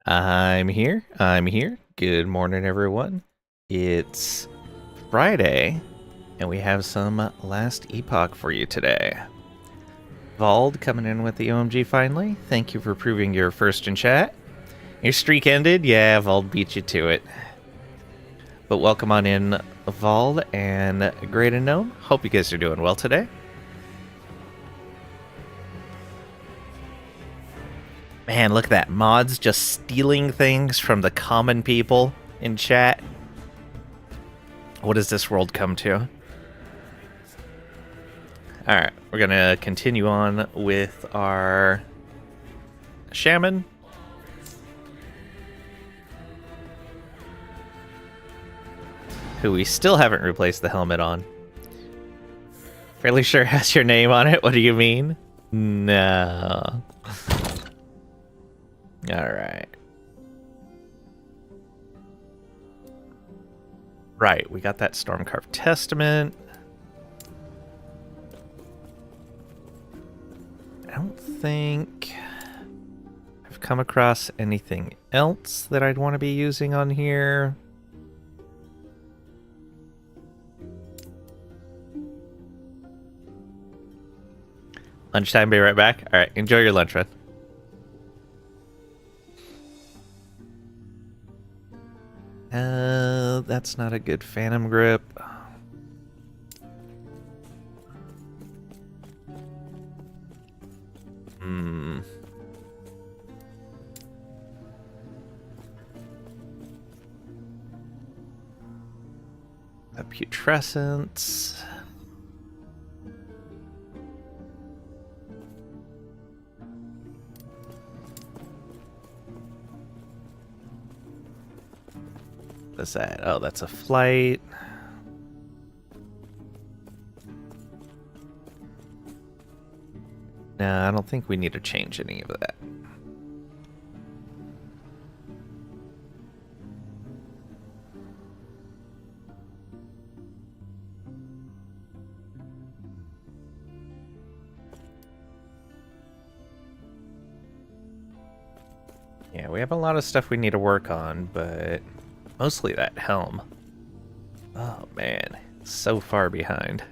I'm here. I'm here. Good morning, everyone. It's Friday, and we have some last Epoch for you today. Vald coming in with the OMG finally. Thank you for proving your first in chat. Your streak ended? Yeah, Vald beat you to it. But welcome on in, Vald and Great Unknown. Hope you guys are doing well today. Man, look at that. Mods just stealing things from the common people in chat. What does this world come to? Alright, we're gonna continue on with our shaman. Who we still haven't replaced the helmet on. Fairly sure has your name on it. What do you mean? No. Alright. Right, we got that Stormcarved Testament. I don't think I've come across anything else that I'd want to be using on here. Lunchtime, be right back. Alright, enjoy your lunch, Red. That's not a good Phantom Grip. A Putrescence. What's that? Oh, that's a flight. No, I don't think we need to change any of that. Yeah, we have a lot of stuff we need to work on, but mostly that helm. Oh man, so far behind.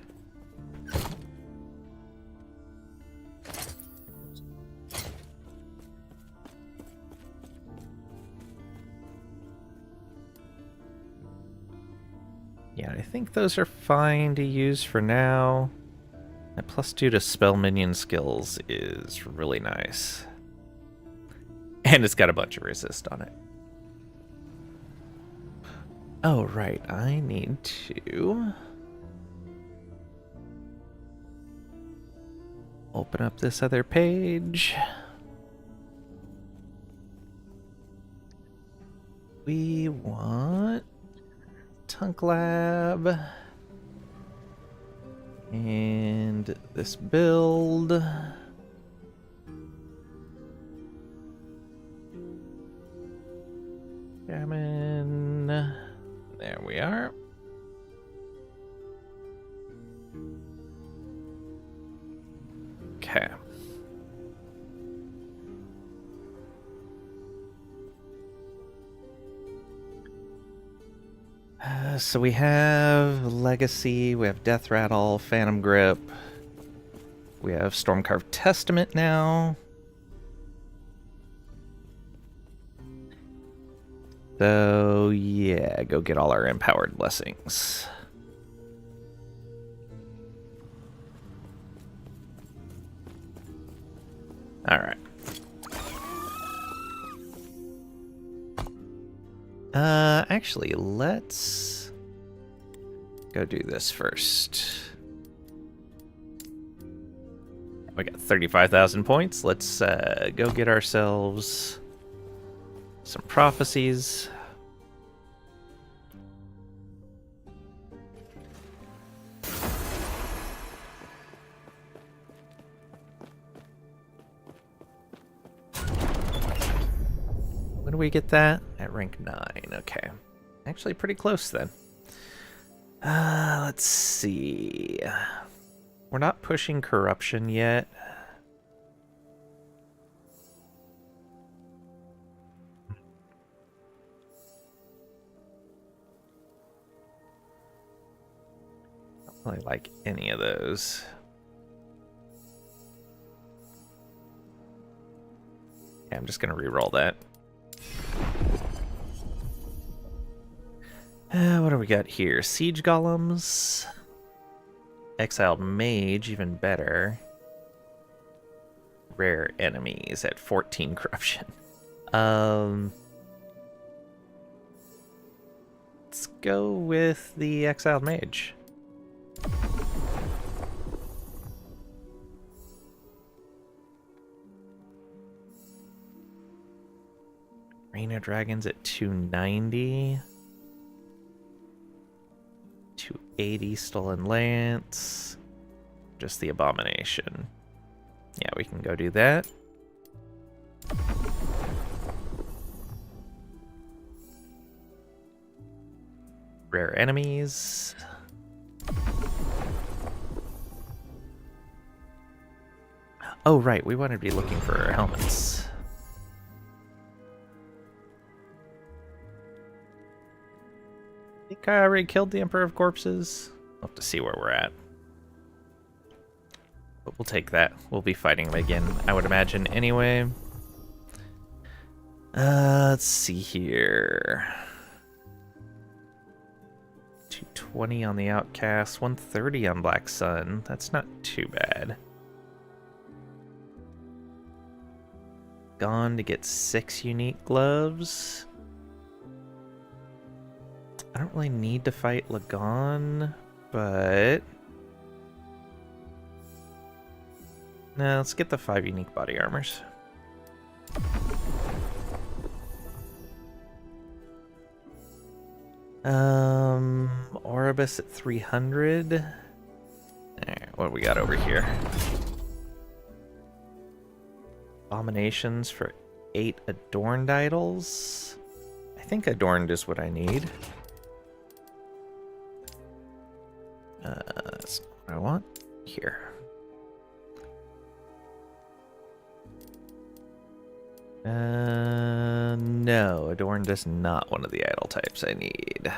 Yeah, I think those are fine to use for now. That +2 to spell minion skills is really nice. And it's got a bunch of resist on it. Oh, right. I need to open up this other page. We want Tunk Lab and this build. Shaman. There we are. Okay. So we have Legacy, we have Death Rattle, Phantom Grip, we have Stormcarved Testament now. So yeah, go get all our empowered blessings. All right. Actually, let's go do this first. We got 35,000 points. Let's go get ourselves some prophecies. When do we get that? At rank 9. Okay. Actually pretty close then. Let's see. We're not pushing corruption yet. I like any of those. Yeah, I'm just gonna re-roll that. What do we got here? Siege golems. Exiled mage, even better. Rare enemies at 14 corruption. Let's go with the exiled mage. Reign of Dragons at 290. 280 Stolen Lance. Just the Abomination. Yeah, we can go do that. Rare enemies. Oh, right, we wanted to be looking for helmets. I think I already killed the Emperor of Corpses. We'll have to see where we're at. But we'll take that. We'll be fighting him again, I would imagine, anyway. Let's see here. 220 on the Outcast, 130 on Black Sun. That's not too bad. Gone to get 6 unique gloves. I don't really need to fight Lagon, but... No, let's get the 5 unique body armors. Oribus at 300. Alright, what do we got over here? Abominations for 8 adorned idols. I think adorned is what I need. That's not what I want. Here. No, adorned is not one of the idol types I need.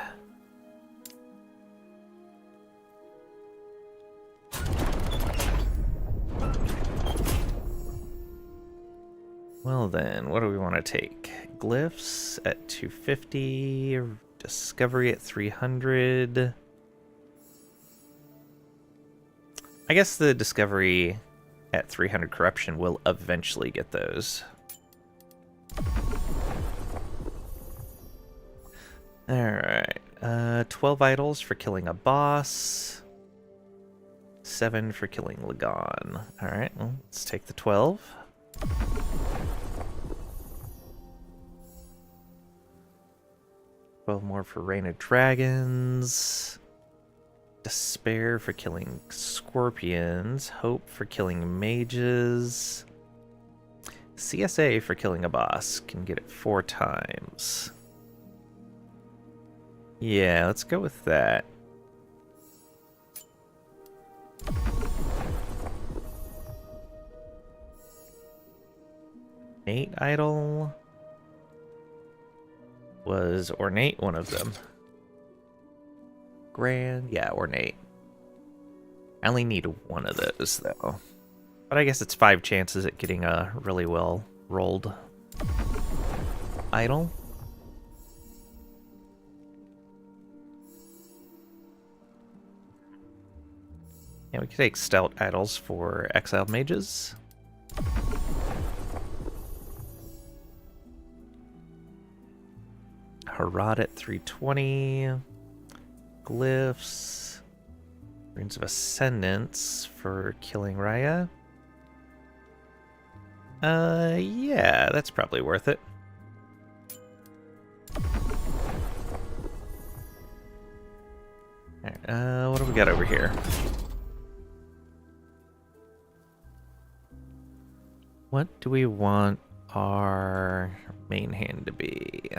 Well then, what do we want to take? Glyphs at 250, Discovery at 300. I guess the Discovery at 300 corruption will eventually get those. Alright, 12 idols for killing a boss. 7 for killing Lagon. Alright, well, let's take the 12. More for Reign of Dragons. Despair for killing scorpions. Hope for killing mages. CSA for killing a boss. Can get it 4 times. Yeah, let's go with that. Ornate idol. Was Ornate one of them? Grand, yeah, Ornate. I only need 1 of those, though. But I guess it's 5 chances at getting a really well rolled idol. Yeah, we could take stout idols for exiled mages. Harad at 320. Glyphs. Runes of Ascendance for killing Raya. Yeah, that's probably worth it. Alright, what do we got over here? What do we want our main hand to be?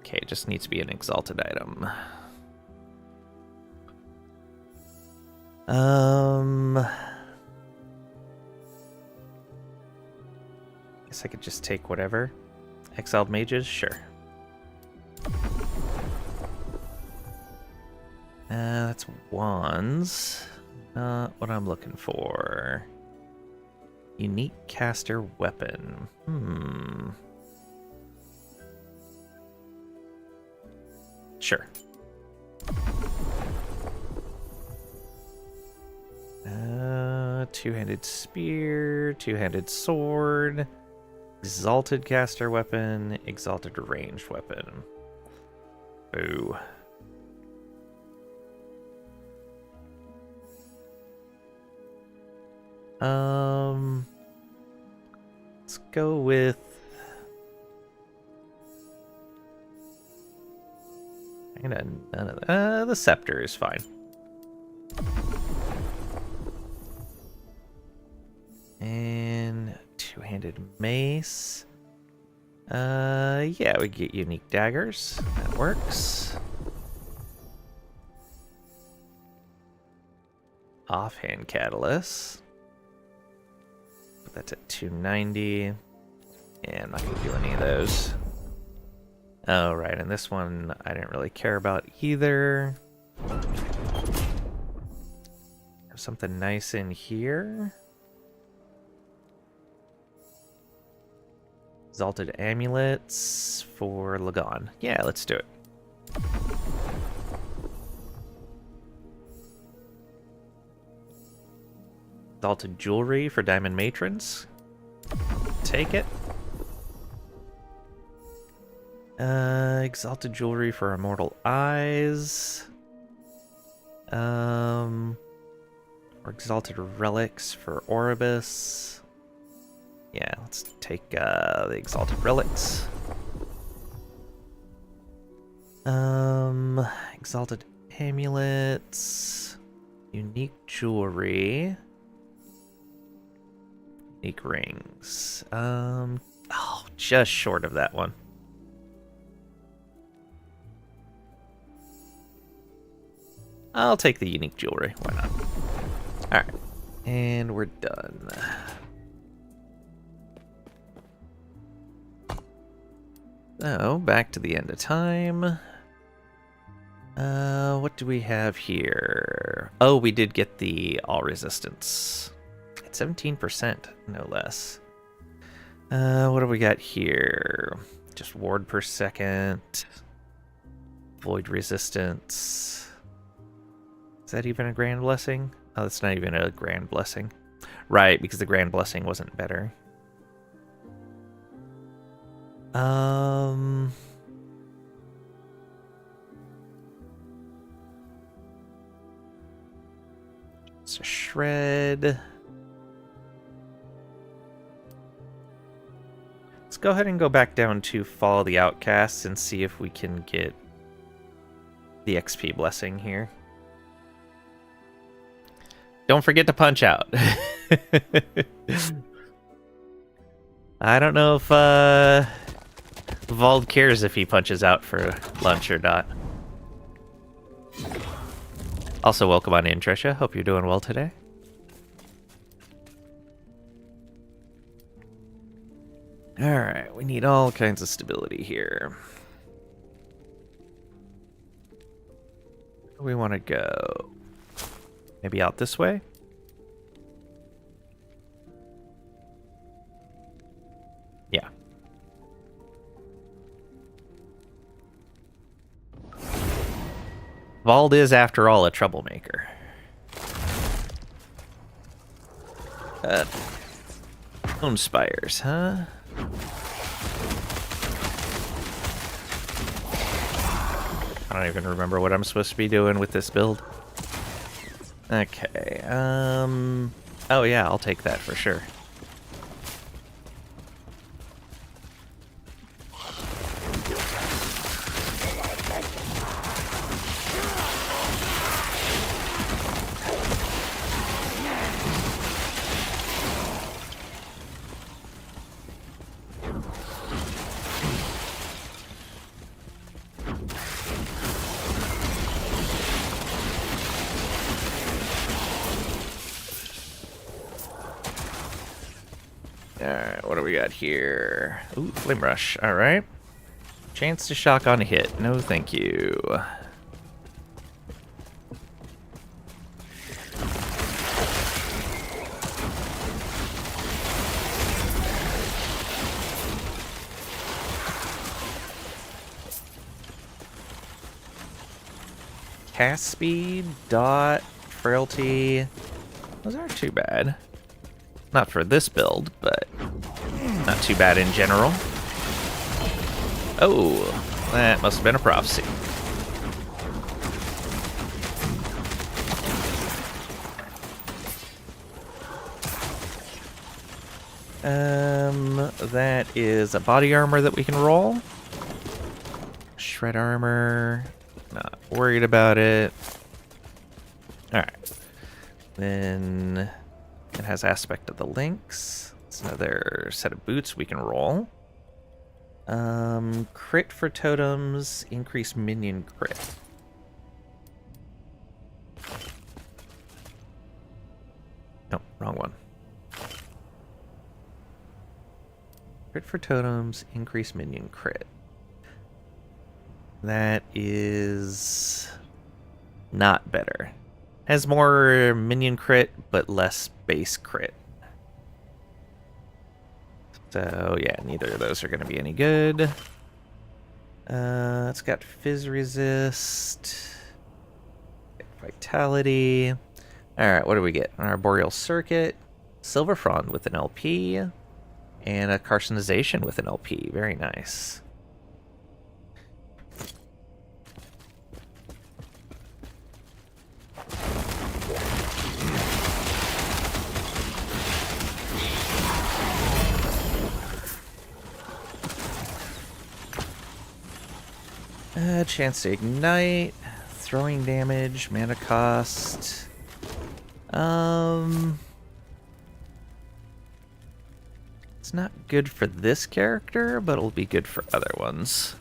Okay, it just needs to be an exalted item. Guess guess I could just take whatever. Exiled mages? Sure. That's wands. Not what I'm looking for. Unique caster weapon. Sure. Two-handed spear, two-handed sword, exalted caster weapon, exalted ranged weapon. Ooh. Let's go with none of that. The scepter is fine. And two-handed mace. Yeah, we get unique daggers. That works. Offhand catalyst. Put that to 290. Yeah, I'm not gonna do any of those. Oh, right, and this one I didn't really care about either. Have something nice in here. Exalted amulets for Lagon. Yeah, let's do it. Exalted jewelry for Diamond Matrons. Take it. Exalted jewelry for Immortal Eyes. Or exalted relics for Oribus. Yeah, let's take the exalted relics. Exalted amulets. Unique jewelry. Unique rings. Oh, just short of that one. I'll take the unique jewelry. Why not? Alright. And we're done. So, back to the end of time. What do we have here? Oh, we did get the all resistance. At 17%, no less. What do we got here? Just ward per second. Void resistance. Is that even a grand blessing? Oh, that's not even a grand blessing. Right, because the grand blessing wasn't better. It's a shred. Let's go ahead and go back down to Follow the Outcasts and see if we can get the XP blessing here. Don't forget to punch out. I don't know if Vald cares if he punches out for lunch or not. Also, welcome on in, Trisha. Hope you're doing well today. Alright, we need all kinds of stability here. Where do we want to go? Maybe out this way? Yeah. Vald is, after all, a troublemaker. Stone spires, huh? I don't even remember what I'm supposed to be doing with this build. Okay, oh yeah, I'll take that for sure. Alright, what do we got here? Ooh, Flame Rush. Alright. Chance to shock on a hit. No, thank you. Cast speed, dot, frailty. Those aren't too bad. Not for this build, but not too bad in general. Oh, that must have been a prophecy. That is a body armor that we can roll. Shred armor. Not worried about it. Alright. Then it has aspect of the lynx. It's another set of boots we can roll. Crit for totems, increase minion crit. No, wrong one. Crit for totems, increase minion crit. That is not better. Has more minion crit, but less base crit. So yeah, neither of those are going to be any good. It's got Fizz Resist, Vitality. Alright, what do we get? An Arboreal Circuit, Silver Frond with an LP, and a Carcinization with an LP. Very nice. Chance to ignite, throwing damage, mana cost. It's not good for this character, but it'll be good for other ones.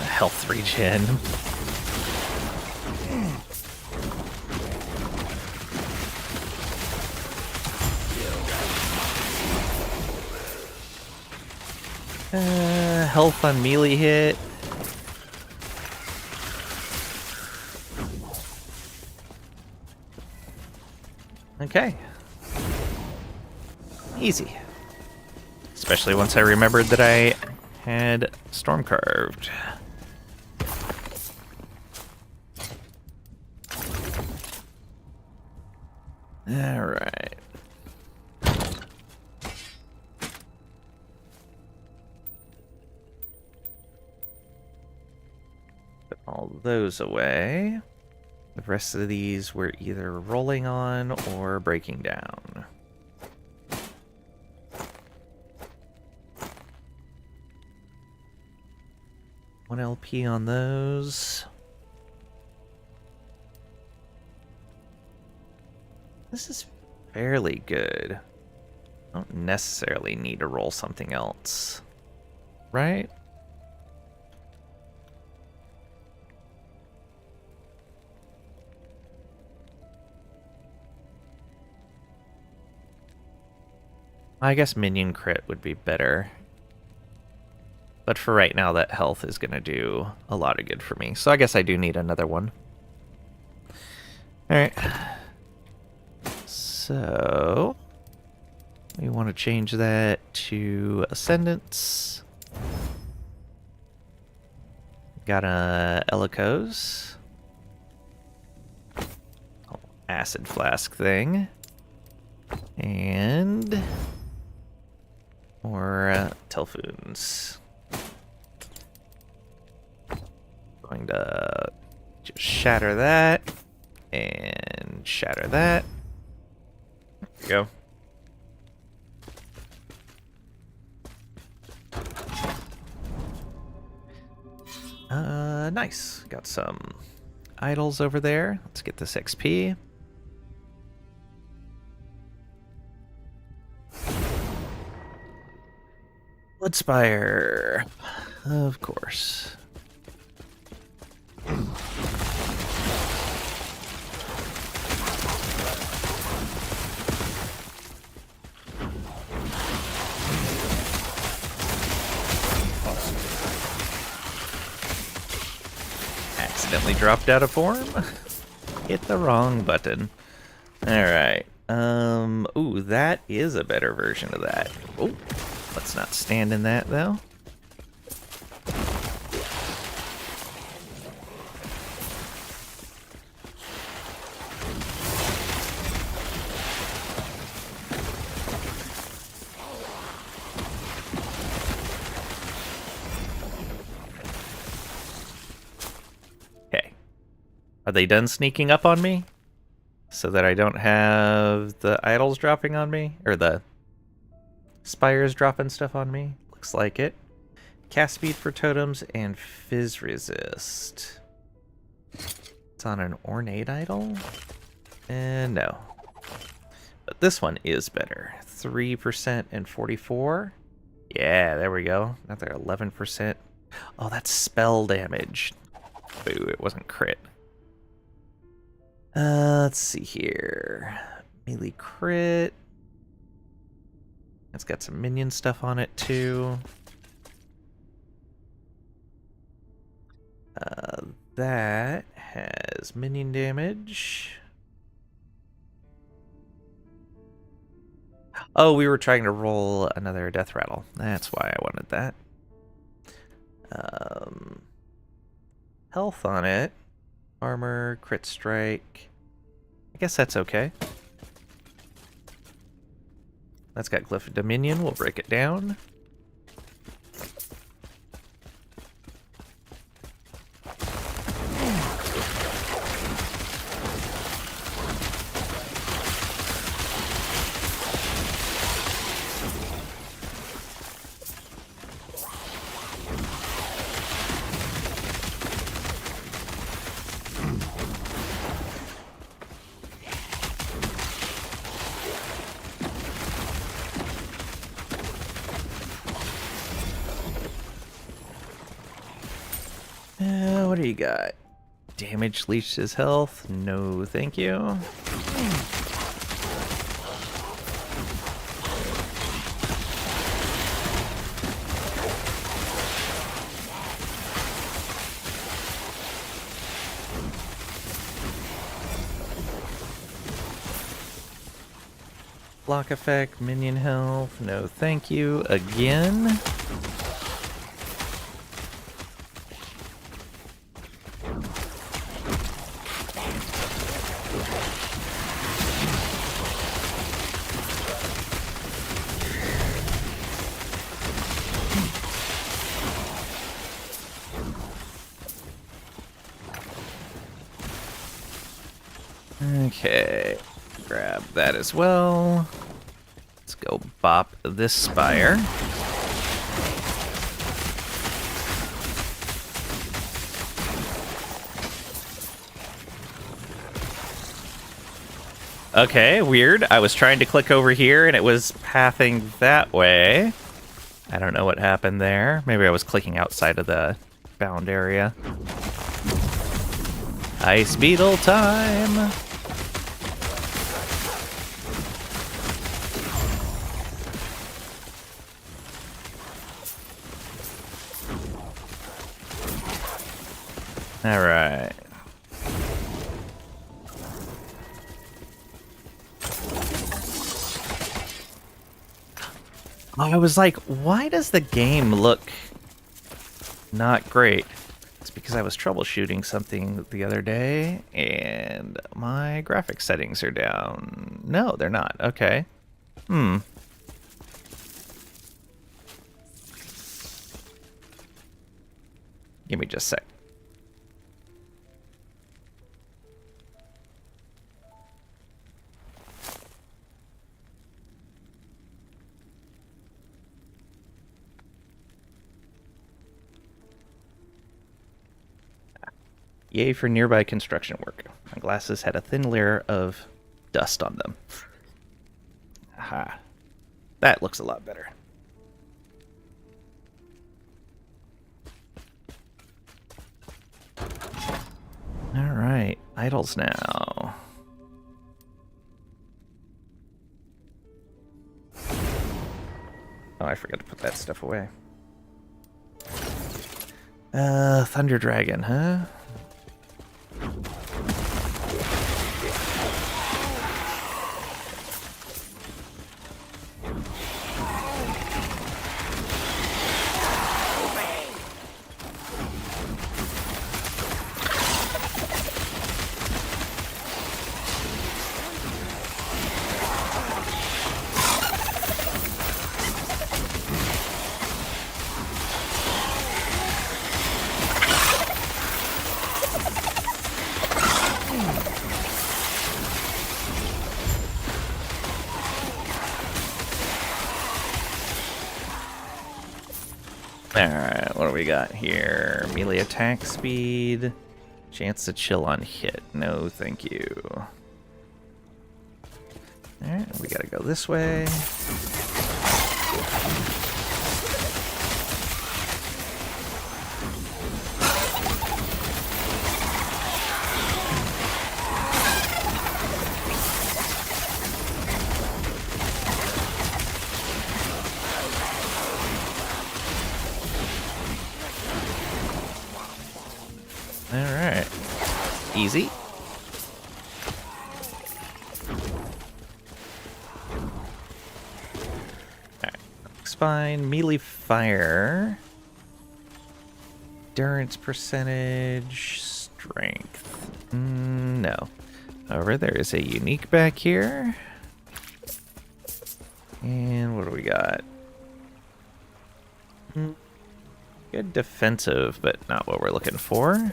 Health regen. Health on melee hit. Okay. Easy. Especially once I remembered that I had Storm Carved. Alright. Put all those away. The rest of these we're either rolling on or breaking down. One LP on those. This is fairly good. I don't necessarily need to roll something else, right? I guess minion crit would be better. But for right now, that health is going to do a lot of good for me. So I guess I do need another one. Alright. So we want to change that to Ascendance. Got a Elikos. Oh, Acid Flask thing. And more Telfoons. Going to just shatter that and shatter that. There we go. Nice. Got some idols over there. Let's get this XP. Bloodspire. Of course. Accidentally dropped out of form. Hit the wrong button. Alright. Ooh, that is a better version of that. Oh, let's not stand in that, though. Okay. Are they done sneaking up on me? So that I don't have the idols dropping on me? Or the spires dropping stuff on me? Looks like it. Cast speed for totems and fizz resist. It's on an ornate idol? And no. But this one is better. 3% and 44. Yeah, there we go. Another 11%. Oh, that's spell damage. Boo, it wasn't crit. Let's see here. Melee crit. It's got some minion stuff on it, too. That has minion damage. Oh, we were trying to roll another death rattle. That's why I wanted that. Health on it. Armor, crit strike. I guess that's okay. That's got Glyph of Dominion. We'll break it down. What do you got? Damage leached his health? No, thank you. Block effect, minion health, no thank you, again. Okay, grab that as well. Let's go bop this spire. Okay, weird. I was trying to click over here and it was pathing that way. I don't know what happened there. Maybe I was clicking outside of the bound area. Ice beetle time! Alright. I was like, why does the game look not great? It's because I was troubleshooting something the other day, and my graphics settings are down. No, they're not. Okay. Give me just a sec. Yay for nearby construction work. My glasses had a thin layer of dust on them. Aha. That looks a lot better. Idols now. Oh, I forgot to put that stuff away. Thunder Dragon, huh? Alright, what do we got here? Melee attack speed. Chance to chill on hit. No, thank you. Alright, we gotta go this way. Alright. Easy. Alright. Looks fine. Melee fire. Endurance percentage. Strength. No. However, there is a unique back here. And what do we got? Good defensive, but not what we're looking for.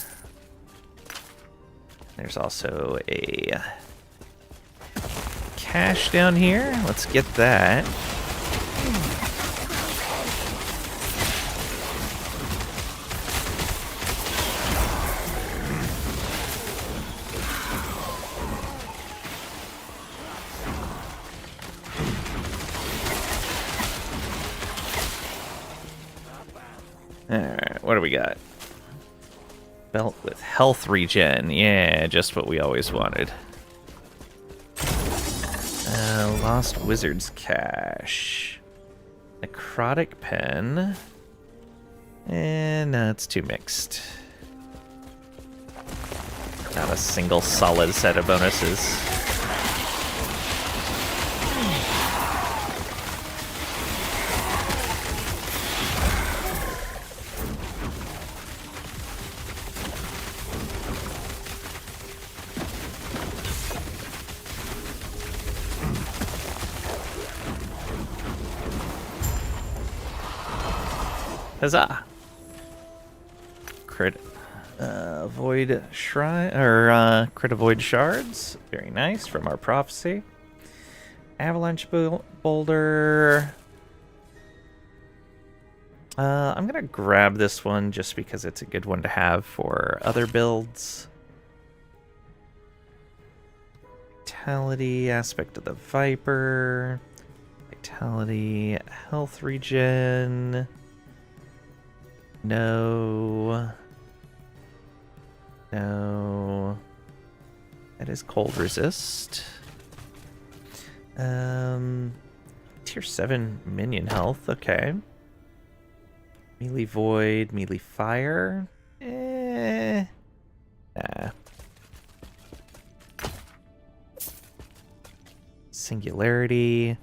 There's also a cache down here. Let's get that. Alright, what do we got? Belt with health regen. Yeah, just what we always wanted. Lost Wizard's Cache. Necrotic Pen. And no, it's too mixed. Not a single solid set of bonuses. Huzzah! Crit void shrine or crit avoid shards. Very nice from our prophecy. Avalanche boulder. I'm gonna grab this one just because it's a good one to have for other builds. Vitality, aspect of the Viper. Vitality, health regen. No. No. That is cold resist. Tier 7 minion health, okay. Melee void, melee fire. Nah. Singularity.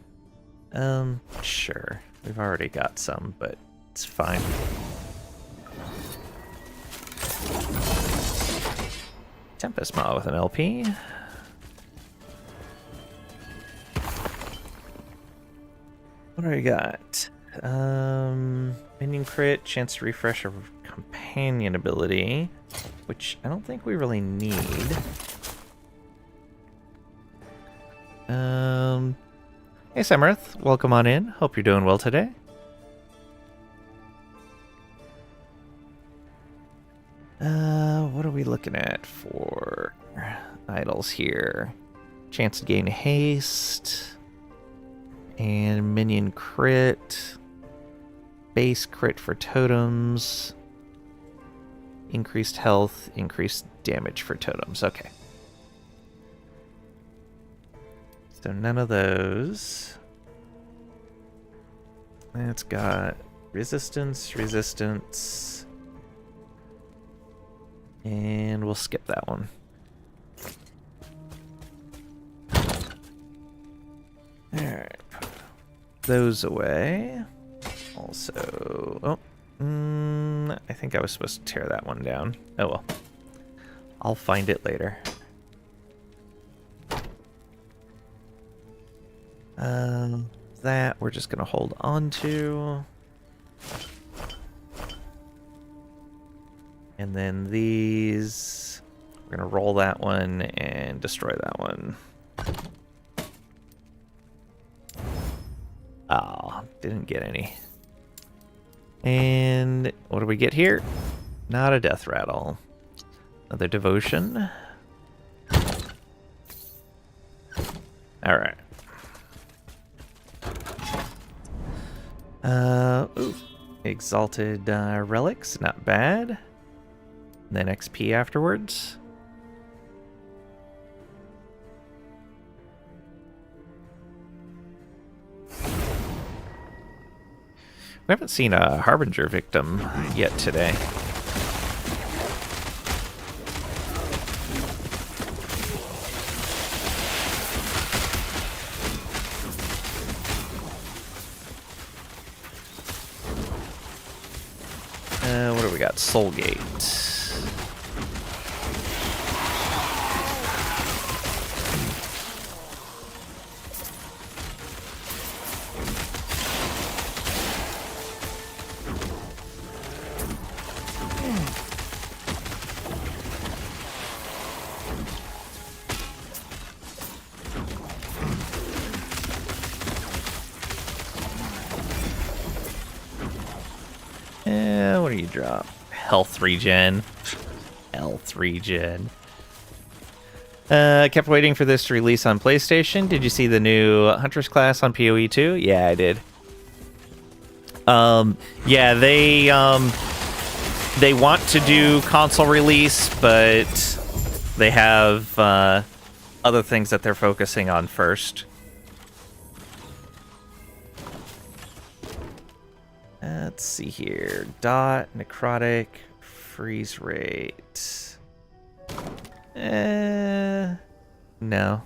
Sure. We've already got some, but it's fine. Tempest Maw with an LP. What do we got? Minion crit, chance to refresh our companion ability, which I don't think we really need. Hey Samarth, welcome on in. Hope you're doing well today. What are we looking at for idols here? Chance to gain haste. And minion crit. Base crit for totems. Increased health, increased damage for totems. Okay. So none of those. It's got resistance, resistance. And we'll skip that one. Alright. Those away. Also... Oh. I think I was supposed to tear that one down. Oh well. I'll find it later. That we're just gonna hold on to. And then these, we're gonna roll that one and destroy that one. Oh, didn't get any. And what do we get here? Not a death rattle. Another devotion. Alright. Ooh. Exalted relics, not bad. And then XP afterwards. We haven't seen a Harbinger victim yet today. What do we got? Soulgate. What do you drop? Health regen. Health regen. Kept waiting for this to release on PlayStation. Did you see the new Hunter's class on PoE 2? Yeah, I did. Yeah, they want to do console release, but they have other things that they're focusing on first. Let's see here. Dot, necrotic, freeze rate. No.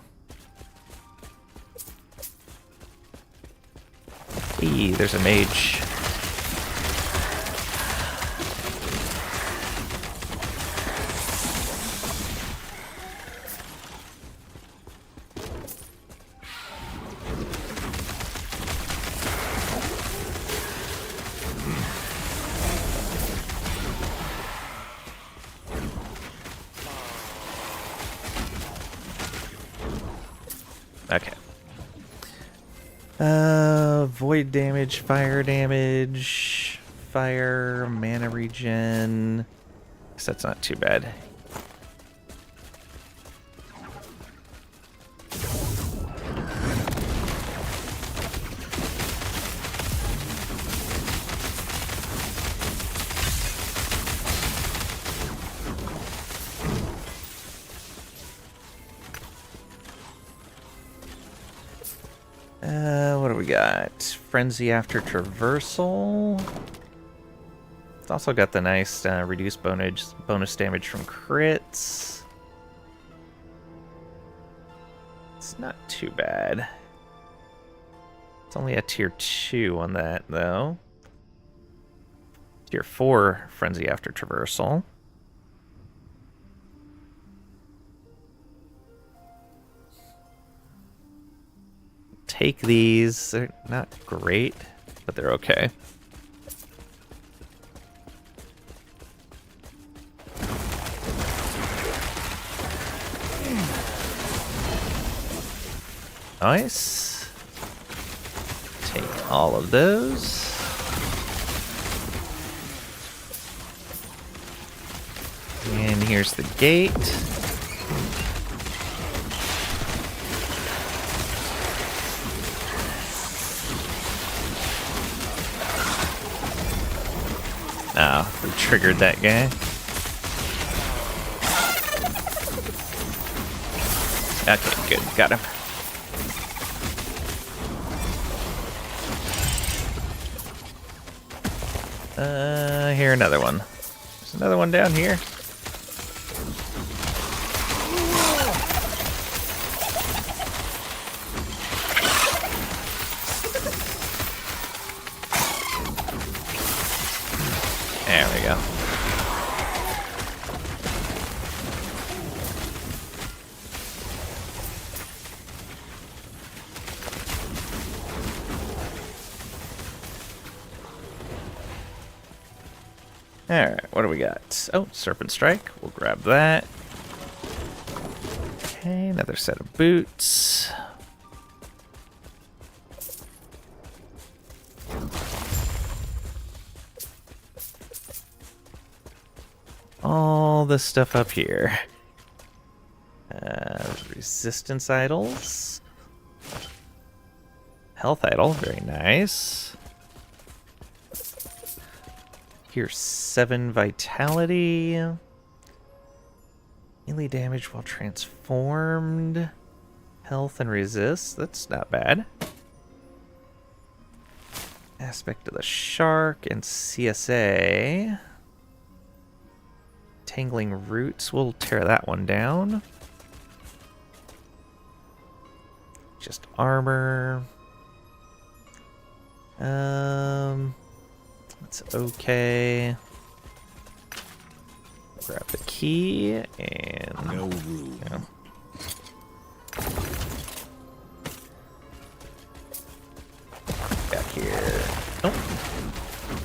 Eee, there's a mage. Okay. Void damage, fire, mana regen. Guess that's not too bad. What do we got? Frenzy after traversal. It's also got the nice reduced bonus damage from crits. It's not too bad. It's only a tier 2 on that, though. Tier 4 Frenzy after traversal. Take these. They're not great, but they're okay. Nice. Take all of those. And here's the gate. Oh, we triggered that guy. Okay, good. Got him. Here, another one. There's another one down here. There we go. Alright, what do we got? Oh, Serpent Strike. We'll grab that. Okay, another set of boots. All this stuff up here. Resistance idols. Health idol, very nice. Here's 7 vitality. Melee damage while transformed. Health and resist, that's not bad. Aspect of the Shark and CSA. Tangling Roots, we'll tear that one down. Just armor. That's okay. Grab the key and no room. Yeah. Back here. Oh,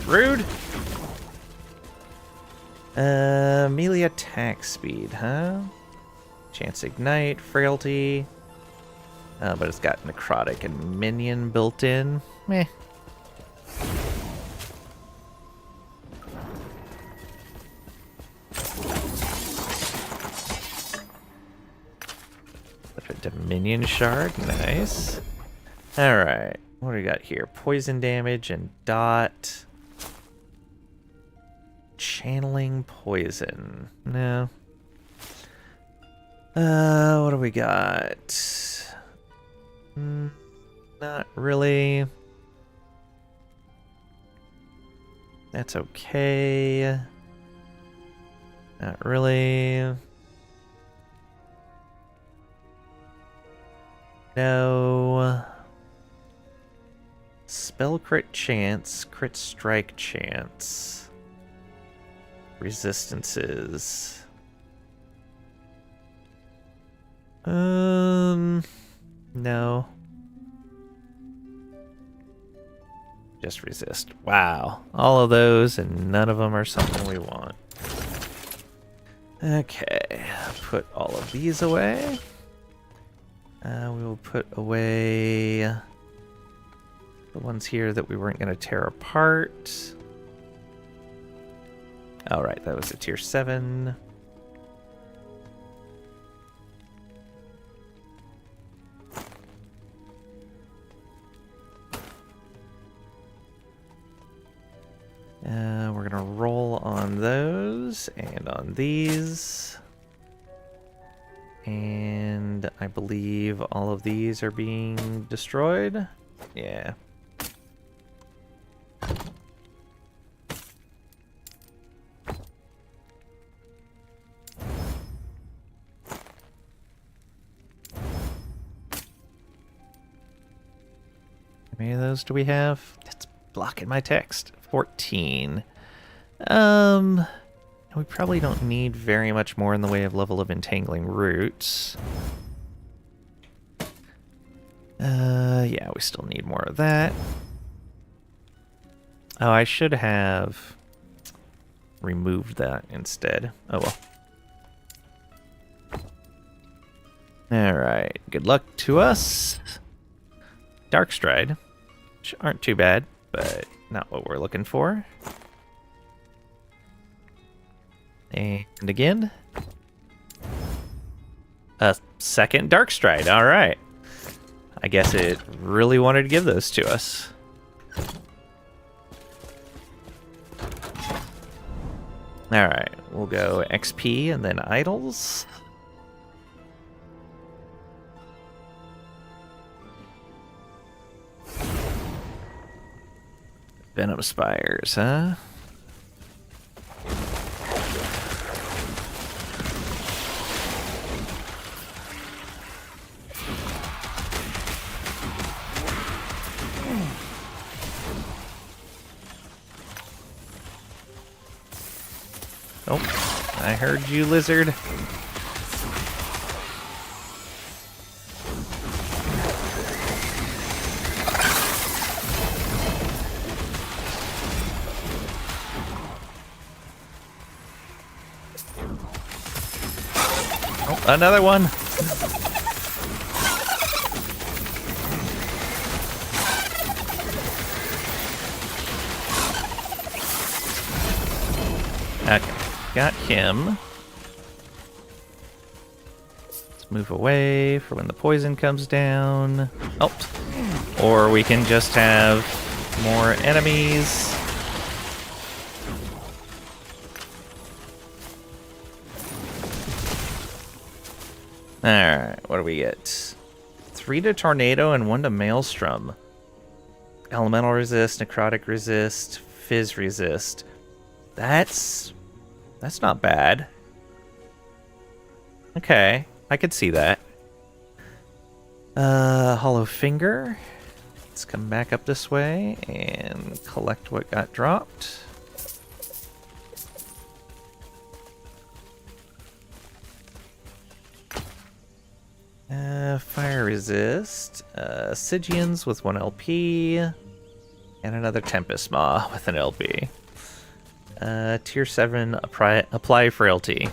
rude. Melee attack speed, huh? Chance ignite, frailty. But it's got necrotic and minion built in. Meh. Dominion shard, nice. Alright, what do we got here? Poison damage and dot. Channeling poison. No. What do we got? Not really. That's okay. Not really. No. Spell crit chance, crit strike chance. Resistances. No. Just resist. Wow. All of those and none of them are something we want. Okay. Put all of these away. We will put away the ones here that we weren't going to tear apart. Alright, that was a tier 7. We're going to roll on those and on these. And I believe all of these are being destroyed. Yeah. How many of those do we have? It's blocking my text. 14. We probably don't need very much more in the way of level of entangling roots. Yeah, we still need more of that. Oh, I should have removed that instead. Oh well. Alright, good luck to us. Darkstride, which aren't too bad, but not what we're looking for. And again, a second Darkstride. All right. I guess it really wanted to give those to us. All right, we'll go XP and then idols. Venom Spires, huh? Oh, I heard you, lizard. Oh, another one. Okay, got him. Let's move away for when the poison comes down. Oh, or we can just have more enemies. Alright, what do we get? 3 to Tornado and 1 to Maelstrom. Elemental resist, necrotic resist, fizz resist. That's not bad. Okay, I could see that. Hollow Finger. Let's come back up this way and collect what got dropped. Fire resist. Stygians with 1 LP. And another Tempest Maw with an LP. Tier 7 apply frailty.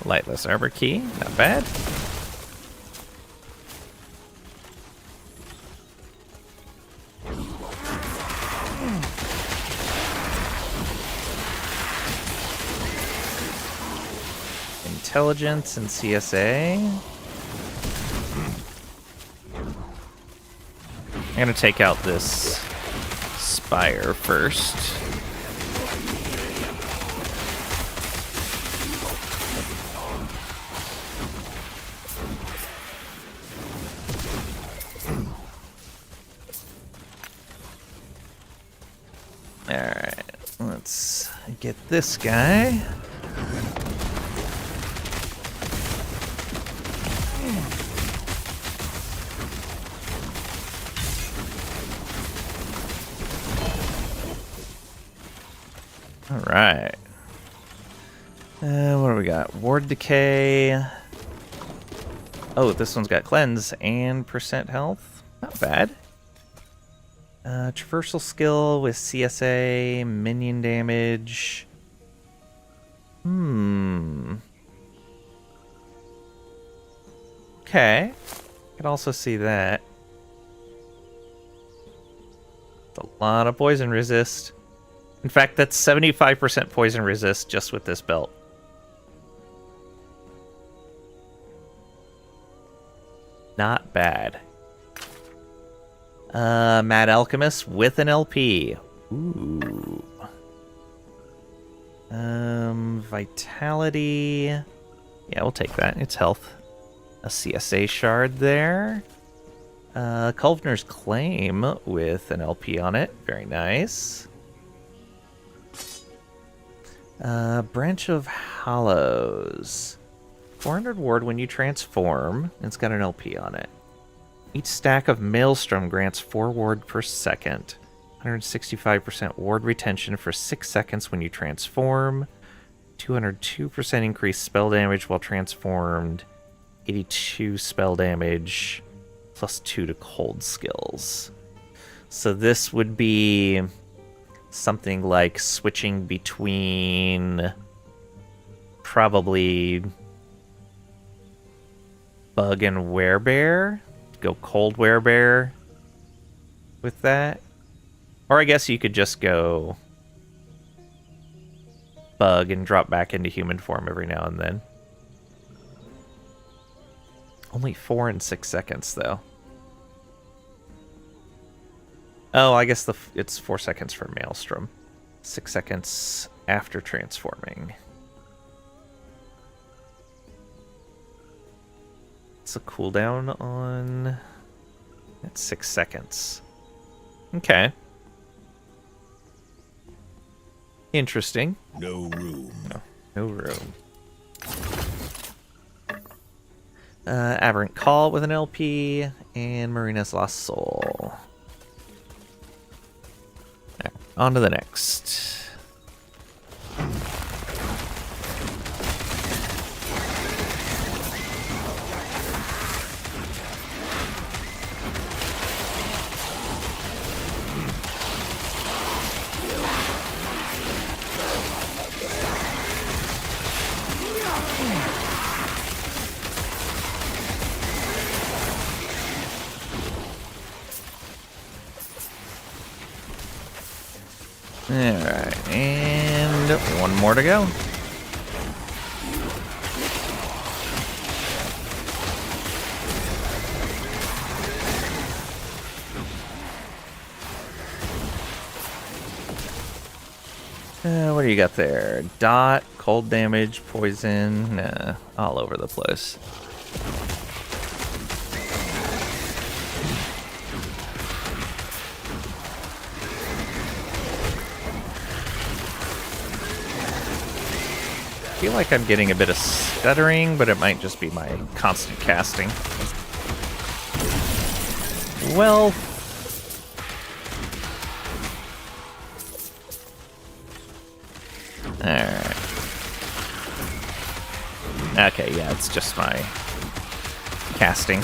Lightless Arbor Key, not bad. Intelligence and CSA. I'm gonna take out this Spire first. Alright, let's get this guy. Alright. What do we got? Ward Decay. Oh, this one's got Cleanse and percent health. Not bad. Traversal skill with CSA, minion damage. Okay. Could also see that. It's a lot of poison resist. In fact, that's 75% poison resist just with this belt. Not bad. Mad Alchemist with an LP. Ooh. Vitality. Yeah, we'll take that. It's health. A CSA shard there. Culvener's Claim with an LP on it. Very nice. Branch of Hollows. 400 ward when you transform. It's got an LP on it. Each stack of Maelstrom grants 4 ward per second. 165% ward retention for 6 seconds when you transform. 202% increased spell damage while transformed. 82 spell damage. Plus 2 to cold skills. So this would be something like switching between probably Bug and Werebear. Go cold Werebear with that. Or I guess you could just go Bug and drop back into human form every now and then. Only 4 and 6 seconds, though. Oh, I guess it's 4 seconds for Maelstrom. 6 seconds after transforming. It's a cooldown on... That's 6 seconds. Okay. Interesting. No room. No room. Aberrant Call with an LP, and Marina's Lost Soul. Right, on to the next. Alright, and one more to go. What do you got there? Dot, cold damage, poison, nah, all over the place. I feel like I'm getting a bit of stuttering, but it might just be my constant casting. Well... Alright. Okay, yeah, it's just my casting.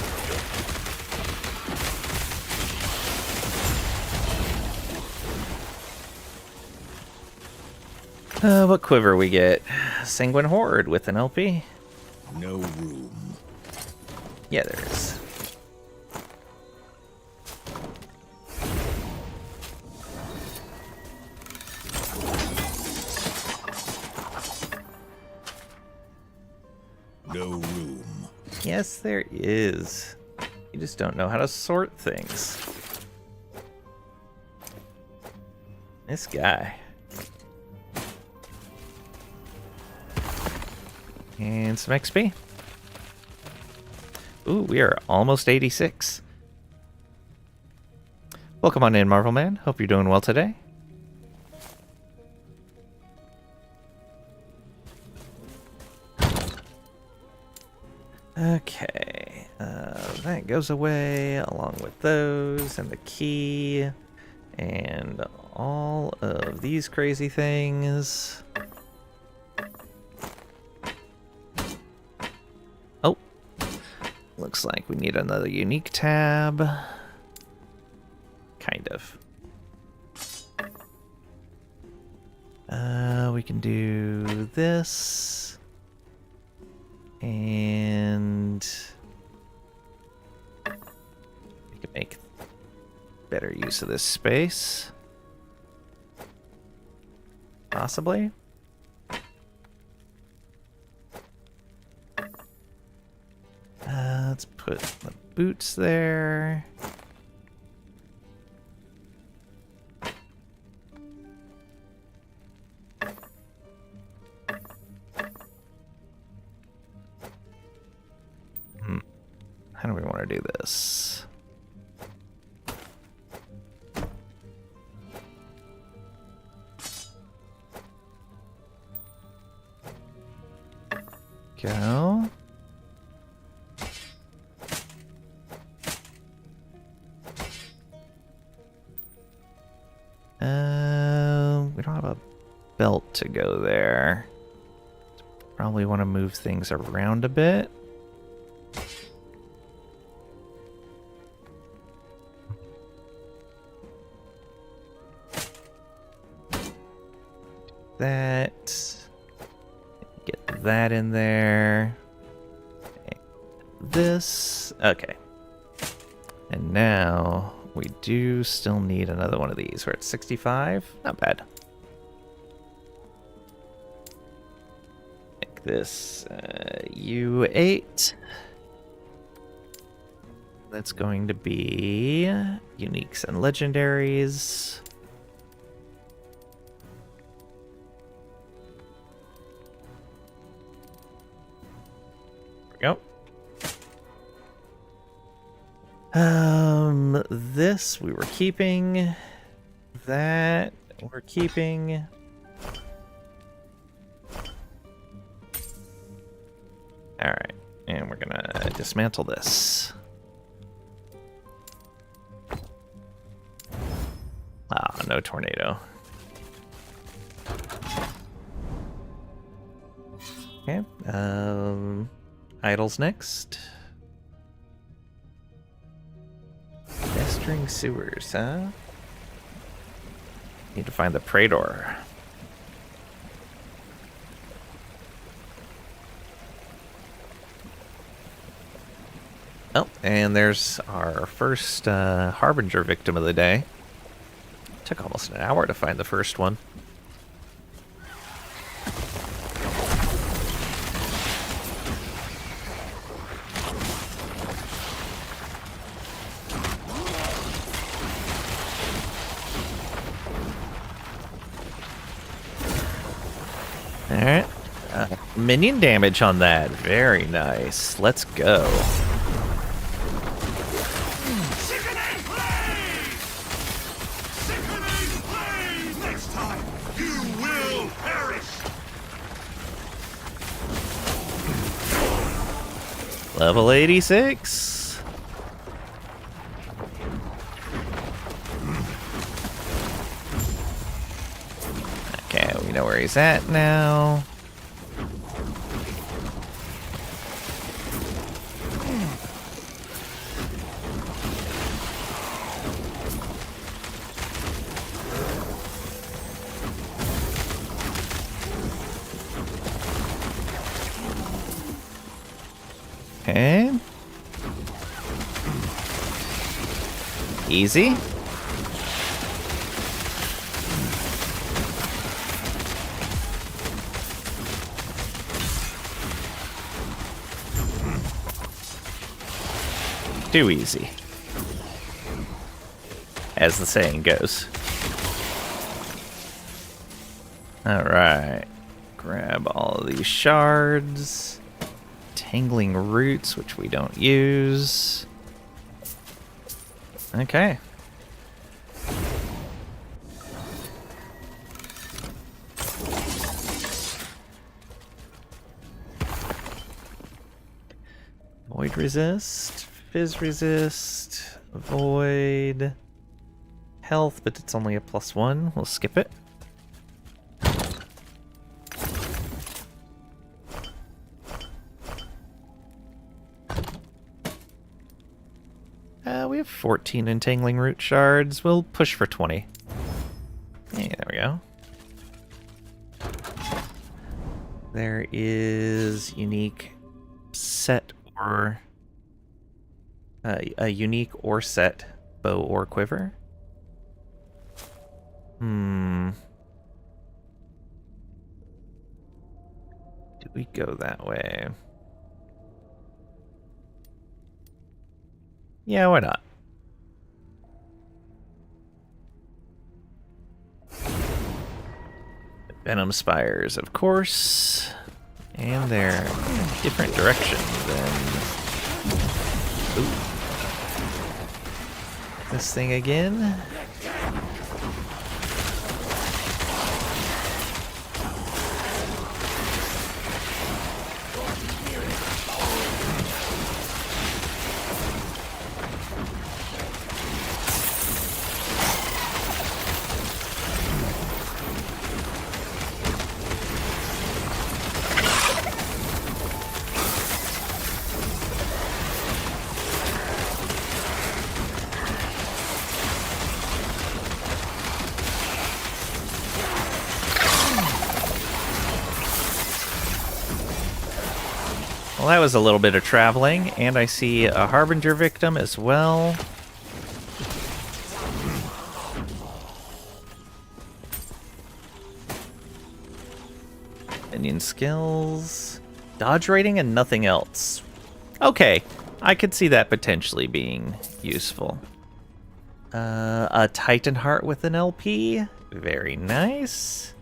What quiver we get? Sanguine Horde with an LP? No room. Yeah, there is. No room. Yes, there is. You just don't know how to sort things. This guy. And some XP. Ooh, we are almost 86. Welcome on in, Marvel Man. Hope you're doing well today. Okay, that goes away along with those and the key and all of these crazy things. Oh, looks like we need another unique tab. Kind of. We can do this. And we can make better use of this space. Possibly. Let's put the boots there. How do we want to do this? Go. We don't have a belt to go there. Probably want to move things around a bit. That. Get that in there. This. Okay. And now we do still need another one of these. We're at 65. Not bad. Make this U8. That's going to be uniques and legendaries. This we were keeping. That we're keeping. Alright, and we're gonna dismantle this. Ah, no tornado. Okay, idols next. Festering sewers, huh? Need to find the Praetor. Oh, and there's our first Harbinger victim of the day. Took almost an hour to find the first one. Alright. Minion damage on that. Very nice. Let's go. Sickening blaze! Sickening blaze! Next time, you will perish! Level 86. Okay, we know where he's at now. Okay. Easy. Too easy. As the saying goes. Alright. Grab all of these shards. Tangling roots, which we don't use. Okay. Void resist, fizz resist, void, health, but it's only a +1. We'll skip it. We have 14 entangling root shards. We'll push for 20. Yeah, there we go. There is unique set or a unique or set bow or quiver. Do we go that way? Yeah, why not? Venom spires, of course. And they're different direction than... Ooh. This thing again. Well, that was a little bit of traveling, and I see a Harbinger victim as well. Minion skills. Dodge rating and nothing else. Okay, I could see that potentially being useful. A Titan Heart with an LP. Very nice.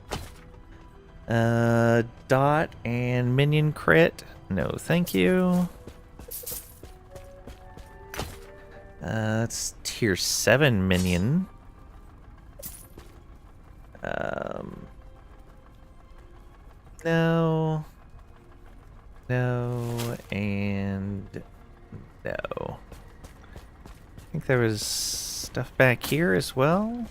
Dot and minion crit. No, thank you. That's tier 7 minion. No. No, and no. I think there was stuff back here as well.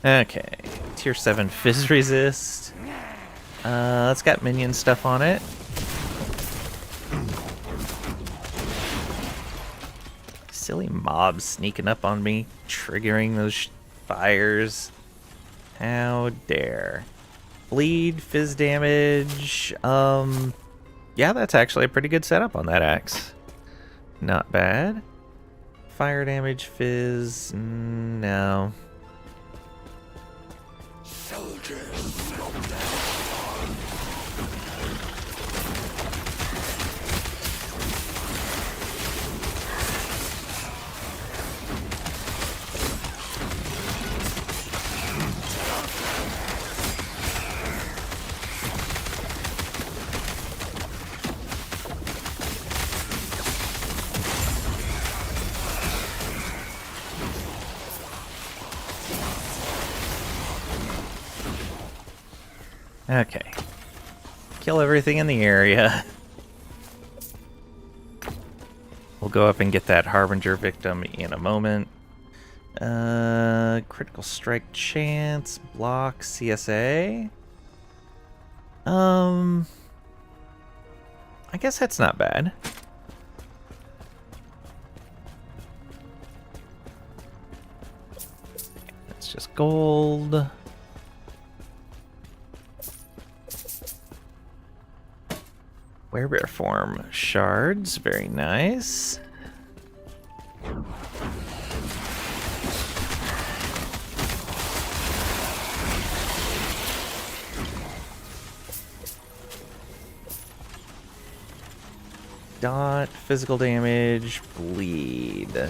Okay, tier 7 fizz resist. It's got minion stuff on it. Silly mobs sneaking up on me, triggering those fires. How dare. Bleed, fizz damage. Yeah, that's actually a pretty good setup on that axe. Not bad. Fire damage, fizz, no. Okay. Kill everything in the area. We'll go up and get that Harbinger victim in a moment. Critical strike chance, block, CSA. I guess that's not bad. It's just gold. Werebear form shards, very nice. Dot, physical damage, bleed. I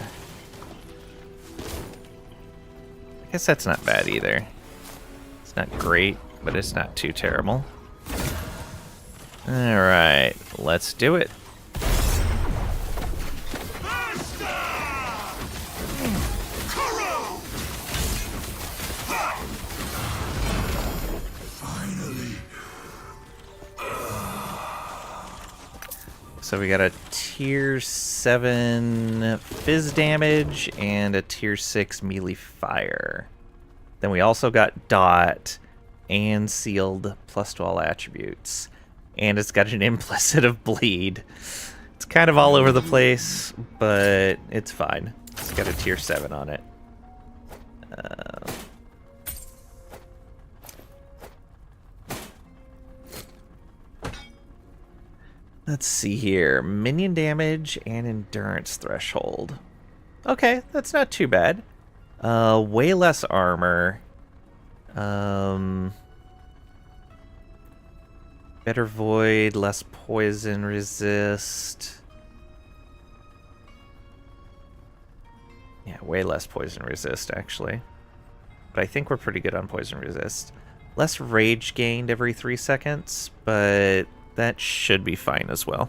guess that's not bad either. It's not great, but it's not too terrible. Alright, let's do it. Finally. So we got a tier 7 fizz damage and a tier 6 melee fire. Then we also got dot and sealed plus to all attributes. And it's got an implicit of bleed. It's kind of all over the place, but it's fine. It's got a tier 7 on it. Let's see here. Minion damage and endurance threshold. Okay, that's not too bad. Way less armor. Better void, less poison resist. Yeah, way less poison resist, actually. But I think we're pretty good on poison resist. Less rage gained every 3 seconds, but that should be fine as well.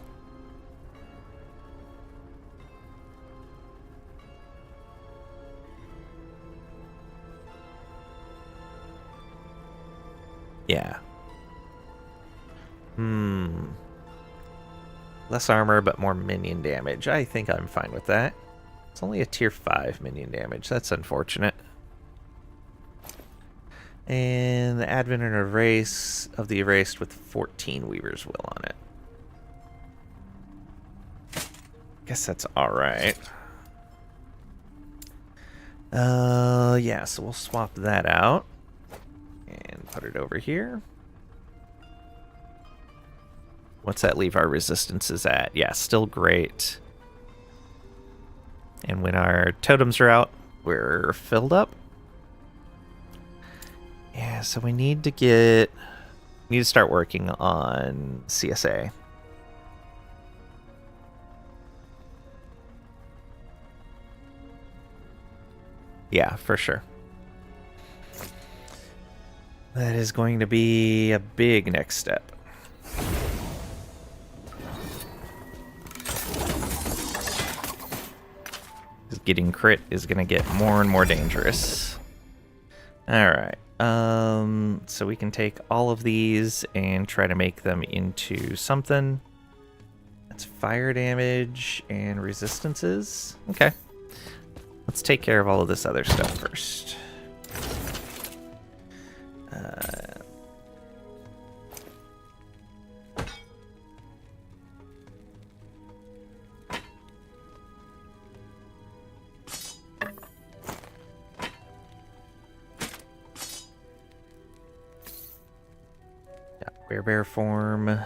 Yeah. Less armor, but more minion damage. I think I'm fine with that. It's only a tier 5 minion damage. That's unfortunate. And the Advent and Erase of the Erased with 14 Weaver's Will on it. Guess that's alright. Yeah, so we'll swap that out. And put it over here. What's that leave our resistances at? Yeah, still great. And when our totems are out, we're filled up. Yeah, so we need to get Need to start working on CSA. Yeah, for sure. That is going to be a big next step. Getting crit is going to get more and more dangerous. Alright. So we can take all of these and try to make them into something. That's fire damage and resistances. Okay. Let's take care of all of this other stuff first. Werebear form.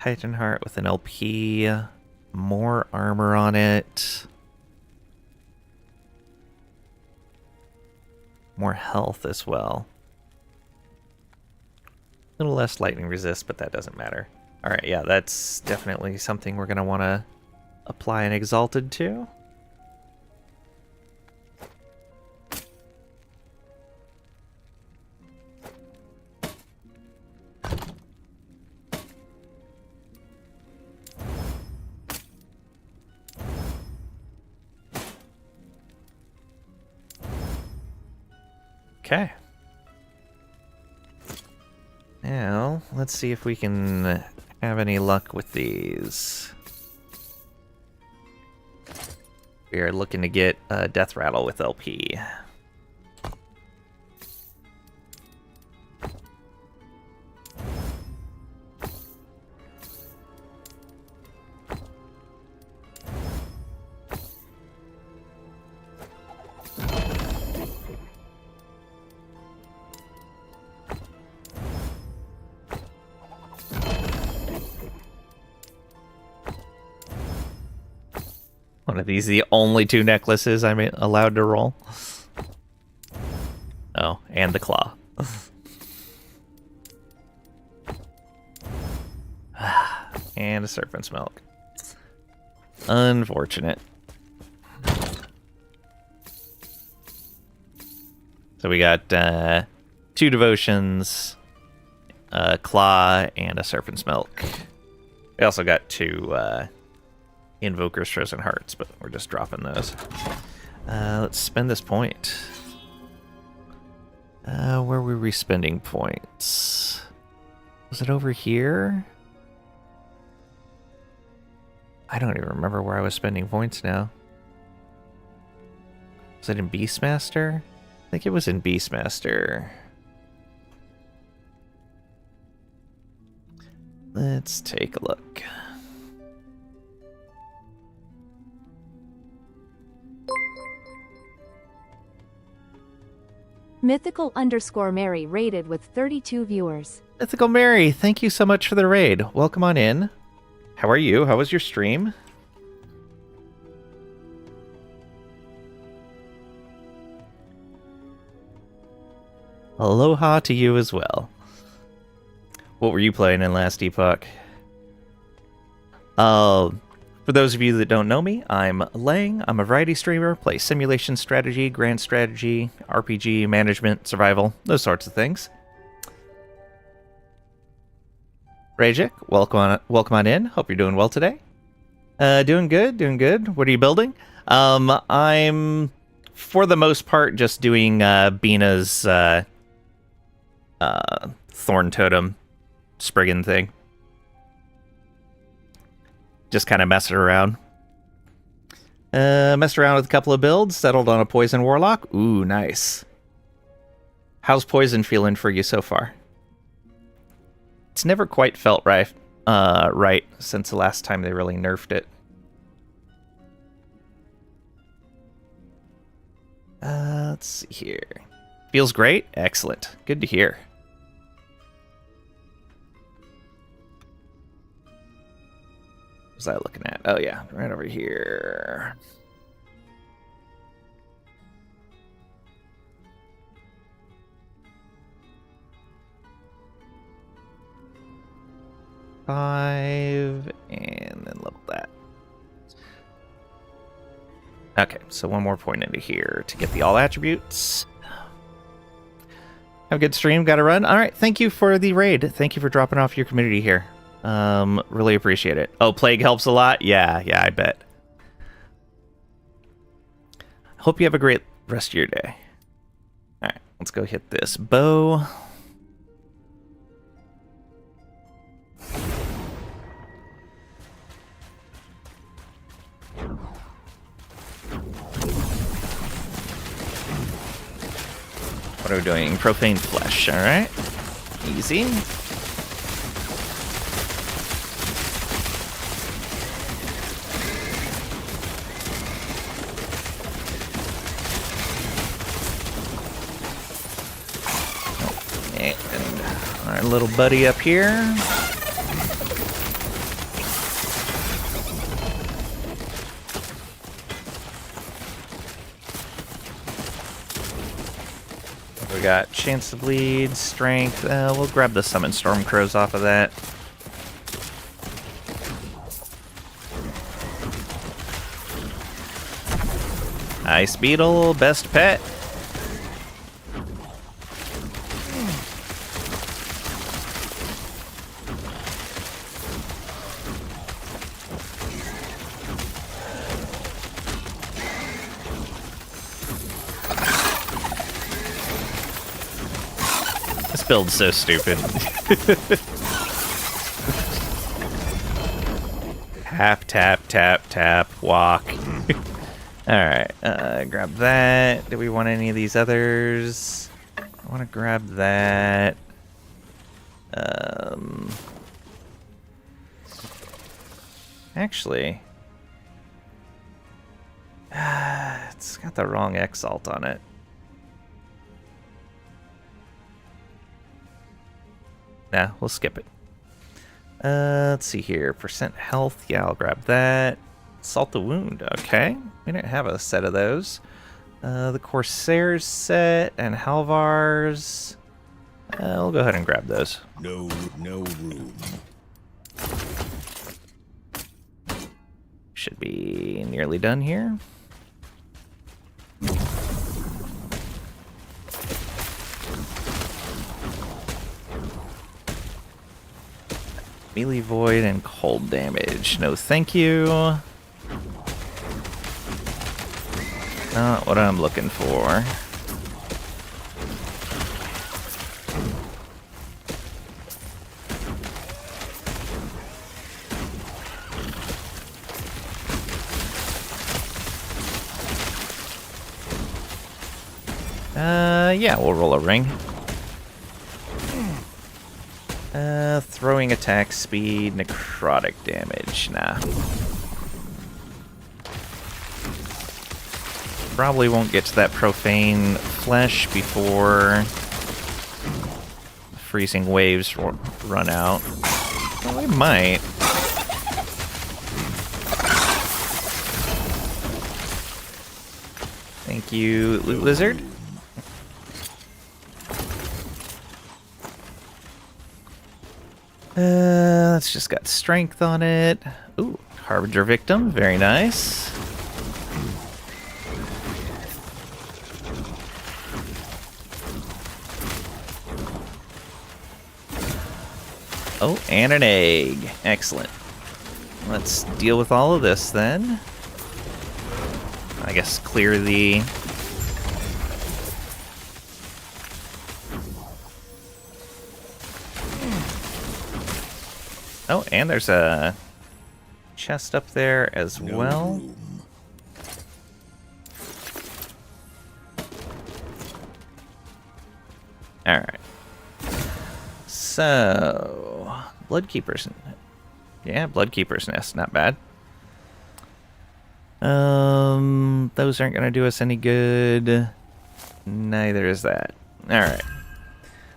Titan Heart with an LP. More armor on it. More health as well. A little less lightning resist, but that doesn't matter. Alright, yeah, that's definitely something we're going to want to apply an Exalted to. Okay. Now, let's see if we can have any luck with these. We are looking to get a Death Rattle with LP. One of these, the only two necklaces I'm allowed to roll. Oh, and the claw. And a serpent's milk. Unfortunate. So we got 2 devotions, a claw, and a serpent's milk. We also got 2 Invoker's Frozen Hearts, but we're just dropping those. Let's spend this point. Where were we spending points? Was it over here? I don't even remember where I was spending points now. Was it in Beastmaster? I think it was in Beastmaster. Let's take a look. Mythical_Mary raided with 32 viewers. Mythical Mary, thank you so much for the raid. Welcome on in. How are you? How was your stream? Aloha to you as well. What were you playing in last Epoch? For those of you that don't know me, I'm Lang. I'm a variety streamer, play simulation strategy, grand strategy, RPG, management, survival, those sorts of things. Rajik, welcome on in. Hope you're doing well today. Doing good, doing good. What are you building? I'm, for the most part, just doing Bina's Thorn Totem Spriggan thing. Just kind of messing around. Messed around with a couple of builds, settled on a Poison Warlock. Ooh, nice. How's Poison feeling for you so far? It's never quite felt right, right since the last time they really nerfed it. Let's see here. Feels great? Excellent. Good to hear. What was I looking at? Oh yeah, right over here. 5, and then level that. Okay, so one more point into here to get the all attributes. Have a good stream, gotta run. Alright, thank you for the raid. Thank you for dropping off your community here. Really appreciate it. Oh, plague helps a lot? Yeah, I bet. Hope you have a great rest of your day. Alright, let's go hit this bow. What are we doing? Profane flesh, alright. Easy. And our little buddy up here. We got chance to bleed, strength. We'll grab the summon storm crows off of that. Ice beetle, best pet. This build's so stupid. Tap, tap, tap, tap, walk. Alright, grab that. Do we want any of these others? I want to grab that. Actually, it's got the wrong exalt on it. Nah, we'll skip it. Let's see here. Percent health. Yeah, I'll grab that. Salt the wound. Okay. We didn't have a set of those. The Corsairs set and Halvars. We'll go ahead and grab those. No room. Should be nearly done here. Melee void and cold damage. No thank you. Not what I'm looking for. Yeah, we'll roll a ring. Throwing attack speed, necrotic damage. Nah. Probably won't get to that profane flesh before freezing waves run out. Well, we might. Thank you, Loot Lizard. That's just got strength on it. Ooh, Harbinger Victim, very nice. Oh, and an egg. Excellent. Let's deal with all of this then. I guess clear the... Oh, and there's a chest up there as well. Alright. So, Bloodkeeper's... Yeah, Bloodkeeper's Nest, not bad. Those aren't gonna do us any good. Neither is that. Alright.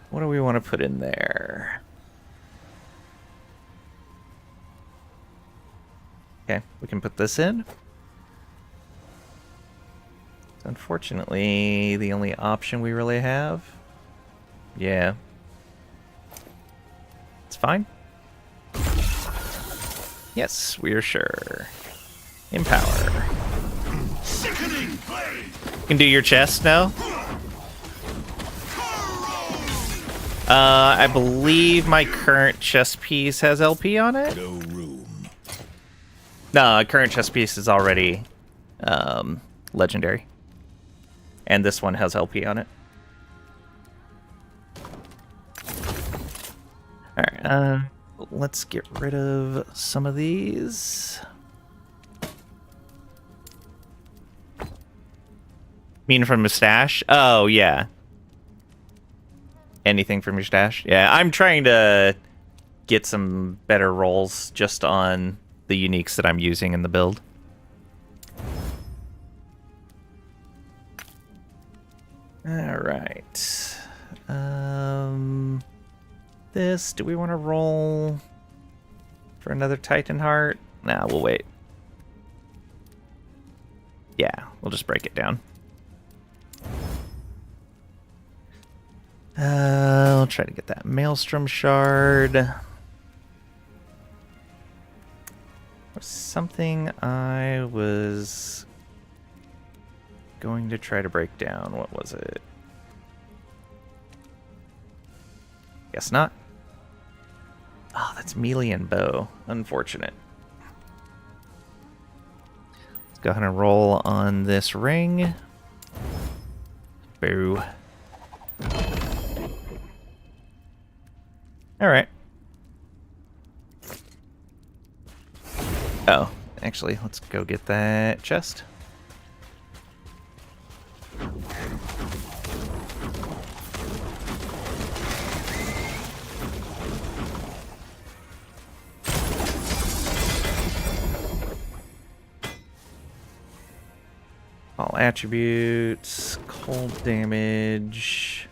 What do we want to put in there? Okay, we can put this in. It's unfortunately the only option we really have. Yeah. It's fine. Yes, we are sure. Empower. Sickening blade. You can do your chest now. I believe my current chest piece has LP on it. No room. No, current chest piece is already legendary. And this one has LP on it. Alright, let's get rid of some of these. Mean from a stash? Oh, yeah. Anything from your stash? Yeah, I'm trying to get some better rolls just on the uniques that I'm using in the build. Alright. This, do we want to roll for another Titan Heart? Nah, we'll wait. Yeah, we'll just break it down. I'll try to get that Maelstrom Shard. There's something I was going to try to break down. What was it? Guess not. Oh, that's melee and bow. Unfortunate. Let's go ahead and roll on this ring. Boo. Alright. Oh, actually, let's go get that chest. All attributes, cold damage.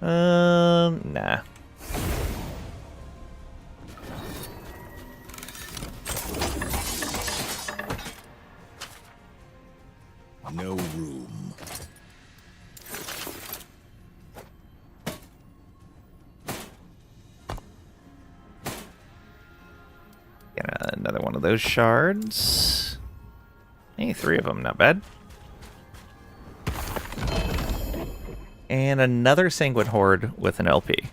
Nah. No room. Get another one of those shards. Hey, 3 of them, not bad. And another Sanguine Horde with an LP.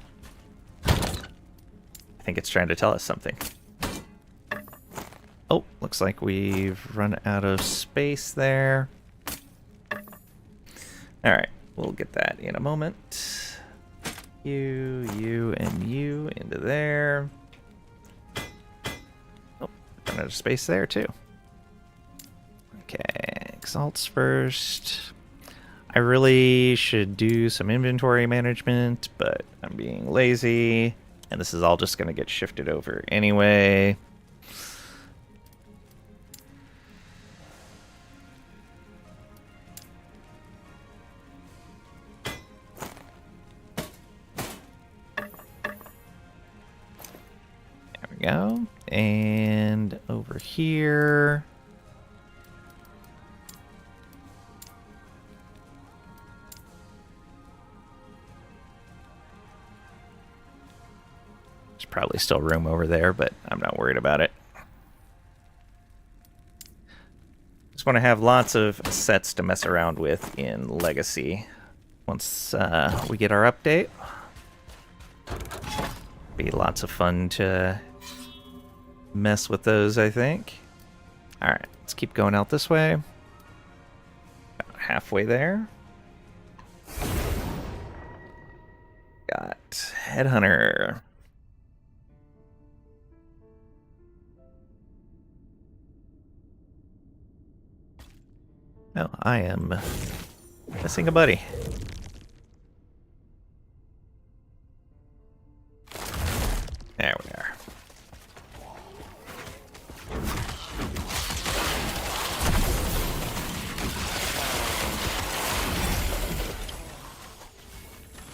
I think it's trying to tell us something. Oh, looks like we've run out of space there. Alright, we'll get that in a moment. You, and you into there. Oh, run out of space there too. Okay, exalts first. I really should do some inventory management, but I'm being lazy. And this is all just going to get shifted over anyway. There we go. And over here. There's probably still room over there, but I'm not worried about it. Just want to have lots of sets to mess around with in Legacy. Once we get our update, be lots of fun to mess with those, I think. Alright, let's keep going out this way. About halfway there. Got Headhunter. Oh, I am missing a buddy. There we are.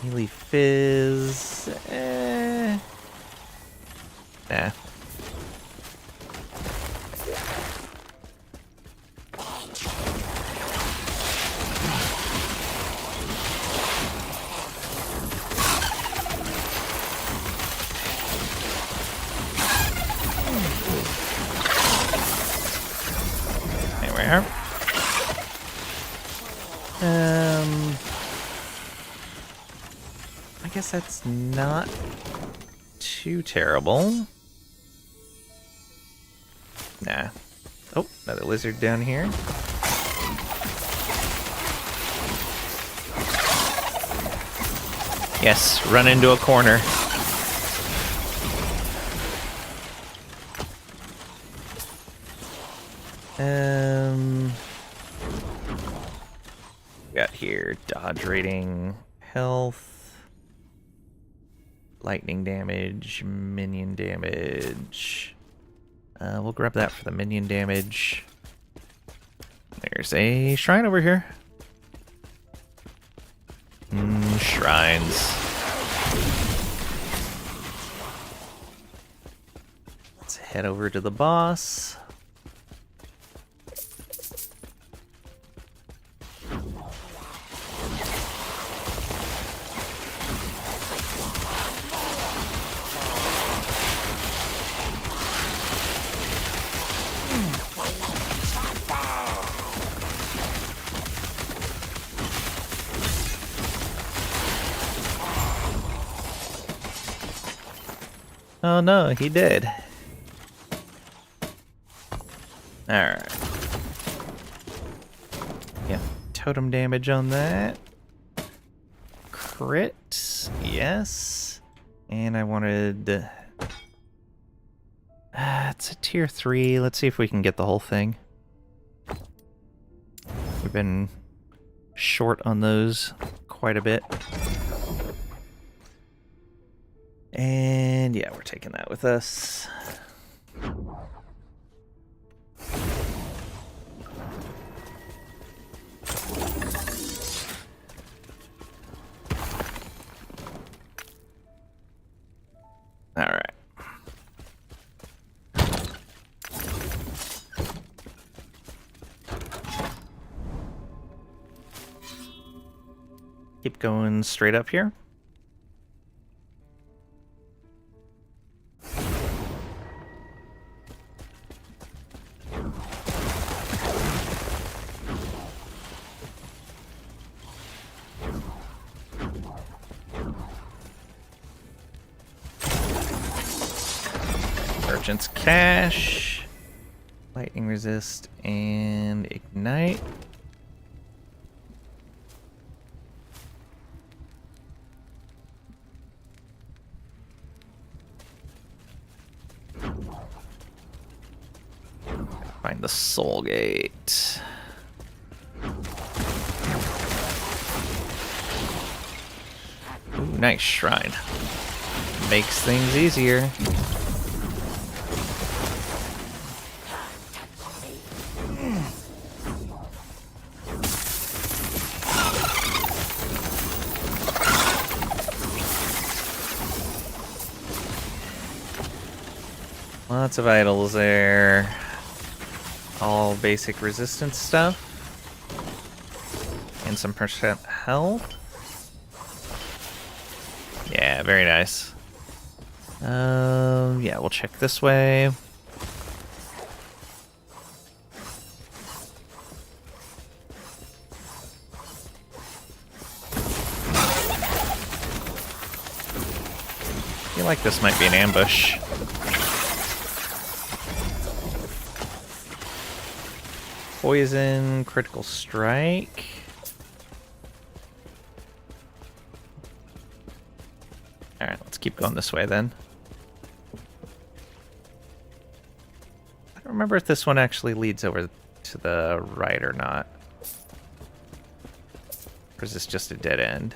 Melee Fizz. Nah. there. I guess that's not too terrible. Nah. Oh, another lizard down here. Yes, run into a corner. Got here dodge rating, health, lightning damage, minion damage. We'll grab that for the minion damage. There's a shrine over here. Shrines. Let's head over to the boss. Oh no, he did. Alright. Yeah, totem damage on that. Crit, yes. And I wanted... it's a tier 3. Let's see if we can get the whole thing. We've been short on those quite a bit. And yeah, we're taking that with us. All right. Keep going straight up here. Merchant's Cash, lightning resist, and ignite. Find the soul gate. Ooh, nice shrine. Makes things easier. Lots of idols there. All basic resistance stuff. And some percent health. Yeah, very nice. Yeah, we'll check this way. I feel like this might be an ambush. Poison, critical strike. Alright, let's keep going this way then. I don't remember if this one actually leads over to the right or not. Or is this just a dead end?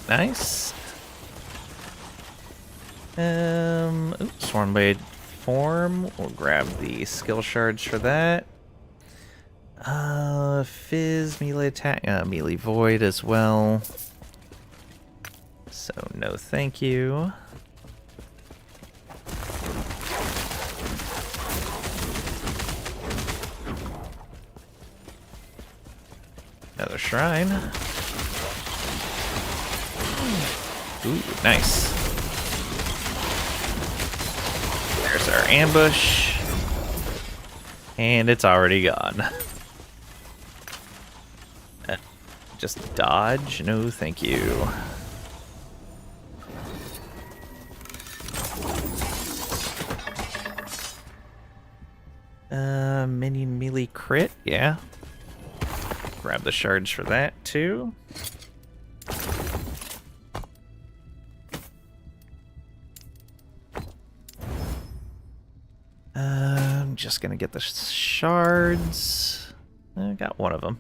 Nice. Oops, Swarmblade form. We'll grab the skill shards for that. Fizz, melee attack, melee void as well. So no thank you. Another shrine. Ooh, nice. There's our ambush. And it's already gone. Just dodge? No, thank you. Minion melee crit, yeah. Grab the shards for that too. I'm just gonna get the shards. I got one of them.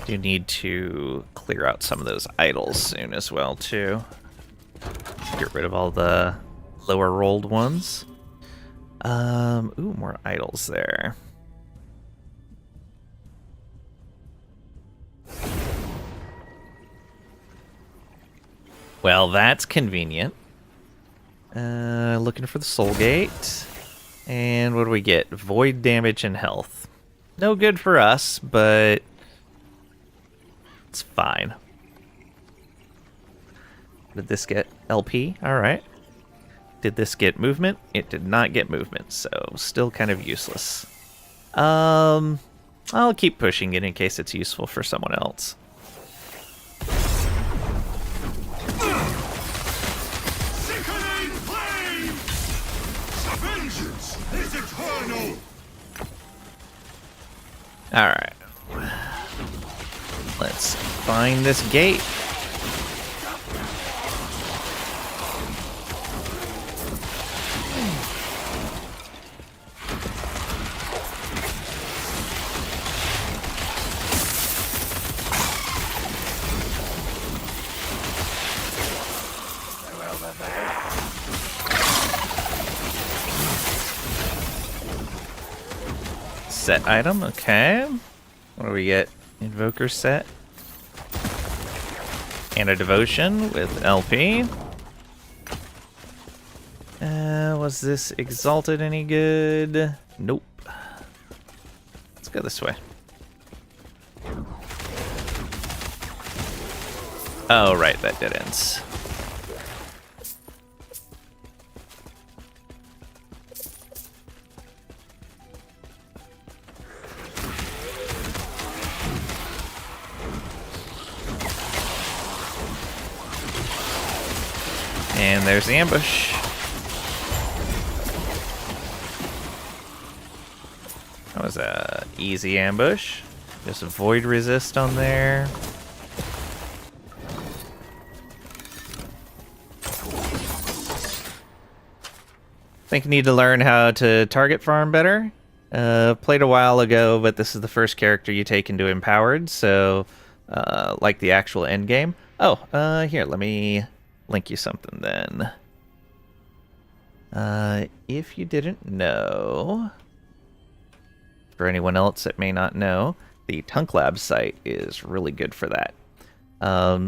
Do need to clear out some of those idols soon as well too. Get rid of all the lower rolled ones. Ooh, more idols there. Well, that's convenient. Looking for the soul gate. And what do we get? Void damage and health. No good for us, but it's fine. Did this get LP? Alright. Did this get movement? It did not get movement, so still kind of useless. I'll keep pushing it in case it's useful for someone else. Sickening flame! Vengeance is eternal! Alright. Let's find this gate. Set item, okay. What do we get? Invoker set. And a devotion with LP. Was this exalted any good? Nope. Let's go this way. Oh, right, that dead ends. And there's the ambush. That was a easy ambush. Just a void resist on there. Think you need to learn how to target farm better. Played a while ago, but this is the first character you take into Empowered, so like the actual end game. Oh, here, let me link you something then. If you didn't know, for anyone else that may not know, the Tunk Lab site is really good for that.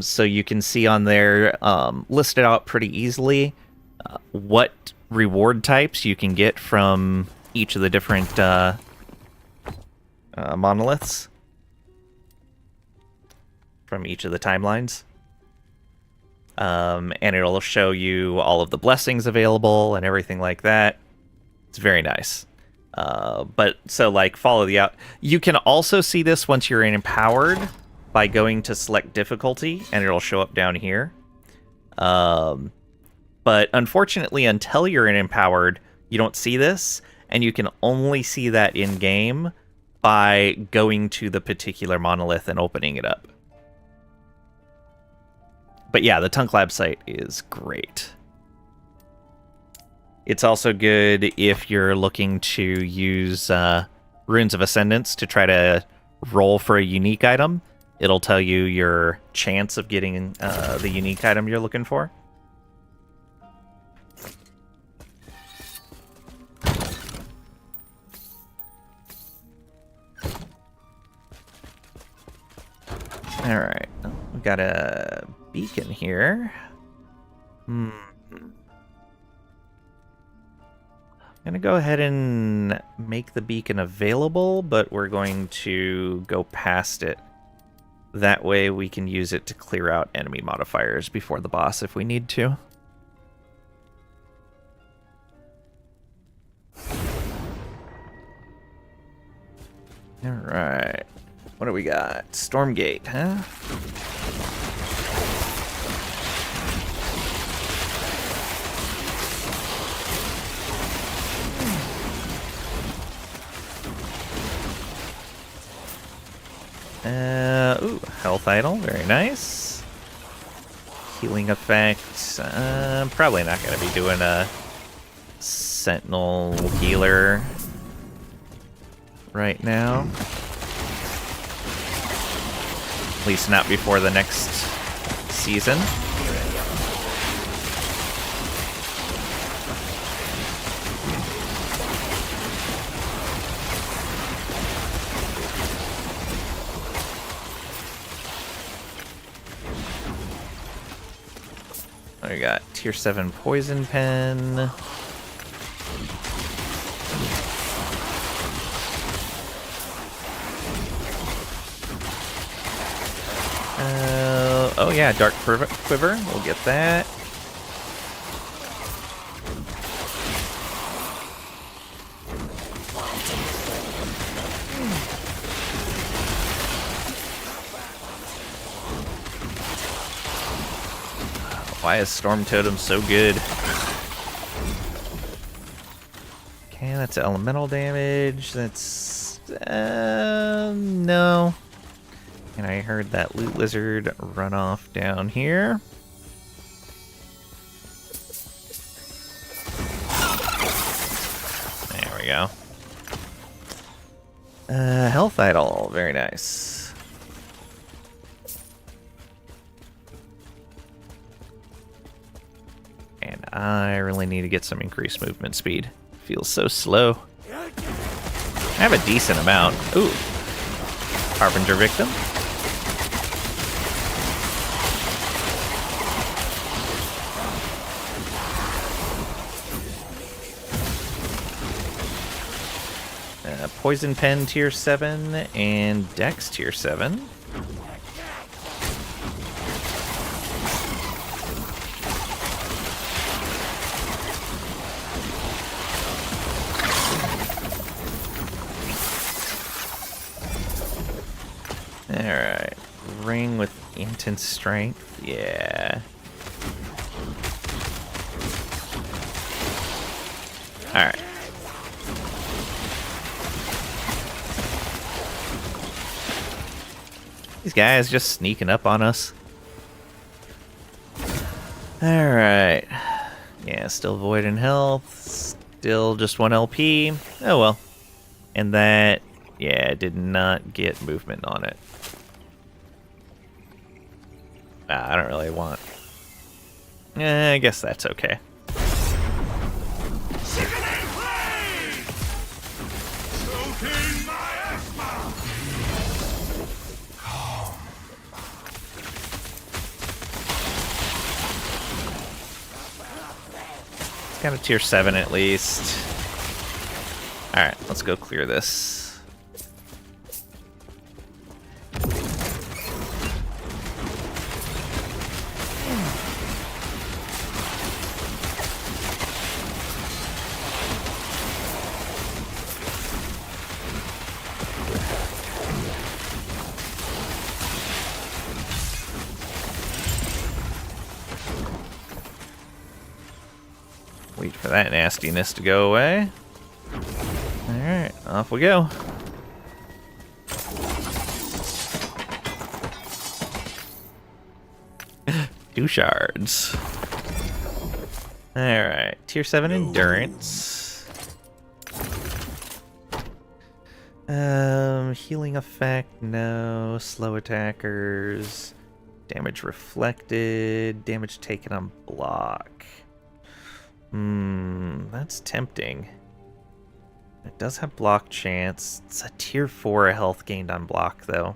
So you can see on there, listed out pretty easily, what reward types you can get from each of the different monoliths from each of the timelines. And it'll show you all of the blessings available and everything like that. It's very nice. But so like follow the out. You can also see this once you're in Empowered by going to select difficulty, and it'll show up down here. But unfortunately, until you're in Empowered, you don't see this, and you can only see that in game by going to the particular monolith and opening it up. But yeah, the Tunk Lab site is great. It's also good if you're looking to use Runes of Ascendance to try to roll for a unique item. It'll tell you your chance of getting the unique item you're looking for. Alright, we got a beacon here. I'm going to go ahead and make the beacon available, but we're going to go past it. That way we can use it to clear out enemy modifiers before the boss if we need to. Alright. What do we got? Stormgate, huh? Ooh, health idol, very nice. Healing effect. Probably not going to be doing a sentinel healer right now. At least not before the next season. We got tier 7 poison pen. Oh yeah, dark quiver. We'll get that. Why is Storm Totem so good? Okay, that's elemental damage. That's... no. And I heard that loot lizard run off down here. There we go. Health idol. Very nice. And I really need to get some increased movement speed. Feels so slow. I have a decent amount. Ooh. Harbinger victim. Poison pen tier 7 and Dex tier 7. Alright. Ring with intense strength. Yeah. Alright. These guys just sneaking up on us. Alright. Yeah, still void in health. Still just 1 LP. Oh well. And that, yeah, did not get movement on it. I don't really want. I guess that's okay. Got a tier 7 at least. Alright, let's go clear this. Wait for that nastiness to go away. Alright, off we go. Two shards. Alright, tier 7 endurance. Healing effect, no. Slow attackers. Damage reflected. Damage taken on block. That's tempting. It does have block chance. It's a tier 4 health gained on block, though.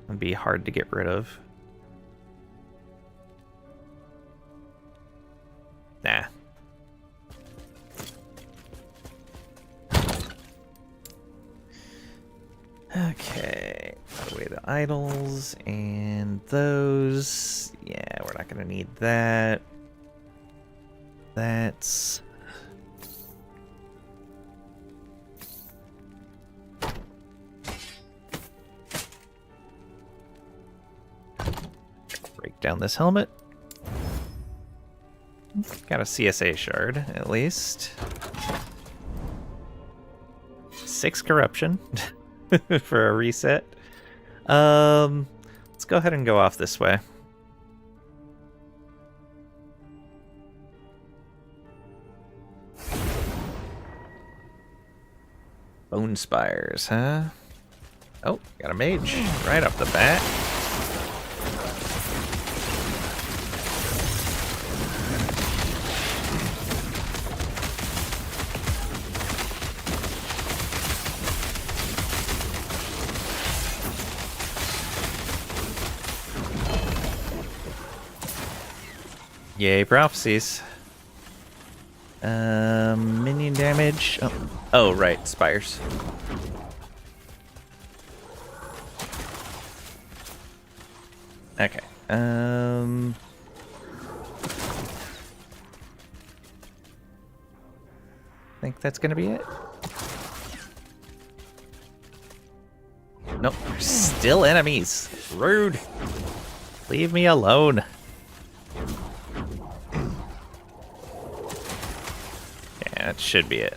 It'd be hard to get rid of. Nah. idols and those. Yeah, we're not gonna need that. That's... break down this helmet. Got a CSA shard, at least. 6 corruption for a reset. Let's go ahead and go off this way. Bone spires, huh? Oh, got a mage right off the bat. Yay, prophecies. Minion damage. Oh, right, spires. Okay. Think that's gonna be it. Nope, there's still enemies. Rude. Leave me alone. Yeah, that should be it.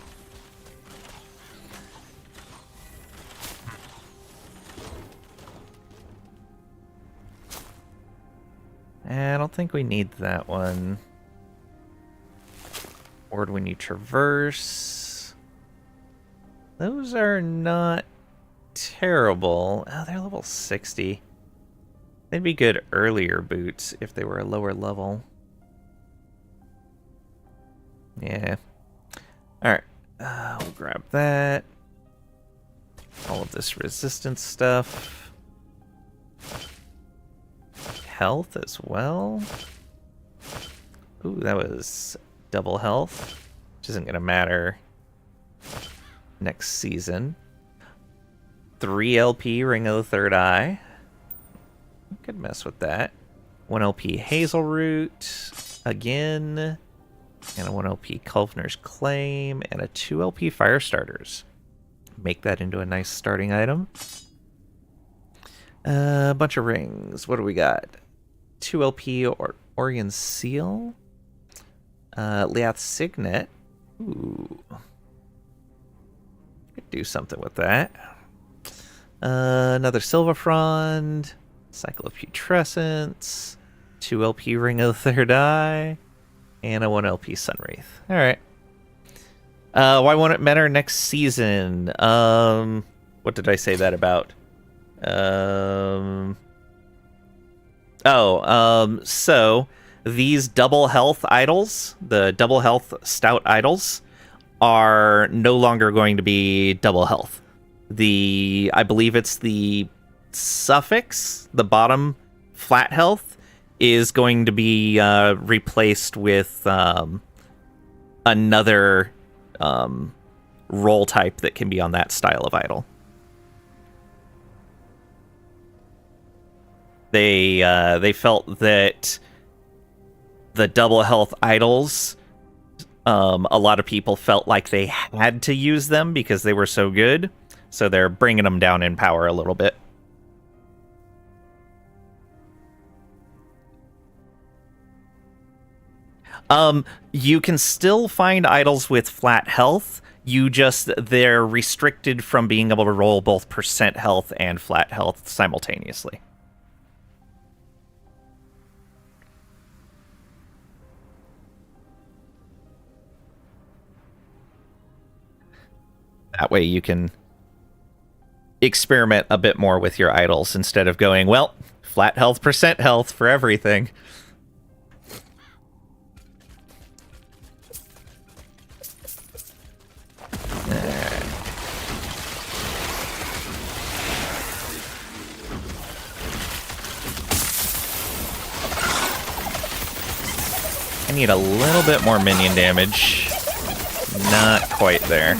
I don't think we need that one. Or when you traverse. Those are not terrible. Oh, they're level 60. They'd be good earlier boots if they were a lower level. Yeah. Alright. We'll grab that. All of this resistance stuff. Health as well. Ooh, that was double health, which isn't going to matter next season. 3 LP Ring of the Third Eye. Could mess with that. 1 LP Hazel Root again. And a 1 LP Culvener's Claim. And a 2 LP Fire Starters. Make that into a nice starting item. A bunch of rings. What do we got? 2 LP Orion Seal. Liath Signet. Ooh. Could do something with that. Another Silver Frond. Cycle of Putrescence. 2 LP Ring of the Third Eye. And a 1 LP Sunwraith. Alright. Why won't it matter next season? What did I say that about? So these double health idols, the double health stout idols, are no longer going to be double health. I believe it's the suffix, the bottom flat health, is going to be replaced with another role type that can be on that style of idol. They felt that the double health idols, a lot of people felt like they had to use them because they were so good, so they're bringing them down in power a little bit. You can still find idols with flat health. They're restricted from being able to roll both percent health and flat health simultaneously. That way you can experiment a bit more with your idols instead of going, well, flat health, percent health for everything. I need a little bit more minion damage. Not quite there.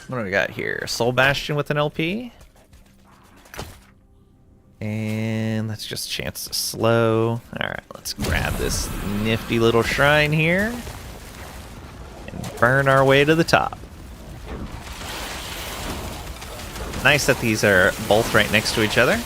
What do we got here? Soul Bastion with an LP. And let's just chance to slow. Alright, let's grab this nifty little shrine here. And burn our way to the top. Nice that these are both right next to each other.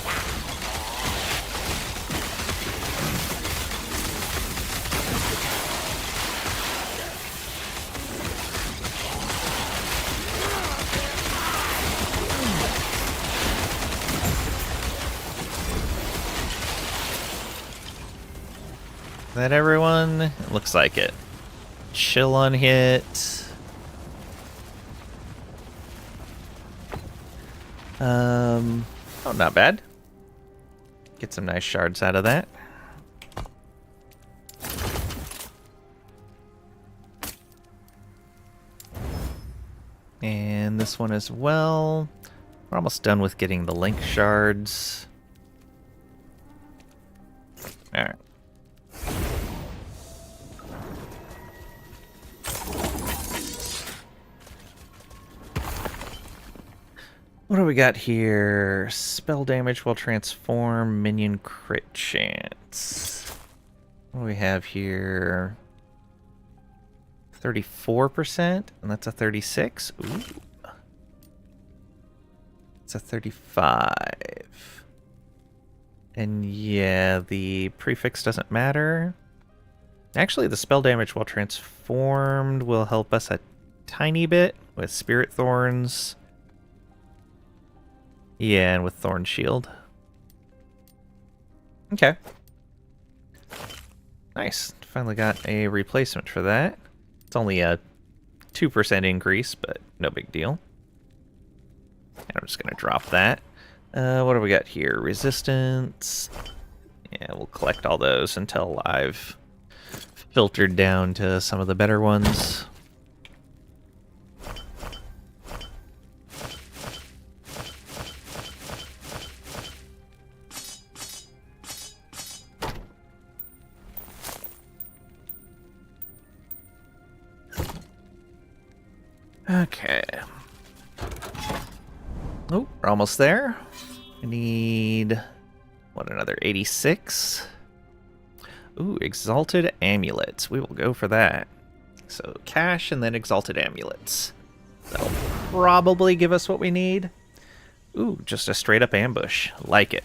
That everyone? It looks like it. Chill on hit. Oh, not bad. Get some nice shards out of that. And this one as well. We're almost done with getting the link shards. Alright. What do we got here? Spell damage will transform, minion crit chance. What do we have here? 34%, and that's a 36. Ooh. It's a 35. And yeah, the prefix doesn't matter. Actually, the spell damage while transformed will help us a tiny bit with Spirit Thorns. Yeah, and with Thorn Shield. Okay. Nice. Finally got a replacement for that. It's only a 2% increase, but no big deal. And I'm just going to drop that. What do we got here? Resistance. Yeah, we'll collect all those until I've filtered down to some of the better ones. Okay. Oh, we're almost there. I need, what, another 86? Ooh, Exalted Amulets. We will go for that. So cash and then Exalted Amulets. That'll probably give us what we need. Ooh, just a straight up ambush. Like it.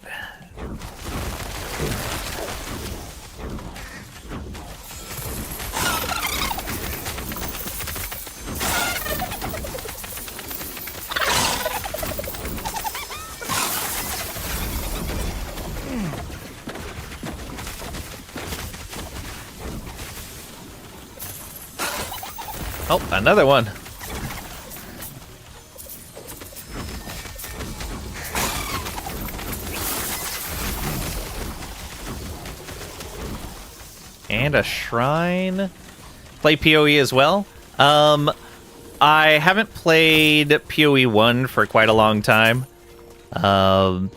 Oh, another one. And a shrine. Play PoE as well. I haven't played PoE 1 for quite a long time. I'm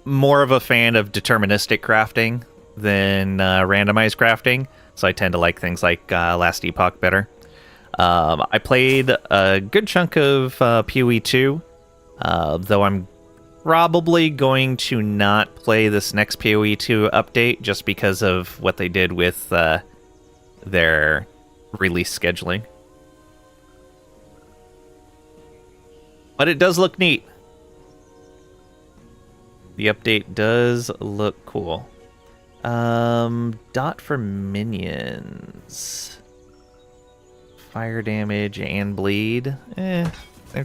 more of a fan of deterministic crafting than randomized crafting. So I tend to like things like Last Epoch better. I played a good chunk of PoE 2, though I'm probably going to not play this next PoE 2 update just because of what they did with their release scheduling. But it does look neat. The update does look cool. Dot for minions. Fire damage and bleed. They're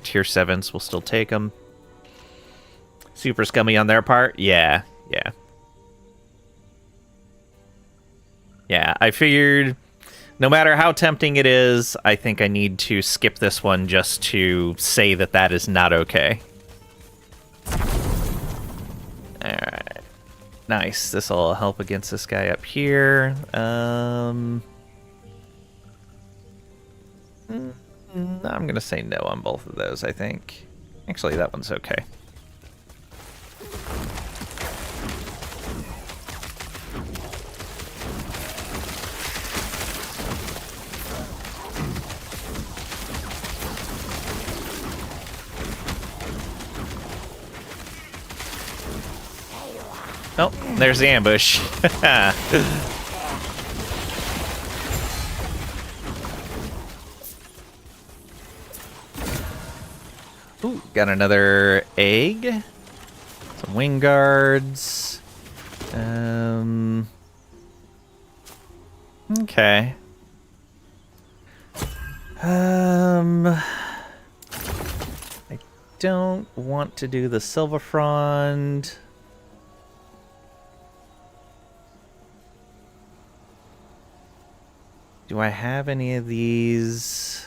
tier 7s. We'll still take them. Super scummy on their part? Yeah. Yeah, I figured no matter how tempting it is, I think I need to skip this one just to say that that is not okay. Alright. Nice. This will help against this guy up here. I'm going to say no on both of those, I think. Actually, that one's okay. Oh, there's the ambush. Ooh, got another egg. Some wing guards. Okay. I don't want to do the Silver Frond. Do I have any of these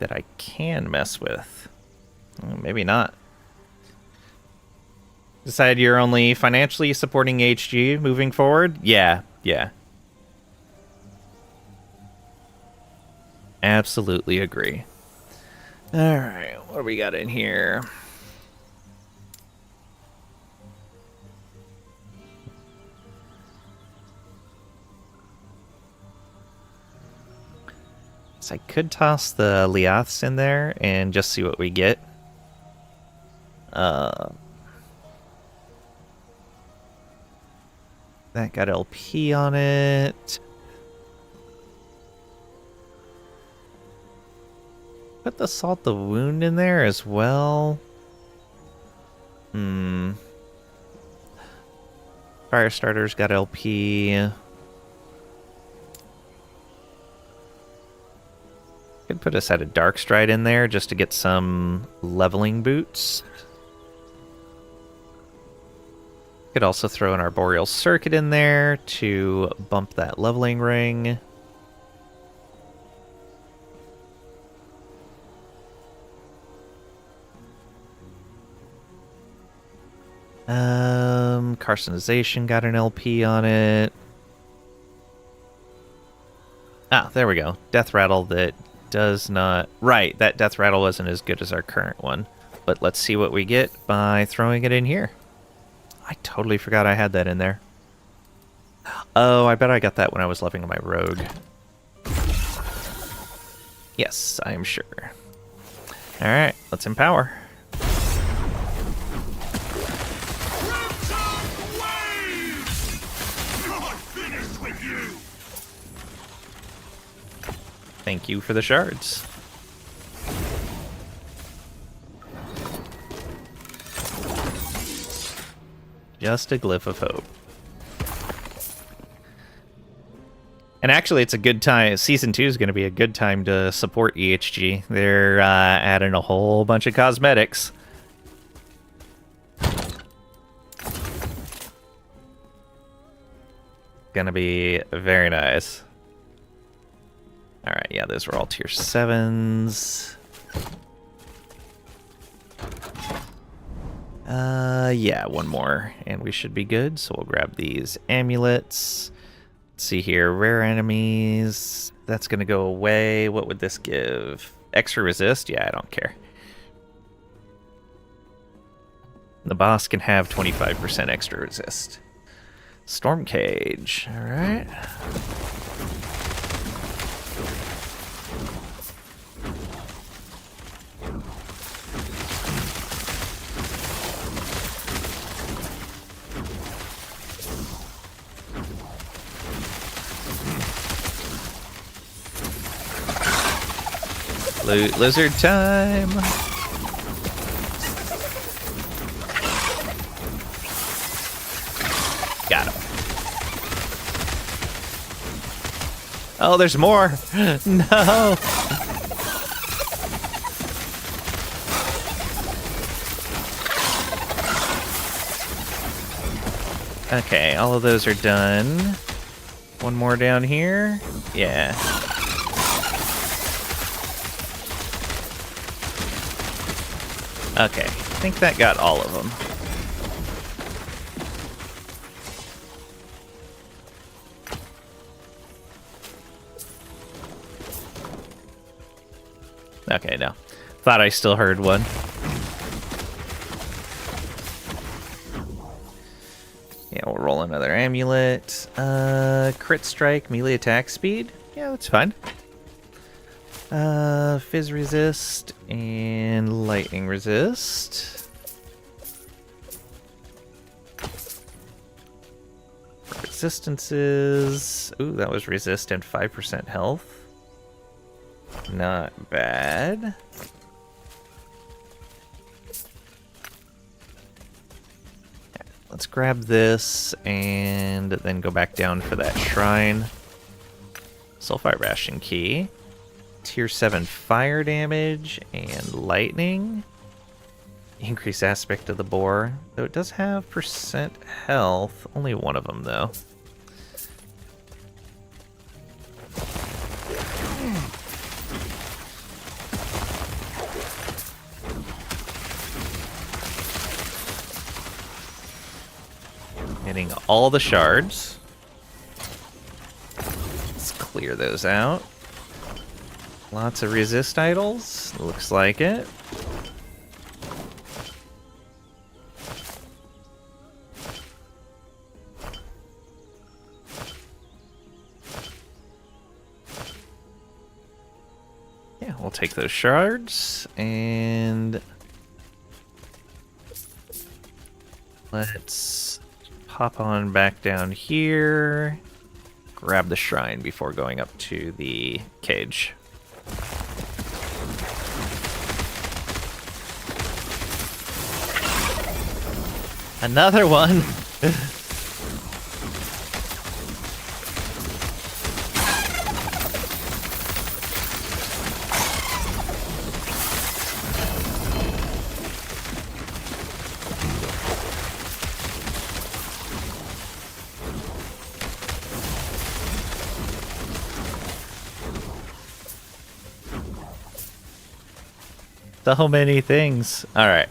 that I can mess with? Maybe not. Decide you're only financially supporting HG moving forward? Yeah. Absolutely agree. Alright, what do we got in here? So I could toss the Leoths in there and just see what we get. That got LP on it. Put the Salt the Wound in there as well. Firestarter's got LP. Could put a set of Dark Stride in there just to get some leveling boots. Could also throw an Arboreal Circuit in there to bump that leveling ring. Carcinization got an LP on it. Ah, there we go. Death Rattle that does not... Right, that Death Rattle wasn't as good as our current one. But let's see what we get by throwing it in here. I totally forgot I had that in there. Oh, I bet I got that when I was leveling my rogue. Yes, I am sure. Alright, let's empower. Thank you for the shards. Just a glyph of hope. And actually, it's a good time. Season 2 is going to be a good time to support EHG. They're adding a whole bunch of cosmetics. Gonna be very nice. Alright, yeah, those were all tier 7s. Yeah, one more, and we should be good. So we'll grab these amulets. Let's see here, rare enemies. That's gonna go away. What would this give? Extra resist? Yeah, I don't care. The boss can have 25% extra resist. Storm Cage, alright. Lizard time! Got him. Oh, there's more! No! Okay, all of those are done. One more down here. Yeah. Okay, I think that got all of them. Okay, no. Thought I still heard one. Yeah, we'll roll another amulet. Crit strike, melee attack speed. Yeah, that's fine. Fizz resist and lightning resist. Resistances. Ooh, that was resist and 5% health. Not bad. Let's grab this and then go back down for that shrine. Sulfite ration key. Tier 7 fire damage and lightning. Increase aspect of the boar. Though it does have percent health. Only one of them though. Getting all the shards. Let's clear those out. Lots of resist idols. Looks like it. Yeah, we'll take those shards and let's hop on back down here, grab the shrine before going up to the cage. Another one! So many things. Alright.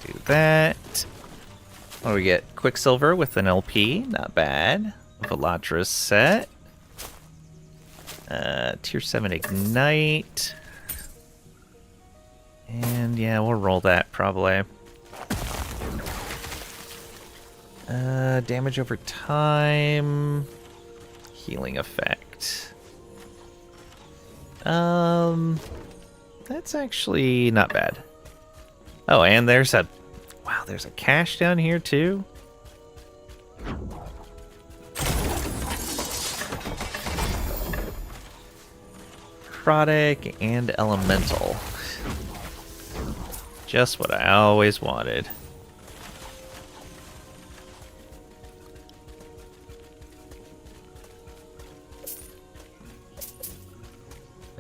Do that. What do we get? Quicksilver with an LP. Not bad. Velatra's set. Tier 7 Ignite. And yeah, we'll roll that probably. Damage over time. Healing effect. That's actually not bad. Oh, and there's a... Wow, there's a cache down here too? Necrotic and Elemental. Just what I always wanted.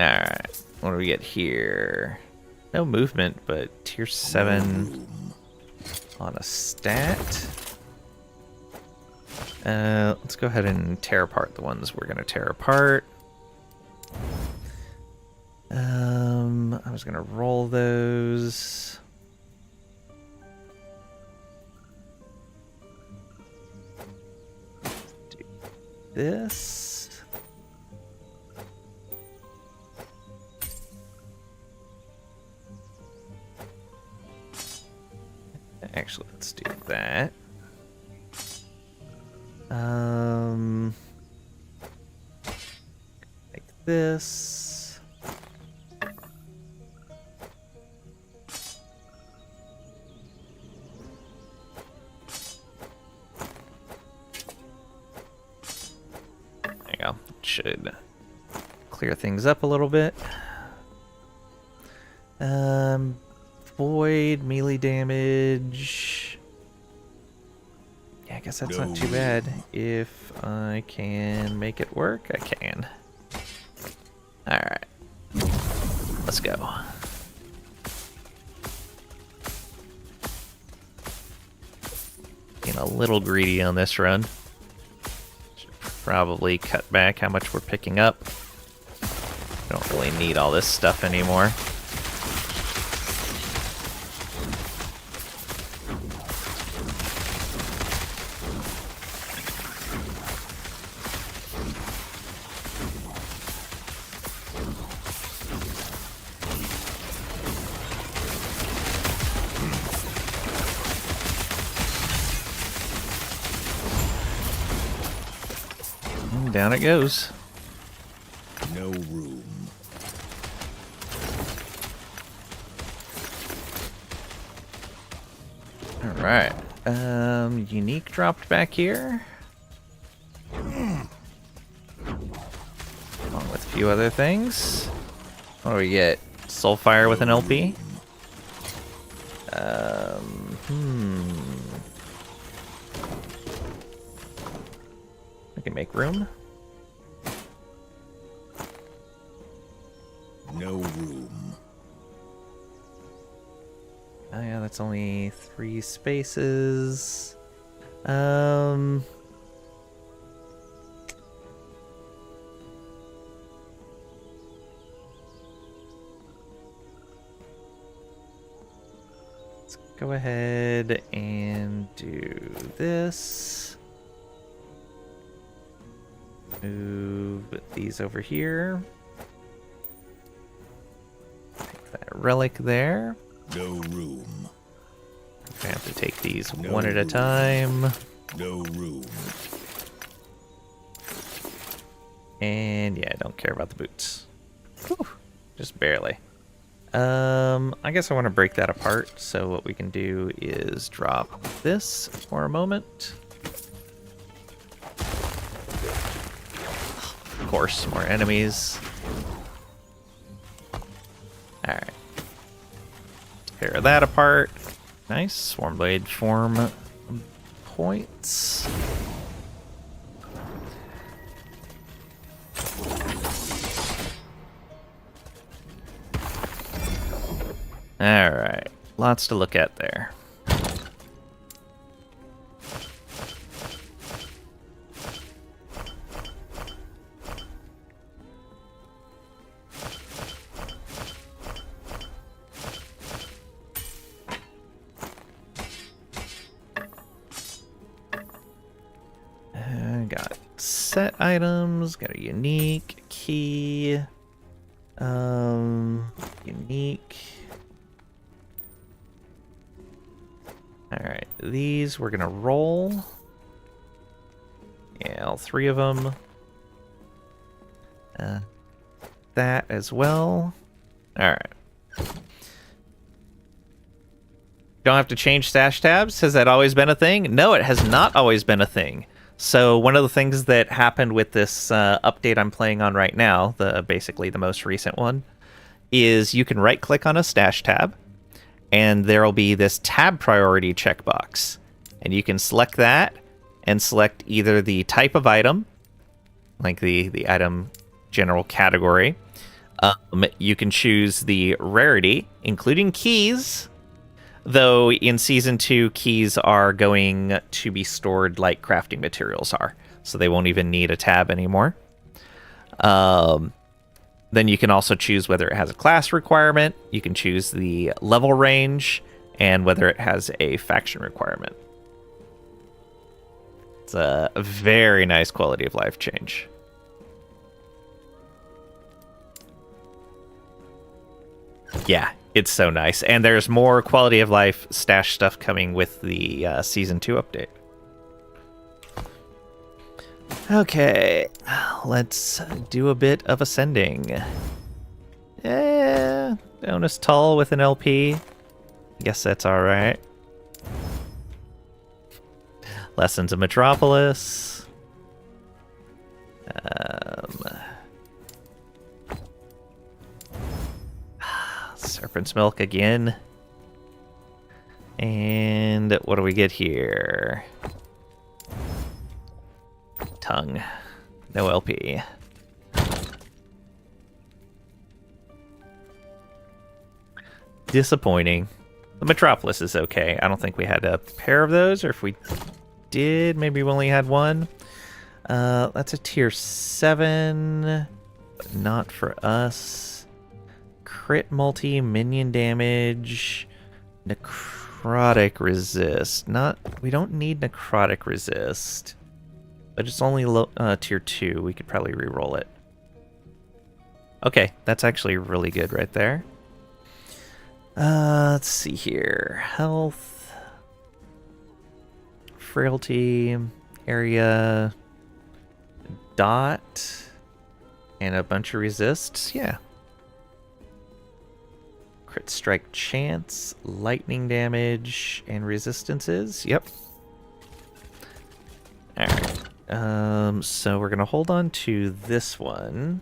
Alright, what do we get here? No movement, but tier 7 on a stat. Let's go ahead and tear apart the ones we're going to tear apart. I was going to roll those. Do this. Actually, let's do that. Like this. There you go. Should clear things up a little bit. Void, melee damage. Yeah, I guess that's not too bad. If I can make it work, I can. Alright. Let's go. Being a little greedy on this run. Should probably cut back how much we're picking up. Don't really need all this stuff anymore. Down it goes. No room. All right. Unique dropped back here. Along with a few other things. What do we get? Soulfire with an LP. We can make room. No room. Oh yeah, that's only 3 spaces. Let's go ahead and do this. Move these over here. Take that relic there. No room. I have to take these No one at a room. time. No room. And yeah, I don't care about the boots. Whew, just barely. I guess I want to break that apart. So what we can do is drop this for a moment. Of course, more enemies. Alright. Tear that apart. Nice. Swarmblade form points. Alright. Lots to look at there. Got set items, got a unique key. Unique. Alright, these we're gonna roll. Yeah, all 3 of them. That as well. Alright. Don't have to change stash tabs? Has that always been a thing? No, it has not always been a thing. So one of the things that happened with this update I'm playing on right now, basically the most recent one, is you can right-click on a stash tab, and there will be this tab priority checkbox. And you can select that, and select either the type of item, like the item general category. You can choose the rarity, including keys, though in Season 2, keys are going to be stored like crafting materials are, so they won't even need a tab anymore. Then you can also choose whether it has a class requirement, you can choose the level range, and whether it has a faction requirement. It's a very nice quality of life change. Yeah, it's so nice. And there's more quality of life stash stuff coming with the Season 2 update. Okay, let's do a bit of ascending. Bonus tall with an LP. Guess that's alright. Lessons of Metropolis. Serpent's Milk again. And what do we get here? Tongue. No LP. Disappointing. The Metropolis is okay. I don't think we had a pair of those, or if we did, maybe we only had one. That's a tier 7, but not for us. Crit multi, minion damage, necrotic resist. We don't need necrotic resist, but it's only tier 2. We could probably re-roll it. Okay, that's actually really good right there. Let's see here. Health, frailty, area, dot, and a bunch of resists. Yeah. Crit strike chance, lightning damage, and resistances. Yep. Alright. So we're going to hold on to this one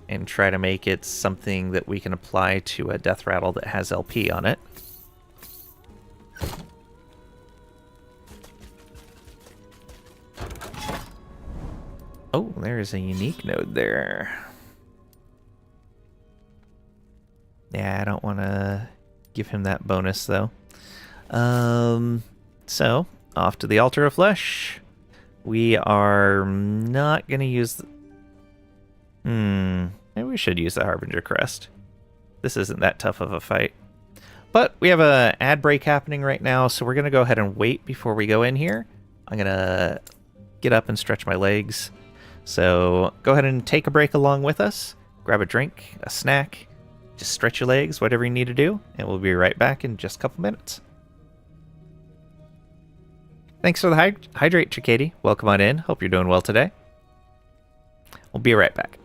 and try to make it something that we can apply to a death rattle that has LP on it. Oh, there's a unique node there. Yeah, I don't want to give him that bonus, though. So, off to the Altar of Flesh. We are not going to use... Maybe we should use the Harbinger Crest. This isn't that tough of a fight. But we have a ad break happening right now, so we're going to go ahead and wait before we go in here. I'm going to get up and stretch my legs. So go ahead and take a break along with us. Grab a drink, a snack, just stretch your legs, whatever you need to do, and we'll be right back in just a couple minutes. Thanks for the hydrate, Tricady. Welcome on in. Hope you're doing well today. We'll be right back.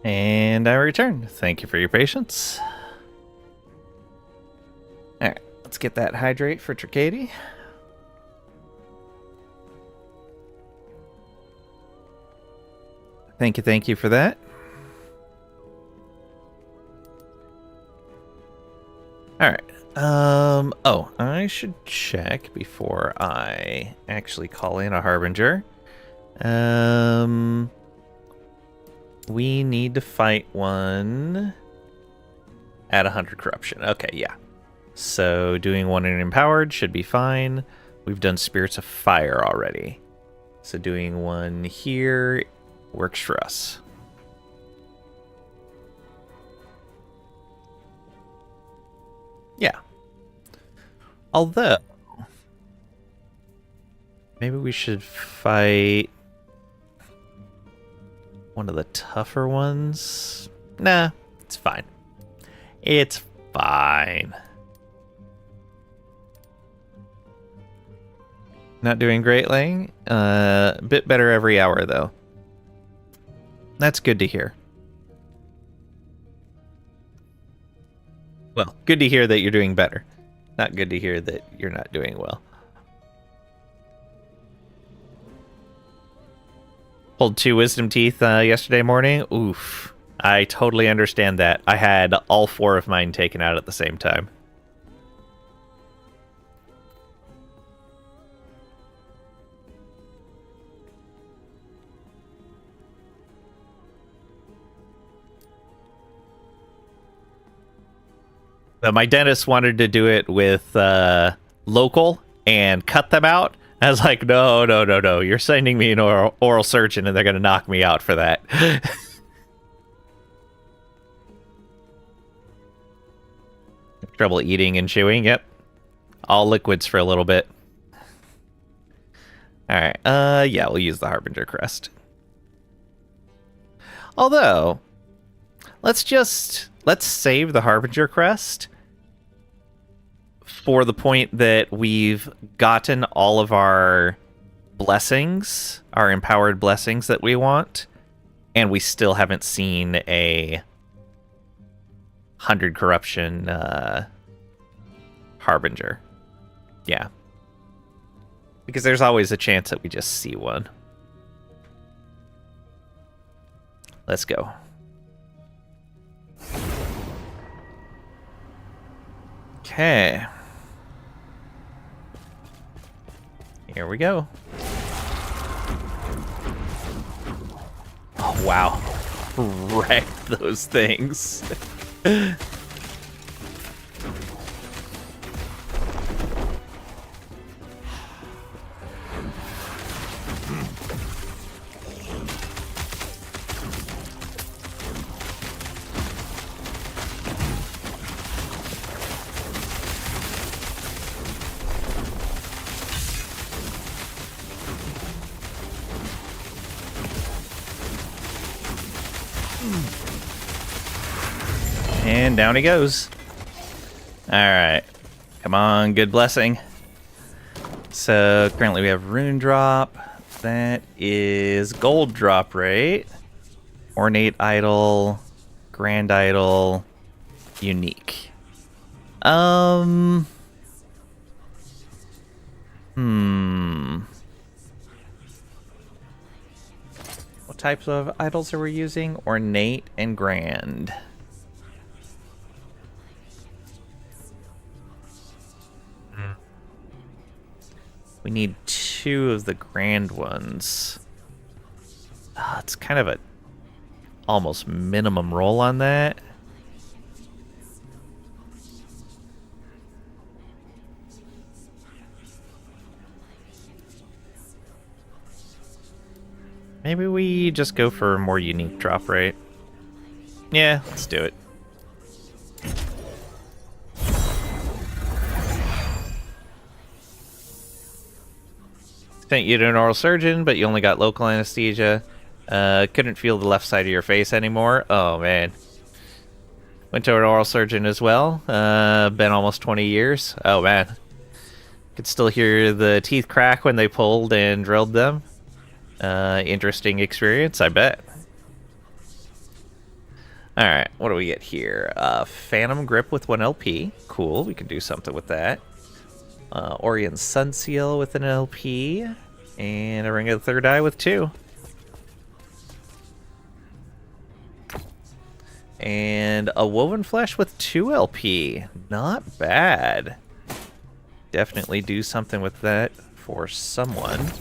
And I return. Thank you for your patience. Alright, let's get that hydrate for Tricady. Thank you for that. Alright. Oh, I should check before I actually call in a Harbinger. We need to fight one at 100 corruption. Okay, yeah. So doing one in empowered should be fine. We've done Spirits of Fire already. So doing one here works for us. Yeah. Although, maybe we should fight one of the tougher ones. Nah, it's fine. It's fine. Not doing great, Lang. A bit better every hour, though. That's good to hear. Well, good to hear that you're doing better. Not good to hear that you're not doing well. Pulled 2 wisdom teeth yesterday morning. Oof. I totally understand that. I had all 4 of mine taken out at the same time. My dentist wanted to do it with local and cut them out. I was like, no, no, no, no. You're sending me an oral surgeon and they're going to knock me out for that. Trouble eating and chewing, yep. All liquids for a little bit. Alright, yeah, we'll use the Harbinger Crest. Although, let's save the Harbinger Crest for the point that we've gotten all of our blessings, our empowered blessings that we want, and we still haven't seen a 100 corruption Harbinger. Yeah. Because there's always a chance that we just see one. Let's go. Okay. Here we go. Oh, wow. Wrecked those things. And down he goes. Alright. Come on, good blessing. So currently we have rune drop. That is gold drop rate. Ornate idol. Grand idol. Unique. What types of idols are we using? Ornate and grand. We need 2 of the grand ones. It's kind of a almost minimum roll on that. Maybe we just go for a more unique drop rate. Yeah, let's do it. Sent you to an oral surgeon, but you only got local anesthesia. Couldn't feel the left side of your face anymore. Oh, man. Went to an oral surgeon as well. Been almost 20 years. Oh, man. Could still hear the teeth crack when they pulled and drilled them. Interesting experience, I bet. Alright, what do we get here? Phantom Grip with 1 LP. Cool, we can do something with that. Orion Sun Seal with an LP. And a Ring of the 3rd Eye with 2. And a Woven Flesh with 2 LP. Not bad. Definitely do something with that for someone.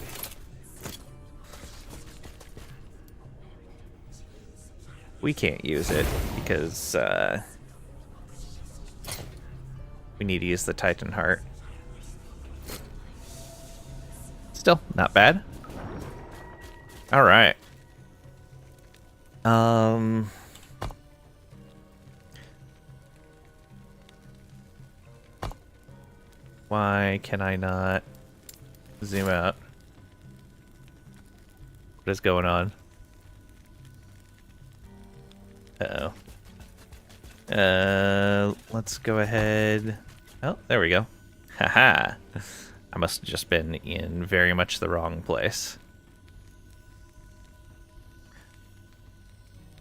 We can't use it because we need to use the Titan Heart. Still, not bad. Alright. Why can I not zoom out? What is going on? Uh-oh. Let's go ahead. Oh, there we go. Haha. I must have just been in very much the wrong place.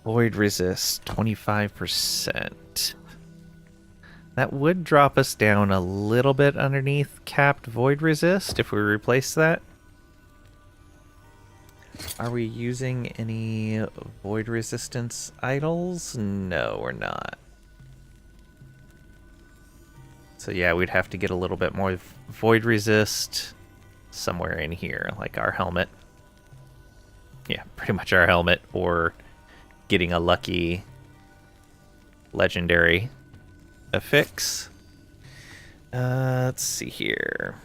Void resist, 25%. That would drop us down a little bit underneath capped void resist if we replace that. Are we using any void resistance idols? No, we're not. So yeah, we'd have to get a little bit more void resist somewhere in here, like our helmet. Yeah, pretty much our helmet, or getting a lucky legendary affix. Let's see here.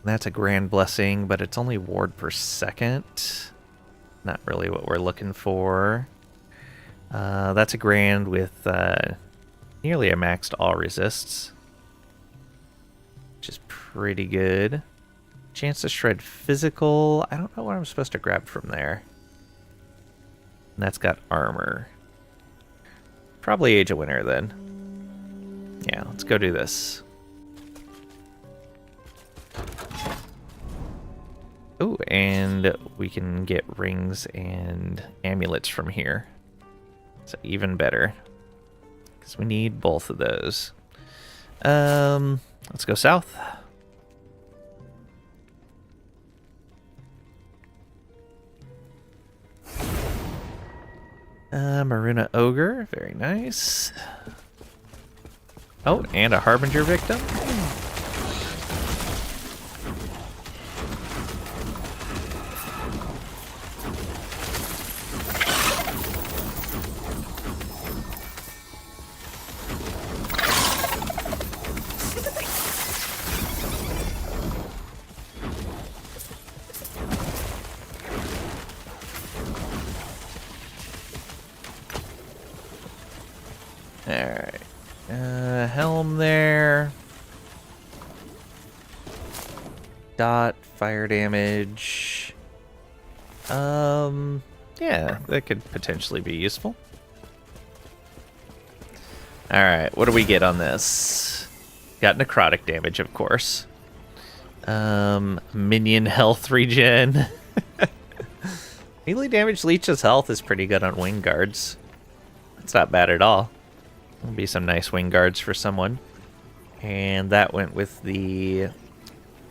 That's a grand blessing, but it's only ward per second. Not really what we're looking for. That's a grand with nearly a maxed all resists, which is pretty good. Chance to shred physical. I don't know what I'm supposed to grab from there. And that's got armor. Probably Age of Winter then. Yeah, let's go do this. Ooh, and we can get rings and amulets from here. So even better. Because we need both of those. Let's go south. Maruna Ogre, very nice. Oh, and a Harbinger victim. Alright. Helm there. Dot, fire damage. Yeah, that could potentially be useful. Alright, what do we get on this? Got necrotic damage, of course. Minion health regen. Melee damage leeches health is pretty good on wing guards. That's not bad at all. There'll be some nice wing guards for someone. And that went with the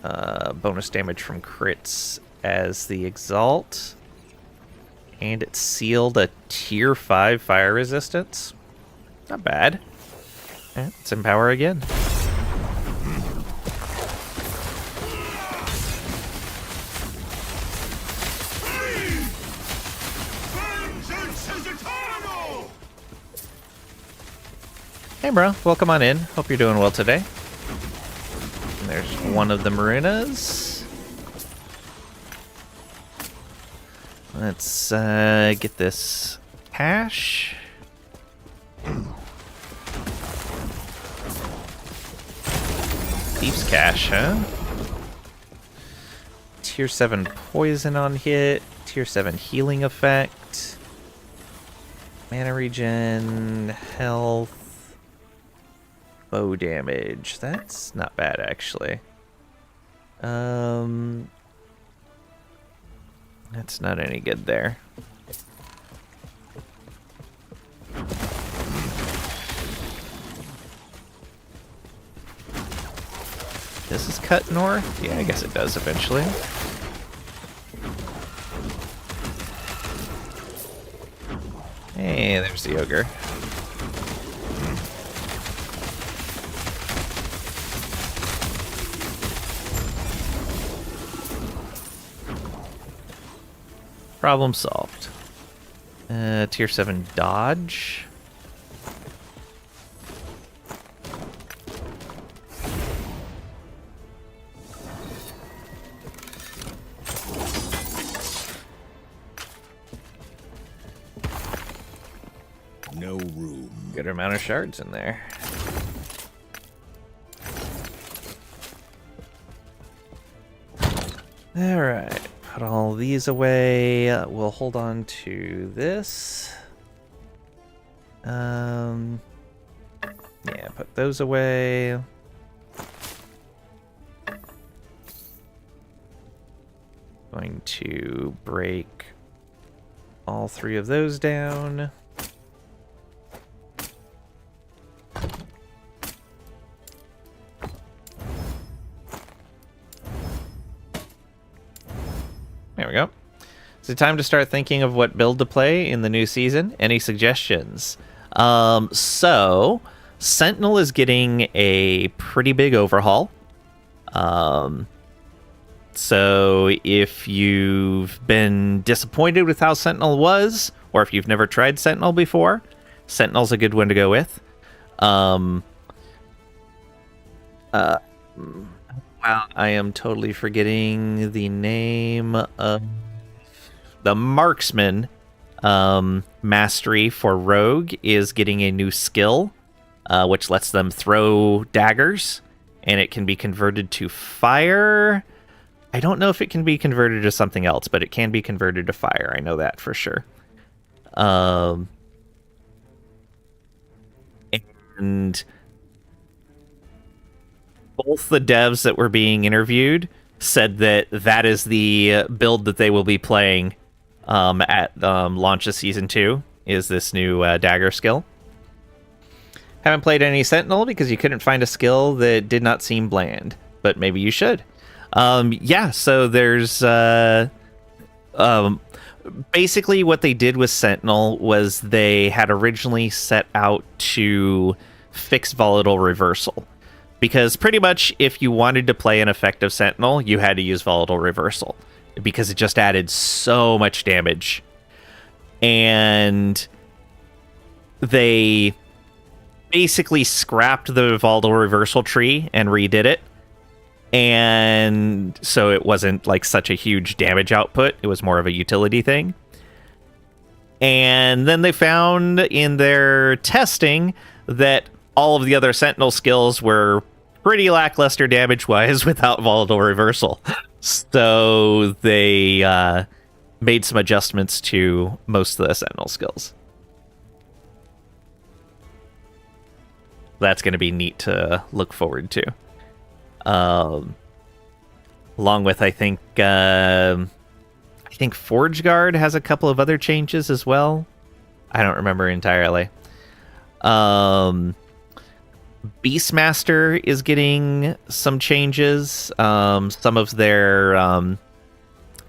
bonus damage from crits as the Exalt. And it sealed a tier 5 fire resistance. Not bad. Let's empower again. Vengeance is eternal! Hey bro, welcome on in. Hope you're doing well today. And there's one of the Marunas. Let's get this cash. Thief's cash, huh? Tier 7 poison on hit. Tier 7 healing effect. Mana regen, health, bow damage. That's not bad actually. That's not any good there. Does this cut north? Yeah, I guess it does eventually. Hey, there's the ogre. Problem solved. Tier 7 dodge. No room. Good amount of shards in there. Alright, put all these away. We'll hold on to this. Yeah, put those away. Going to break all 3 of those down. There we go. Is it time to start thinking of what build to play in the new season? Any suggestions? So Sentinel is getting a pretty big overhaul. So if you've been disappointed with how Sentinel was, or if you've never tried Sentinel before, Sentinel's a good one to go with. Wow, I am totally forgetting the name of the Marksman mastery for Rogue is getting a new skill, which lets them throw daggers, and it can be converted to fire. I don't know if it can be converted to something else, but it can be converted to fire. I know that for sure. And both the devs that were being interviewed said that that is the build that they will be playing at launch of Season 2, is this new dagger skill. Haven't played any Sentinel because you couldn't find a skill that did not seem bland, but maybe you should. Yeah, so there's basically what they did with Sentinel was they had originally set out to fix volatile reversal. Because pretty much if you wanted to play an effective Sentinel, you had to use volatile reversal. Because it just added so much damage. And they basically scrapped the volatile reversal tree and redid it. And so it wasn't like such a huge damage output. It was more of a utility thing. And then they found in their testing that all of the other Sentinel skills were pretty lackluster damage-wise without volatile reversal. So they made some adjustments to most of the Sentinel skills. That's going to be neat to look forward to. Along with, I think Forge Guard has a couple of other changes as well. I don't remember entirely. Beastmaster is getting some changes. Some of their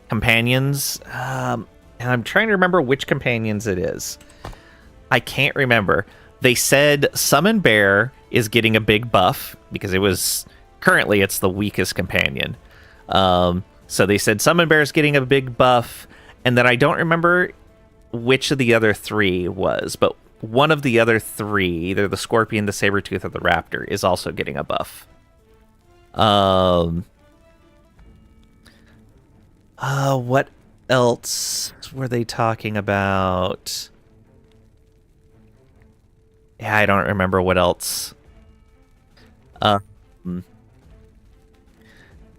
companions. And I'm trying to remember which companions it is. I can't remember. They said Summon Bear is getting a big buff because it was... Currently, it's the weakest companion. So they said Summon Bear is getting a big buff, and then I don't remember which of the other 3 was, but one of the other 3, either the Scorpion, the Sabretooth, or the Raptor, is also getting a buff. What else were they talking about? Yeah, I don't remember what else.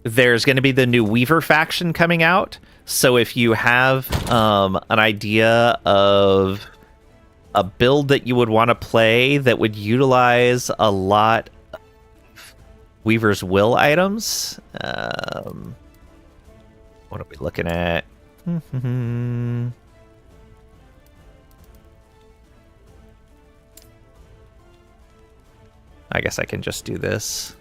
There's going to be the new Weaver faction coming out. So if you have an idea of a build that you would want to play that would utilize a lot of Weaver's Will items, what are we looking at? I guess I can just do this.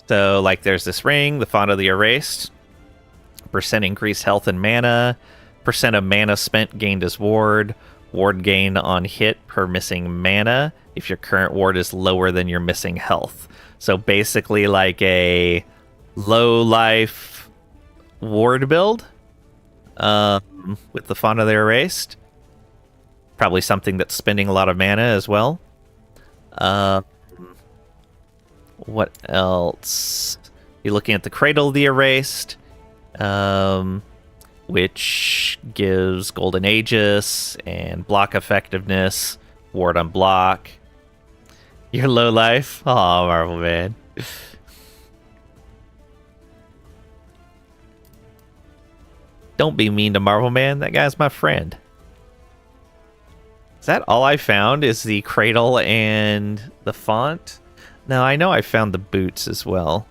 So, like, there's this ring, the Font of the Erased. Percent increased health and mana. Percent of mana spent gained as ward. Ward gain on hit per missing mana if your current ward is lower than your missing health. So, basically, like a low life ward build with the Font of the Erased. Probably something that's spending a lot of mana as well. What else? You're looking at the Cradle of the Erased, which gives Golden Aegis and block effectiveness, ward on block. Your low life? Aw, Marvel Man. Don't be mean to Marvel Man. That guy's my friend. Is that all I found? Is the Cradle and the font? No, I know I found the boots as well.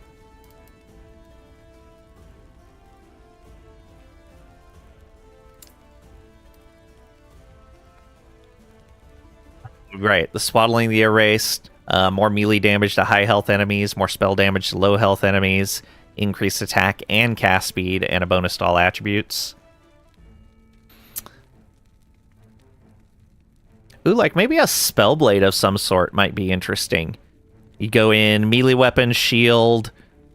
Right, the Swaddling the Erased, more melee damage to high health enemies, more spell damage to low health enemies, increased attack and cast speed, and a bonus to all attributes. Ooh, like maybe a Spellblade of some sort might be interesting. You go in melee weapon, shield,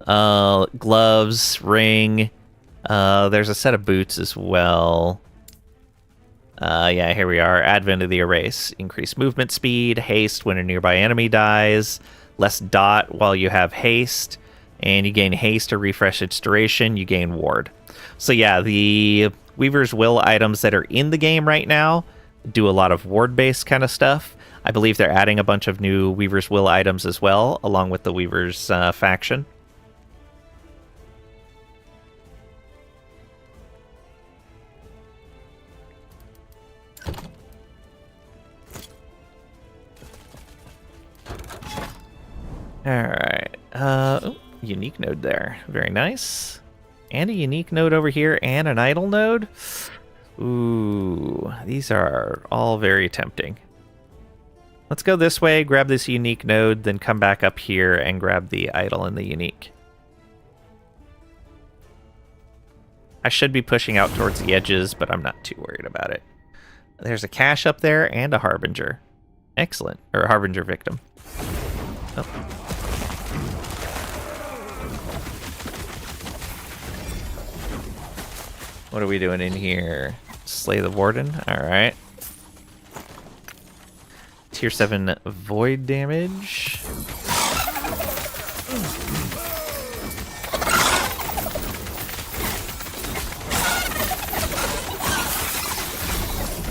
gloves, ring. There's a set of boots as well. Yeah, here we are. Advent of the Erase. Increased movement speed, haste when a nearby enemy dies, less dot while you have haste, and you gain haste to refresh its duration, you gain ward. So yeah, the Weaver's Will items that are in the game right now do a lot of ward-based kind of stuff. I believe they're adding a bunch of new Weaver's Will items as well, along with the Weaver's faction. Alright. Unique node there. Very nice. And a unique node over here, and an idle node. Ooh, these are all very tempting. Let's go this way, grab this unique node, then come back up here and grab the idle and the unique. I should be pushing out towards the edges, but I'm not too worried about it. There's a cache up there and a Harbinger. Excellent. Or a Harbinger victim. Oh. What are we doing in here? Slay the Warden? Alright. Tier 7 void damage.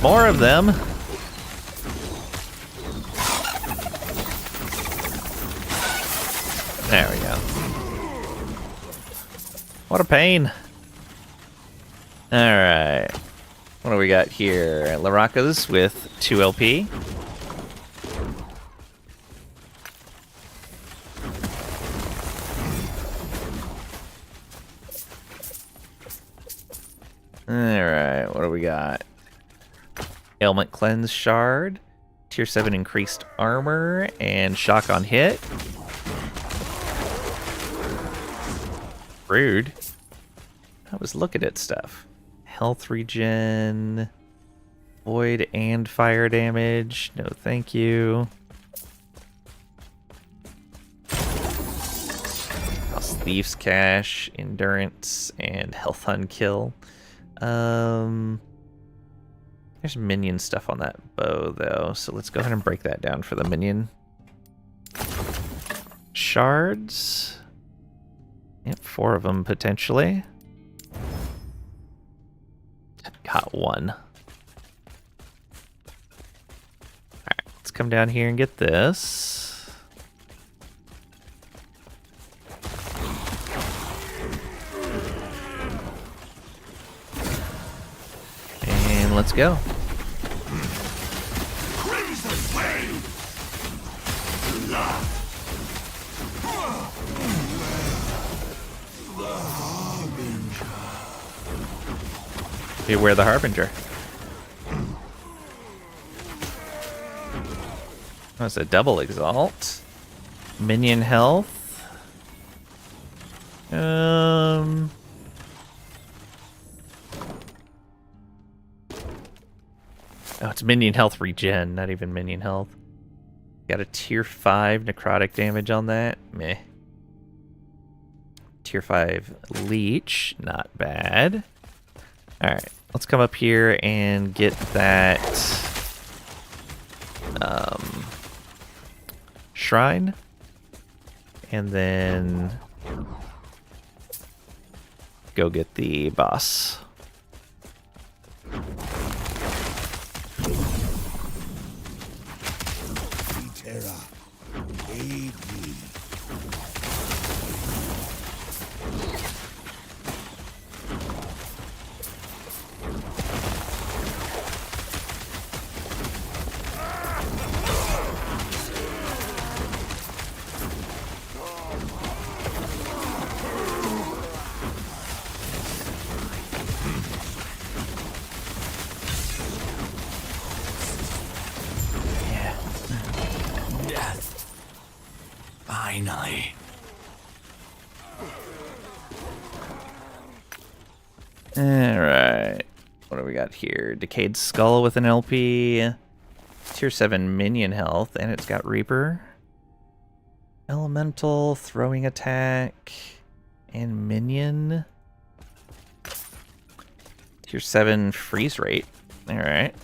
More of them. There we go. What a pain. Alright. What do we got here? Larakas with 2 LP. Alright, what do we got? Ailment Cleanse Shard. Tier 7 increased armor and shock on hit. Rude. I was looking at stuff. Health regen, void and fire damage. No, thank you. House Thief's Cache, endurance, and health unkill. There's minion stuff on that bow though, so let's go ahead and break that down for the minion. Shards. Yep, 4 of them potentially. Got 1. Alright, let's come down here and get this. And let's go. Beware the Harbinger. That's a double exalt. Minion health. Oh, it's minion health regen, not even minion health. Got a tier 5 necrotic damage on that. Meh. Tier 5 leech, not bad. Alright, let's come up here and get that shrine. And then go get the boss. Terra, aid me. Death. Finally. Alright. What do we got here? Decayed Skull with an LP. Tier 7 minion health, and it's got Reaper. Elemental, throwing attack, and minion. Tier 7 freeze rate. Alright.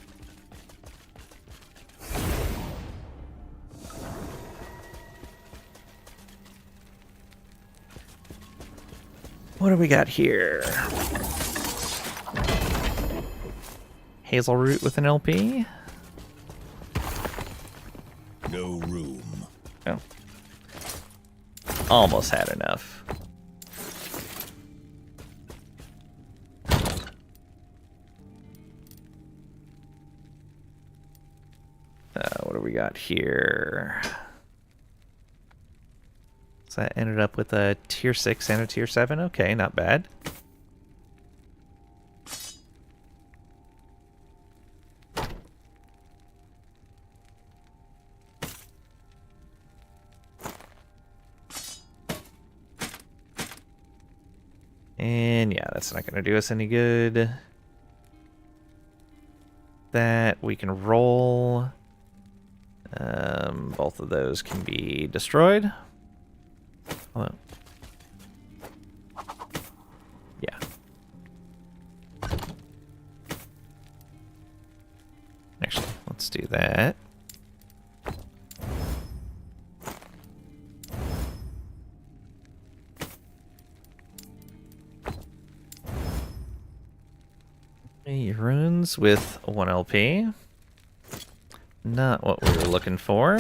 What do we got here? Hazel root with an LP. No room. Oh. Almost had enough. What do we got here? So that ended up with a tier 6 and a tier 7. Okay, not bad. And yeah, that's not going to do us any good. That we can roll. Both of those can be destroyed. Hello. Yeah. Actually, let's do that. Runes with 1 LP. Not what we were looking for.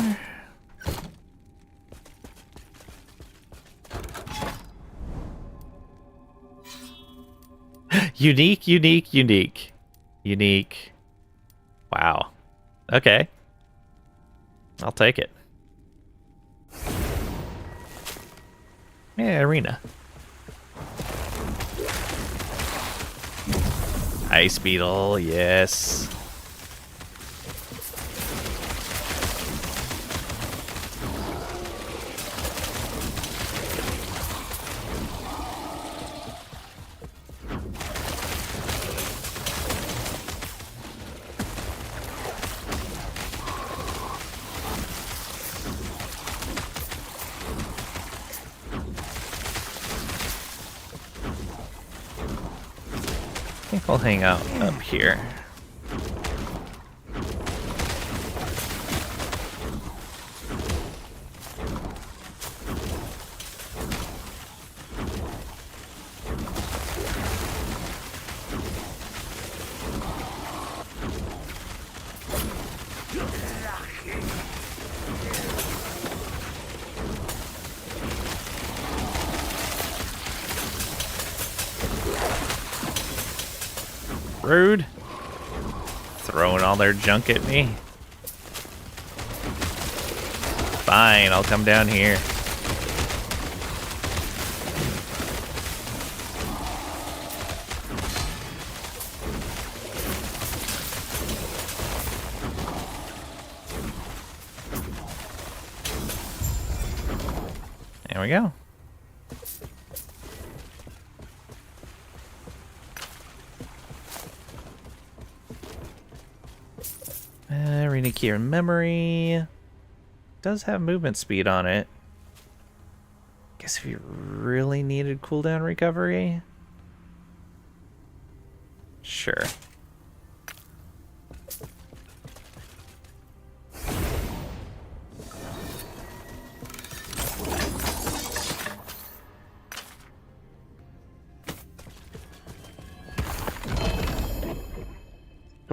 Unique, unique, unique. Unique. Wow. Okay. I'll take it. Yeah, arena. Ice beetle, yes. I think I'll hang out up here. Rude. Throwing all their junk at me. Fine, I'll come down here. There we go. Arena key or memory. Does have movement speed on it. Guess if you really needed cooldown recovery. Sure.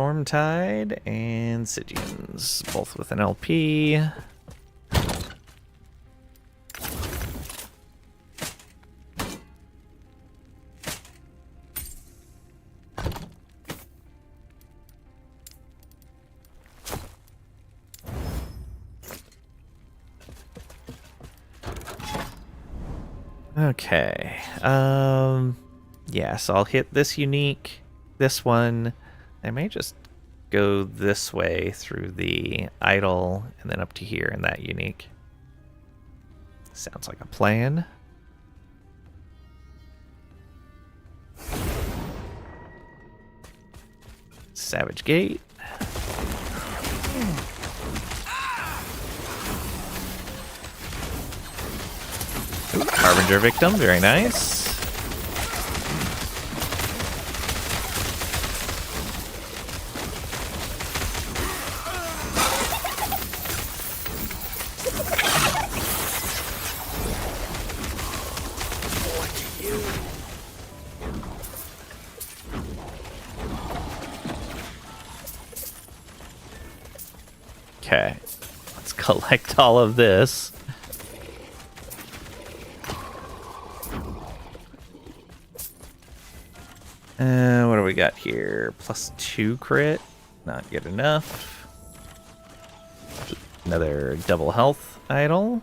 Stormtide and Stygians, both with an LP. Okay. Yeah, so I'll hit this unique, this one. I may just go this way through the idol and then up to here in that unique. Sounds like a plan. Savage Gate. Ooh, Harbinger Victim, very nice. Okay, let's collect all of this. What do we got here? +2 crit, not good enough. Another double health idol.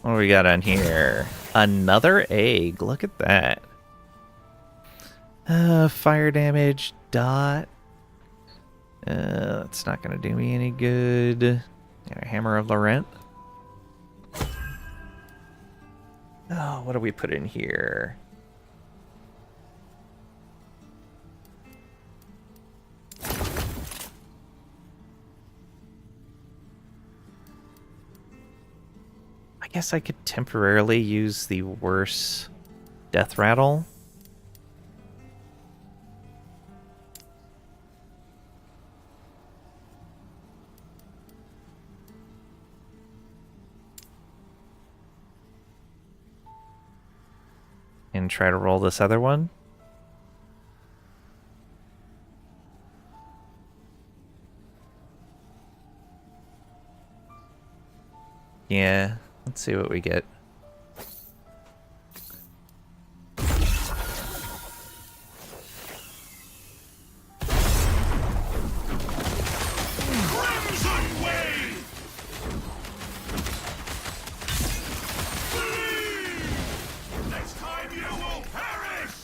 What do we got on here? Another egg, look at that. Fire damage, dot. That's not gonna do me any good. And a Hammer of Laurent. Oh, what do we put in here? I guess I could temporarily use the worse Death Rattle. And try to roll this other one. Yeah, let's see what we get. Crimson Wave! Flee! Next time you will perish!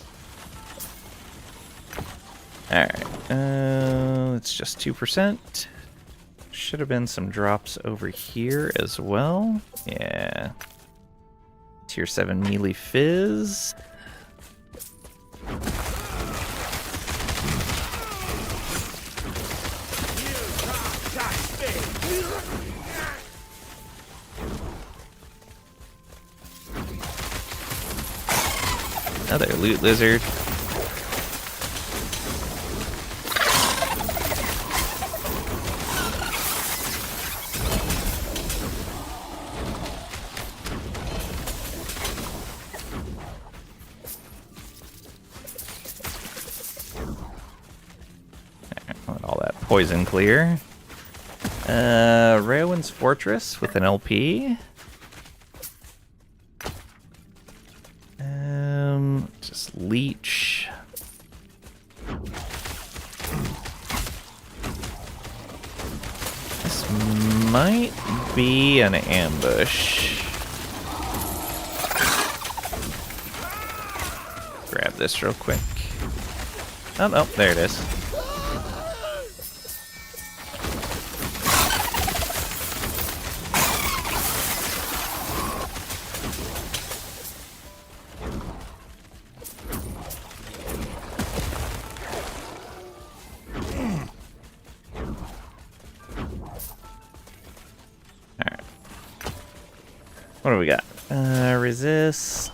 Alright, it's just 2%. Should have been some drops over here as well. Yeah. Tier 7 melee fizz. Another loot lizard. Let all that poison clear. Railwind's Fortress with an LP. Just leech. This might be an ambush. Grab this real quick. Oh, no, there it is. What do we got? Resist.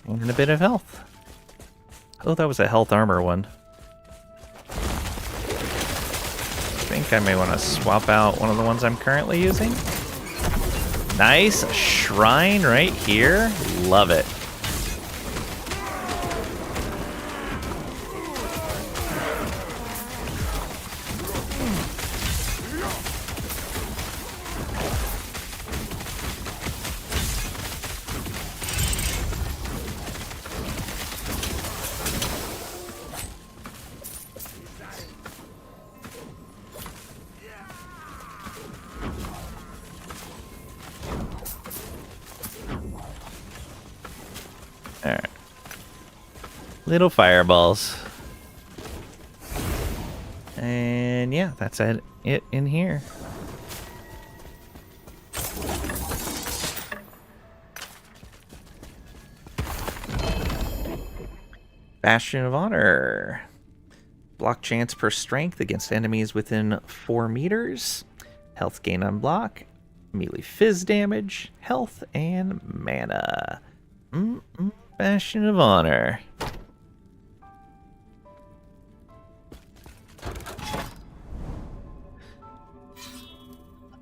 And a bit of health. Oh, that was a health armor one. I think I may want to swap out one of the ones I'm currently using. Nice. A shrine right here. Love it. Little fireballs. And yeah, that's it in here. Bastion of Honor. Block chance per strength against enemies within 4 meters. Health gain on block. Melee fizz damage. Health and mana. Bastion of Honor.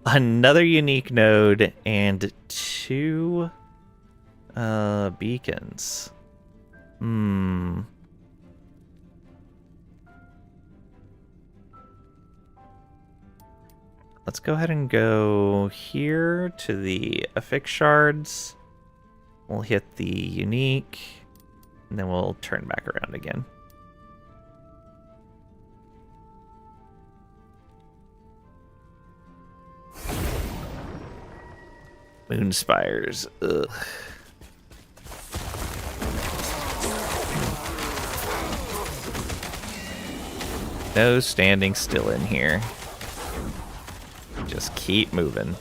Another unique node and 2 beacons. Let's go ahead and go here to the affix shards. We'll hit the unique, and then we'll turn back around again. Moon spires. Ugh. No standing still in here. Just keep moving.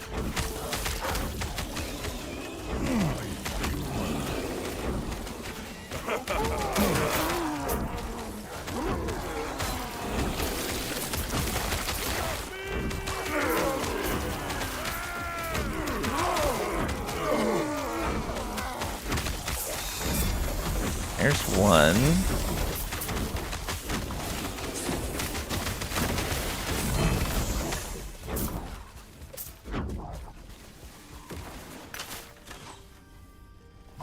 There's one.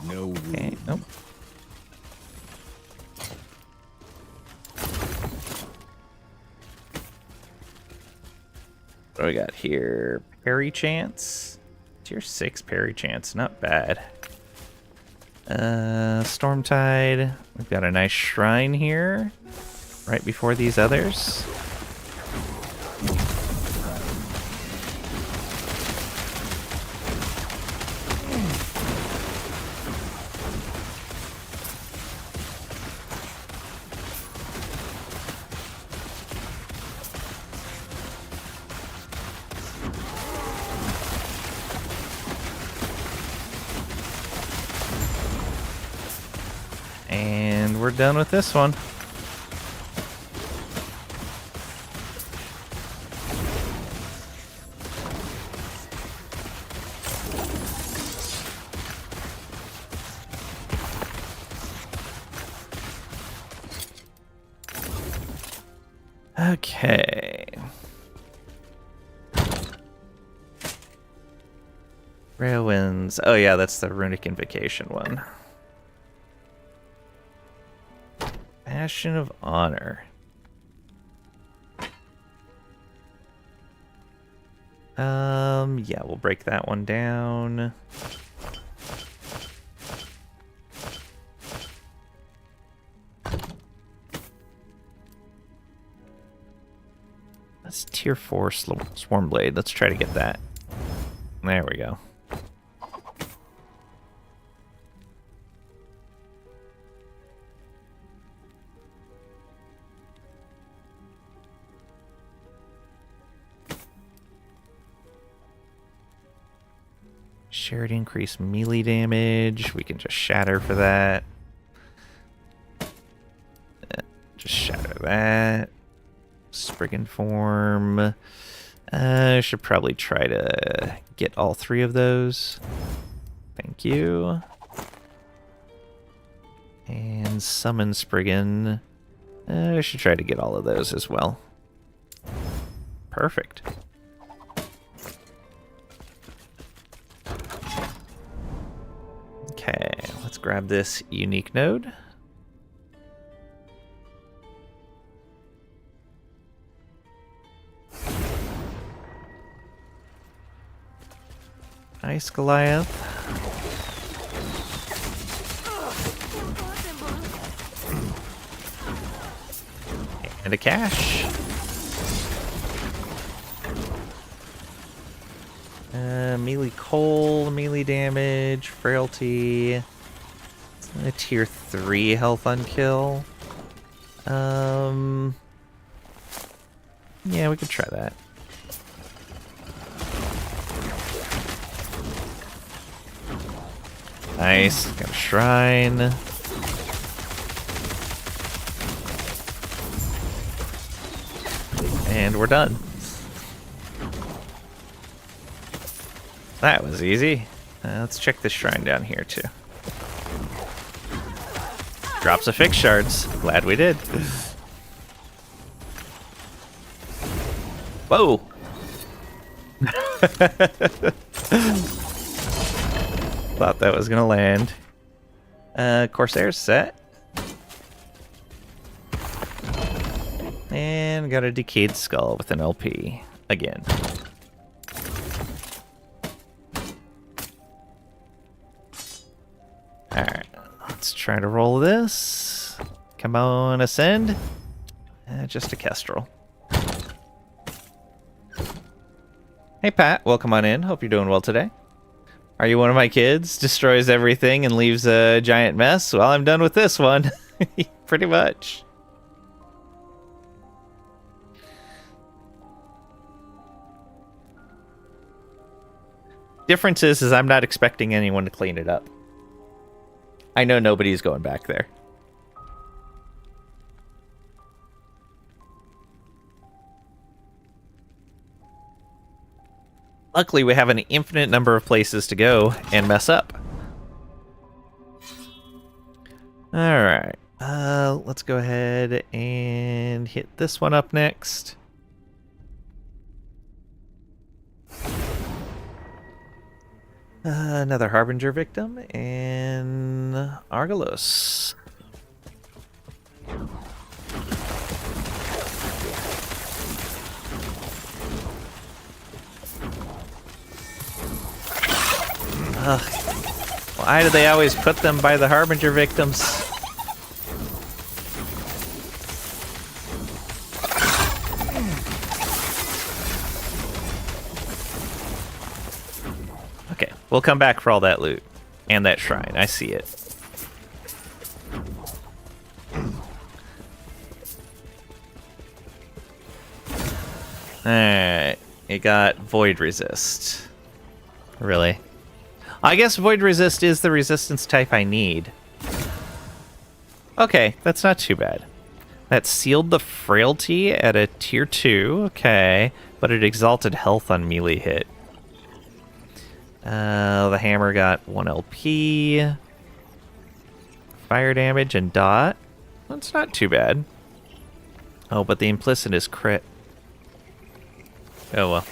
No room. Okay. Nope. What do we got here? Parry chance. Tier 6 parry chance. Not bad. Stormtide. We've got a nice shrine here. Right before these others. And we're done with this one. Okay. Railwinds. Oh yeah, that's the Runic Invocation one. Bastion of Honor. Yeah, we'll break that one down. That's tier 4 Swarm Blade. Let's try to get that. There we go. Shared increased melee damage. We can just shatter for that. Just shatter that. Spriggan form. I should probably try to get all 3 of those. Thank you. And summon Spriggan. I should try to get all of those as well. Perfect. Okay, let's grab this unique node. Nice, Goliath. And a cache. Melee coal, melee damage, frailty. A tier 3 health on kill. Yeah, we could try that. Nice. Got a shrine. And we're done. That was easy. Let's check this shrine down here too. Drops of fixed shards. Glad we did. Whoa! Thought that was gonna land. Corsair's set. And got a decayed skull with an LP again. Alright, let's try to roll this. Come on, ascend. Just a kestrel. Hey Pat, welcome on in. Hope you're doing well today. Are you one of my kids? Destroys everything and leaves a giant mess? Well, I'm done with this one. Pretty much. Difference is I'm not expecting anyone to clean it up. I know nobody's going back there. Luckily, we have an infinite number of places to go and mess up. Alright. Let's go ahead and hit this one up next. Another Harbinger victim, and Argelos. Ugh. Why do they always put them by the Harbinger victims? Okay, we'll come back for all that loot. And that shrine, I see it. Alright, it got Void Resist. Really? I guess Void Resist is the resistance type I need. Okay, that's not too bad. That sealed the Frailty at a tier 2, okay, but it exalted health on melee hit. The hammer got 1 LP. Fire damage and dot. That's not too bad. Oh, but the implicit is crit. Oh well.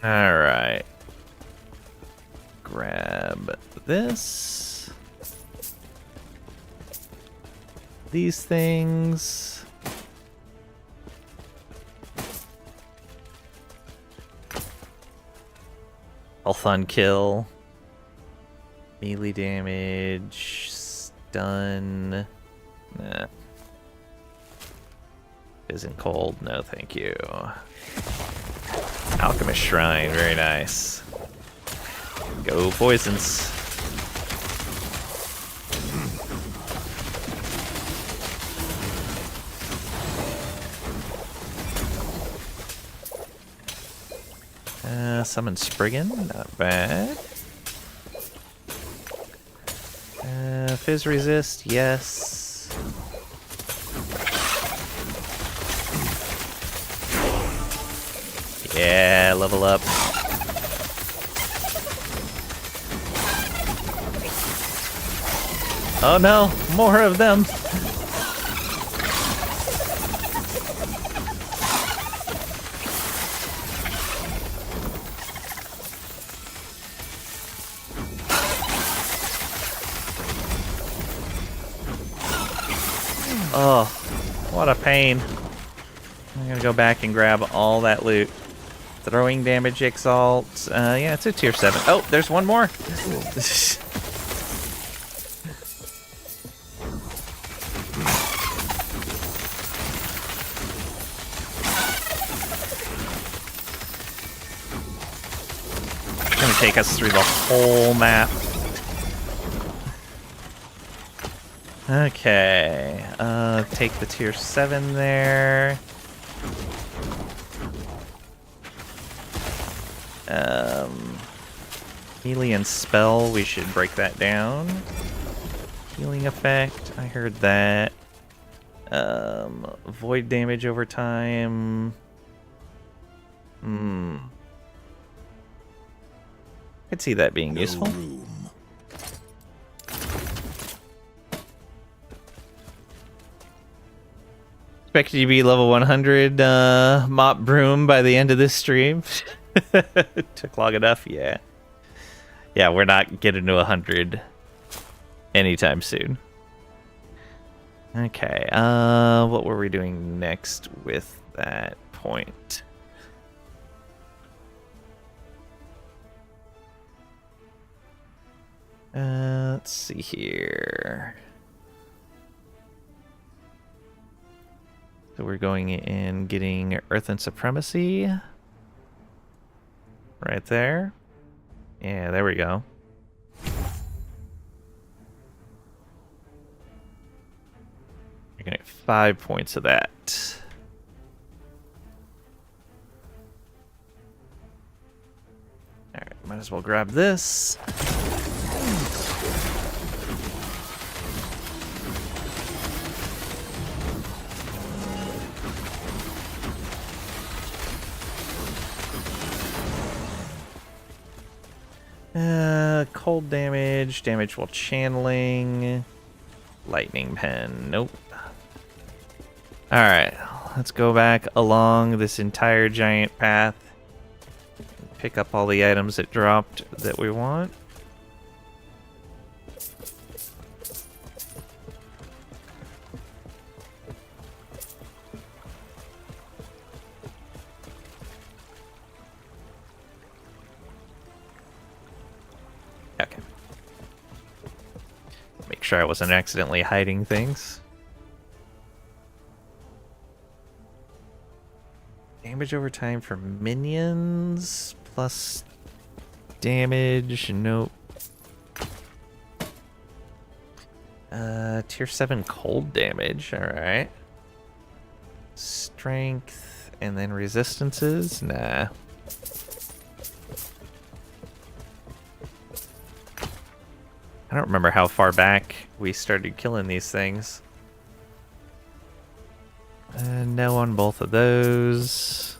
Alright. Grab this. These things. Health on kill. Melee damage. Stun. Nah. Isn't cold? No, thank you. Alchemist Shrine, very nice. Go poisons. Summon Spriggan, not bad. Fizz resist, yes. Yeah, level up. Oh no, more of them. Oh, what a pain. I'm gonna go back and grab all that loot. Throwing damage exalt. Yeah, it's a tier 7. Oh, there's one more. take us through the whole map. Okay, take the tier 7 there. Healing spell, we should break that down. Healing effect, I heard that. Void damage over time. I'd see that being useful. Room. Expected you to be level 100 mop broom by the end of this stream. Took long enough, yeah. Yeah, we're not getting to 100 anytime soon. Okay, what were we doing next with that point? Let's see here. So we're going in getting Earth and Supremacy. Right there. Yeah, there we go. You're gonna get 5 points of that. Alright, might as well grab this. Cold damage, damage while channeling, lightning pen, nope. Alright, let's go back along this entire giant path. Pick up all the items that dropped that we want. Okay. Make sure I wasn't accidentally hiding things. Damage over time for minions plus damage. Nope. Tier 7 cold damage. Alright. Strength and then resistances. Nah. I don't remember how far back we started killing these things. No on both of those.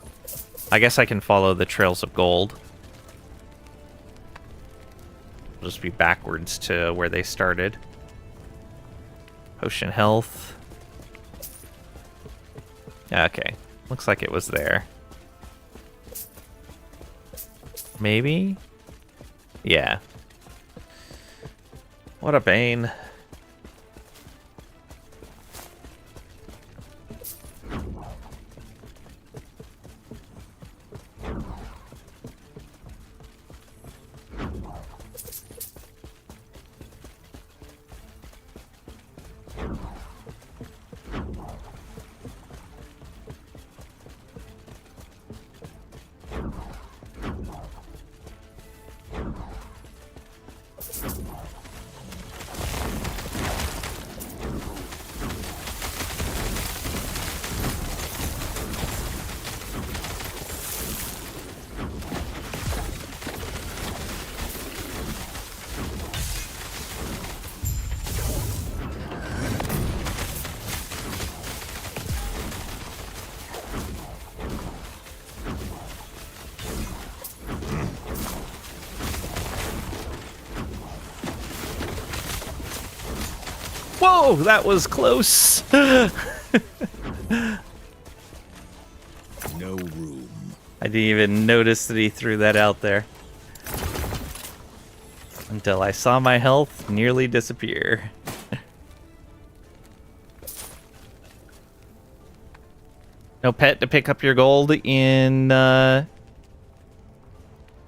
I guess I can follow the trails of gold. It'll just be backwards to where they started. Potion health. Okay. Looks like it was there. Maybe? Yeah. What a bane. Whoa, that was close. No room. I didn't even notice that he threw that out there. Until I saw my health nearly disappear. No pet to pick up your gold in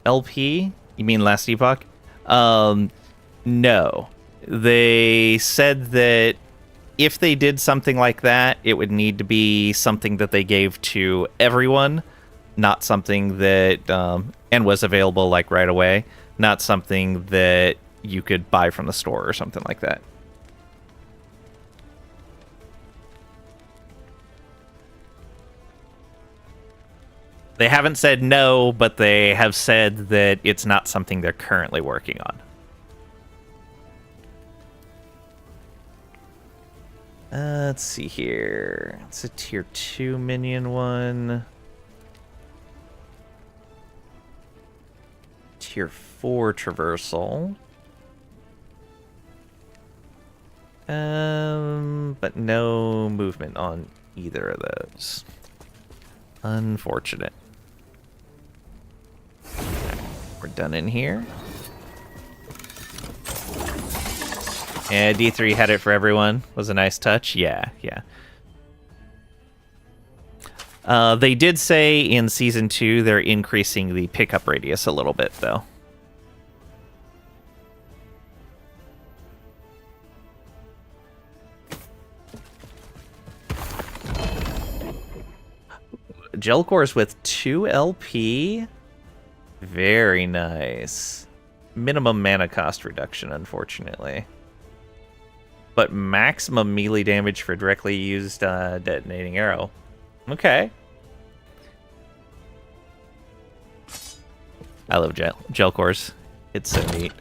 LP? You mean last epoch? No. They said that if they did something like that, it would need to be something that they gave to everyone, not something that and was available like right away, not something that you could buy from the store or something like that. They haven't said no, but they have said that it's not something they're currently working on. Let's see here. It's a tier 2 minion one. Tier 4 traversal. But no movement on either of those. Unfortunate. We're done in here. Yeah, D3 had it for everyone. Was a nice touch. Yeah. They did say in Season 2 they're increasing the pickup radius a little bit, though. Gel cores with 2 LP. Very nice. Minimum mana cost reduction, unfortunately. But maximum melee damage for directly used detonating arrow. Okay. I love gel cores. It's so neat.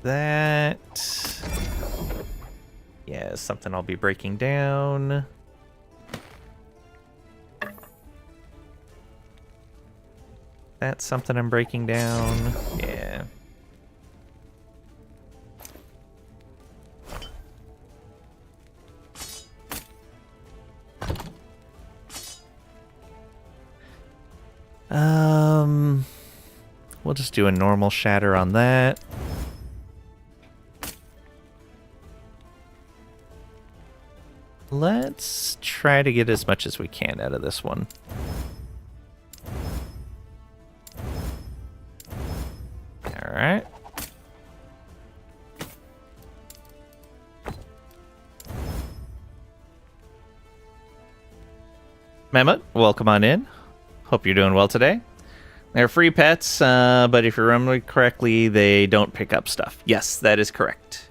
That... yeah, is something I'll be breaking down. That's something I'm breaking down. Yeah. We'll just do a normal shatter on that. Let's try to get as much as we can out of this one. Alright. Mehmet, welcome on in. Hope you're doing well today. They're free pets, but if you remember correctly, they don't pick up stuff. Yes, that is correct.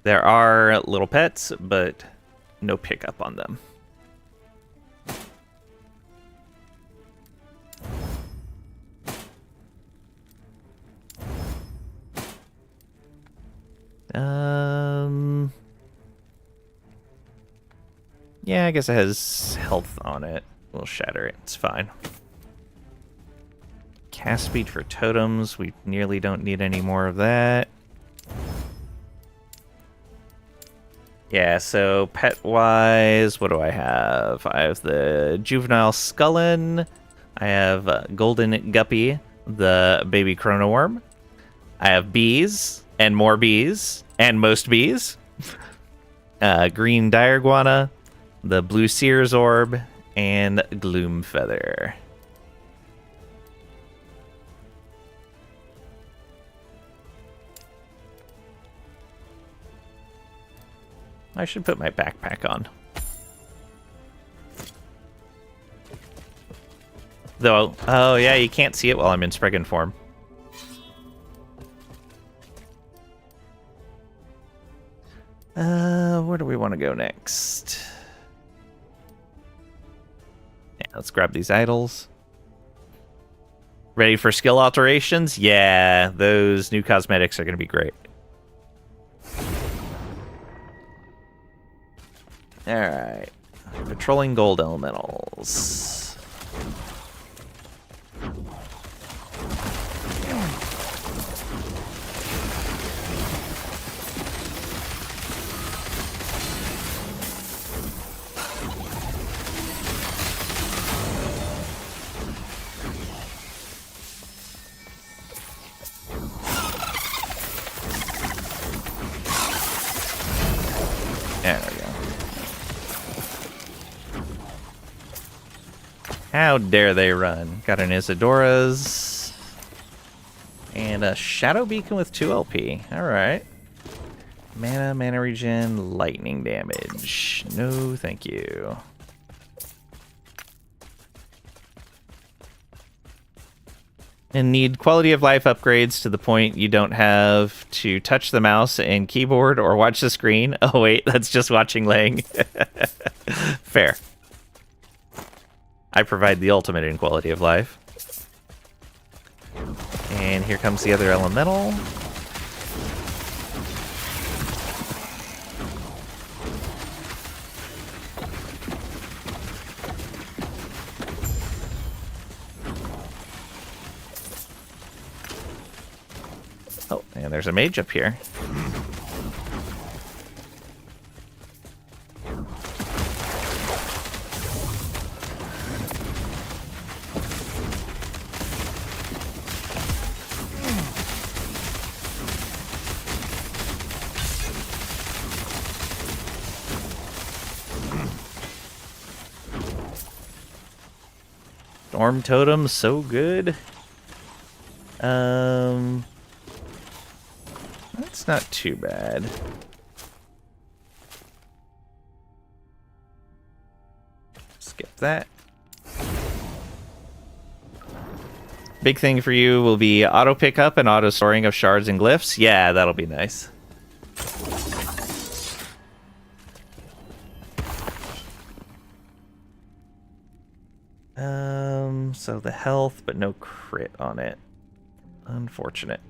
There are little pets, but no pickup on them. Yeah, I guess it has health on it. We'll shatter it. It's fine. Cast speed for totems. We nearly don't need any more of that. Yeah, so pet-wise, what do I have? I have the juvenile Scullin. I have golden guppy, the baby chrono worm. I have bees, and more bees, and most bees. Green direguana, the blue seer's orb, and gloom feather. I should put my backpack on. Though, oh yeah, you can't see it while I'm in Spriggan form. Where do we want to go next? Yeah, let's grab these idols. Ready for skill alterations? Yeah, those new cosmetics are going to be great. Alright. Patrolling gold elementals. There we go. How dare they run? Got an Isidora's. And a Shadow Beacon with 2 LP. Alright. Mana regen, lightning damage. No, thank you. And need quality of life upgrades to the point you don't have to touch the mouse and keyboard or watch the screen. Oh wait, that's just watching Lang. Fair. I provide the ultimate in quality of life. And here comes the other elemental. Oh, and there's a mage up here. Storm totem, so good. That's not too bad. Skip that. Big thing for you will be auto pickup and auto storing of shards and glyphs. Yeah, that'll be nice. So the health, but no crit on it. Unfortunate.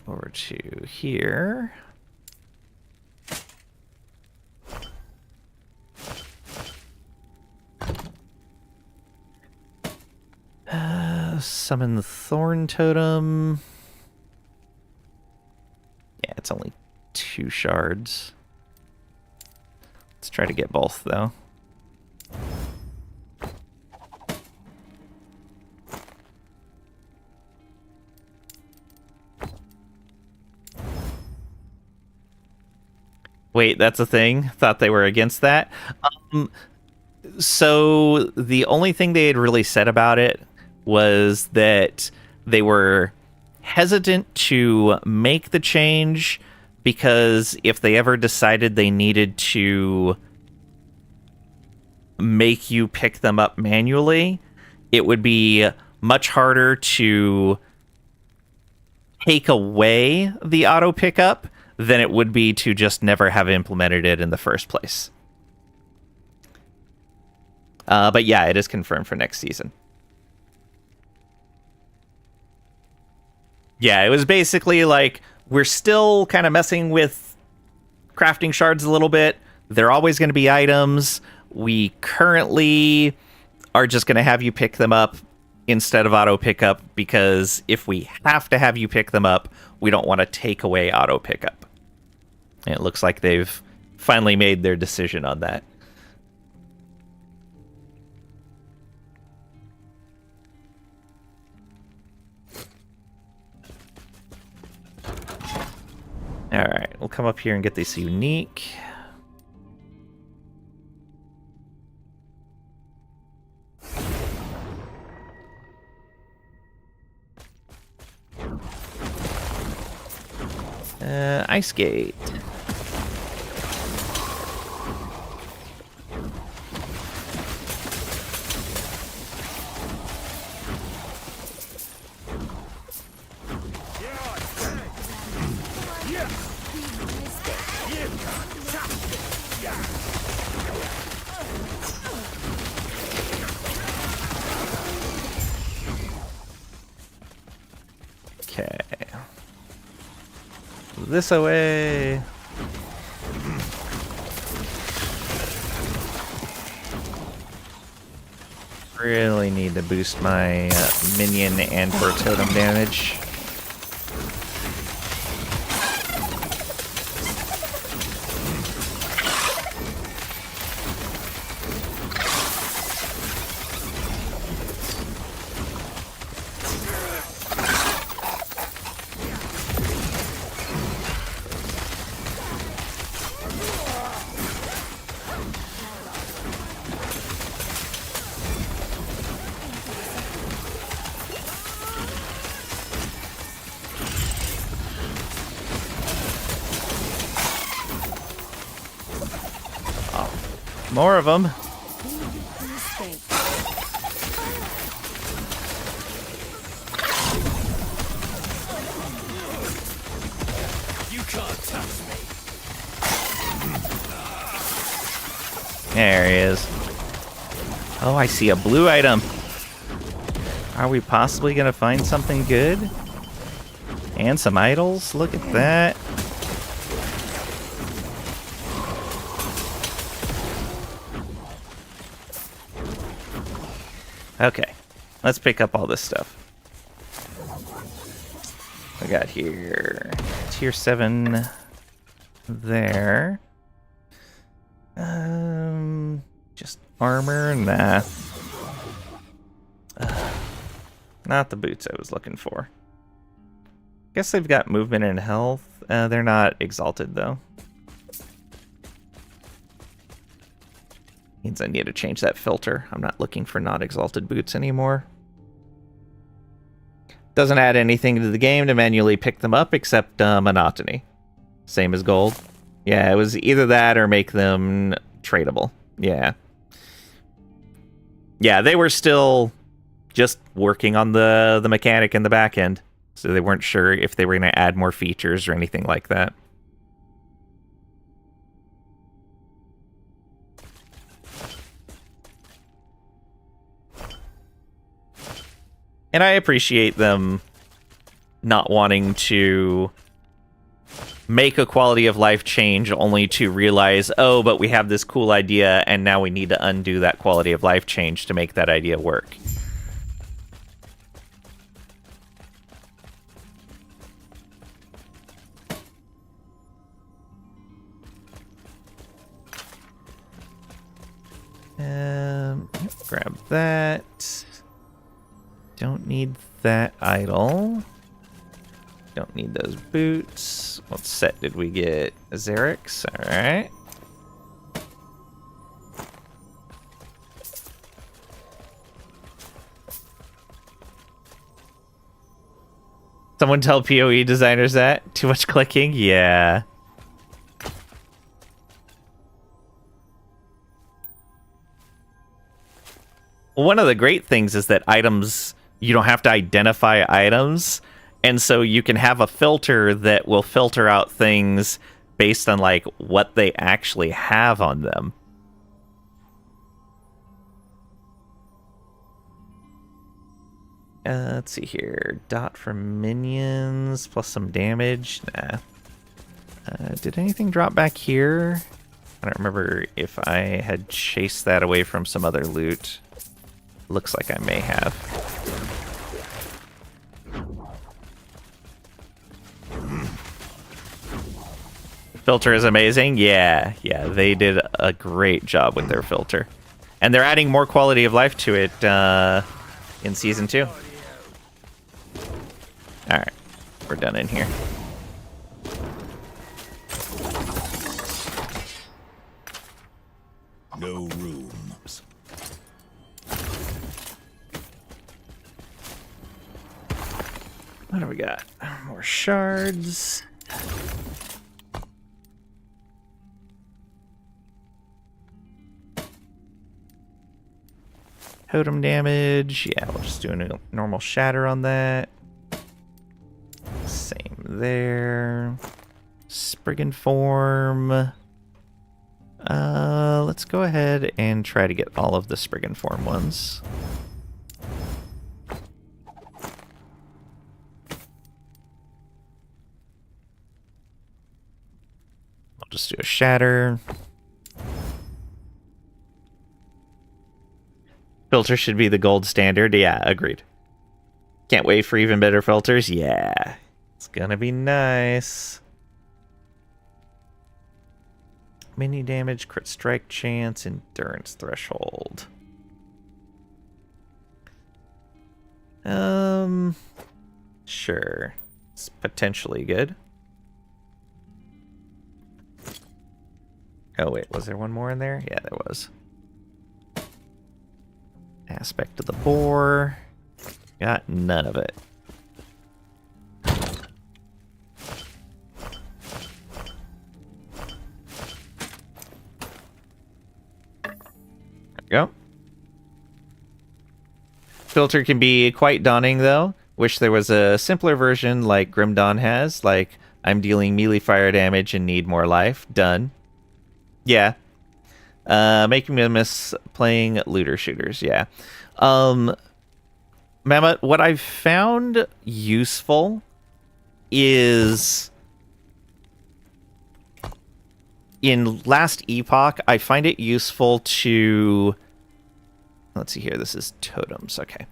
Over to here. Summon the Thorn Totem. Yeah, it's only 2 shards. Let's try to get both, though. Wait, that's a thing? Thought they were against that? So the only thing they had really said about it was that they were hesitant to make the change because if they ever decided they needed to make you pick them up manually, it would be much harder to take away the auto pickup than it would be to just never have implemented it in the first place. But yeah, it is confirmed for next season. Yeah, it was basically like, we're still kind of messing with crafting shards a little bit. They're always going to be items. We currently are just going to have you pick them up instead of auto pickup, because if we have to have you pick them up, we don't want to take away auto pickup. And it looks like they've finally made their decision on that. Alright, we'll come up here and get this unique. Ice Gate. Okay. This away. Really need to boost my minion and for totem damage. More of them. You can't touch me. There he is. Oh, I see a blue item. Are we possibly gonna find something good? And some idols? Look at that. Okay, let's pick up all this stuff. We got here tier 7 there. Just armor, nah. Not the boots I was looking for. Guess they've got movement and health. They're not exalted though. Means I need to change that filter. I'm not looking for not exalted boots anymore. Doesn't add anything to the game to manually pick them up except monotony. Same as gold. Yeah, it was either that or make them tradable. Yeah. Yeah, they were still just working on the mechanic in the back end. So they weren't sure if they were going to add more features or anything like that. And I appreciate them not wanting to make a quality of life change only to realize, oh, but we have this cool idea and now we need to undo that quality of life change to make that idea work. Grab that. Don't need that idol. Don't need those boots. What set did we get? Azerix. Alright. Someone tell PoE designers that? Too much clicking? Yeah. One of the great things is that items, you don't have to identify items, and so you can have a filter that will filter out things based on like what they actually have on them. Let's see here. Dot for minions plus some damage. Nah. Did anything drop back here? I don't remember if I had chased that away from some other loot. Looks like I may have. Filter is amazing. Yeah, they did a great job with their filter. And they're adding more quality of life to it in Season 2. Alright, we're done in here. No room. What do we got? More shards. Totem damage. Yeah, we'll just do a normal shatter on that. Same there. Spriggan form. Let's go ahead and try to get all of the Spriggan form ones. I'll just do a shatter. Filter should be the gold standard. Yeah, agreed. Can't wait for even better filters. Yeah, it's gonna be nice. Mini damage, crit strike chance, endurance threshold. Sure. It's potentially good. Oh wait, was there one more in there? Yeah, there was. Aspect of the boar. Got none of it. Yep. Filter can be quite daunting, though. Wish there was a simpler version like Grim Dawn has, like I'm dealing melee fire damage and need more life. Done. Yeah. Making me miss playing looter shooters, yeah. Mammoth, what I've found useful is in last Epoch, I find it useful to... Let's see here, this is totems, okay.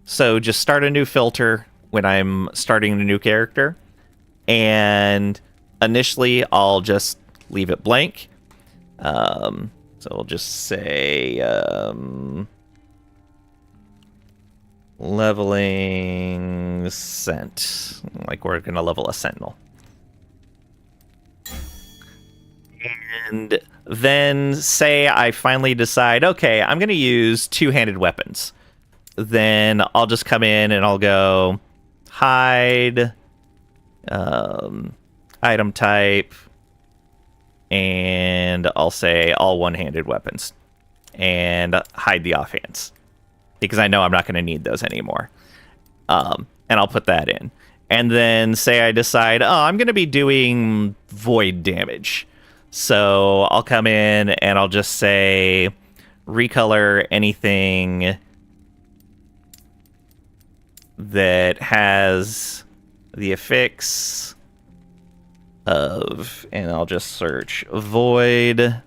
So just start a new filter when I'm starting a new character, and initially I'll just leave it blank. So we'll just say leveling scent, like we're gonna level a sentinel. And then say I finally decide, okay, I'm gonna use two-handed weapons. Then I'll just come in and I'll go hide, item type, and I'll say all one-handed weapons and hide the offhands because I know I'm not going to need those anymore. And I'll put that in. And then say I decide, oh, I'm going to be doing void damage. So I'll come in and I'll just say recolor anything that has the affix of, and I'll just search void,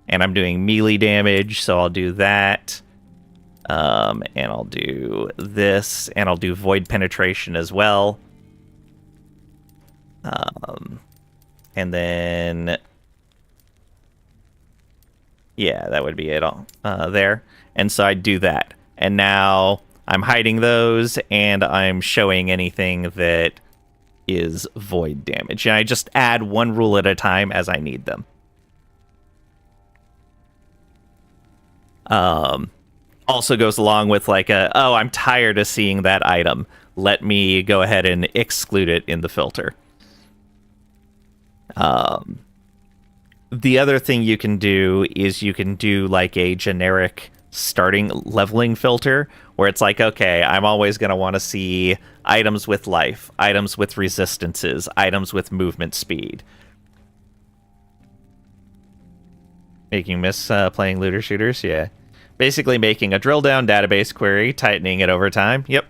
and I'm doing melee damage, so I'll do that. And I'll do this, and I'll do void penetration as well. And then, yeah, that would be it all there. And so I'd do that. And now I'm hiding those, and I'm showing anything that is void damage. And I just add one rule at a time as I need them. Also goes along with like oh, I'm tired of seeing that item. Let me go ahead and exclude it in the filter. The other thing you can do is you can do like a generic starting leveling filter where it's like, okay, I'm always going to want to see items with life, items with resistances, items with movement speed. Making miss playing looter shooters? Yeah. Basically making a drill down database query, tightening it over time. Yep.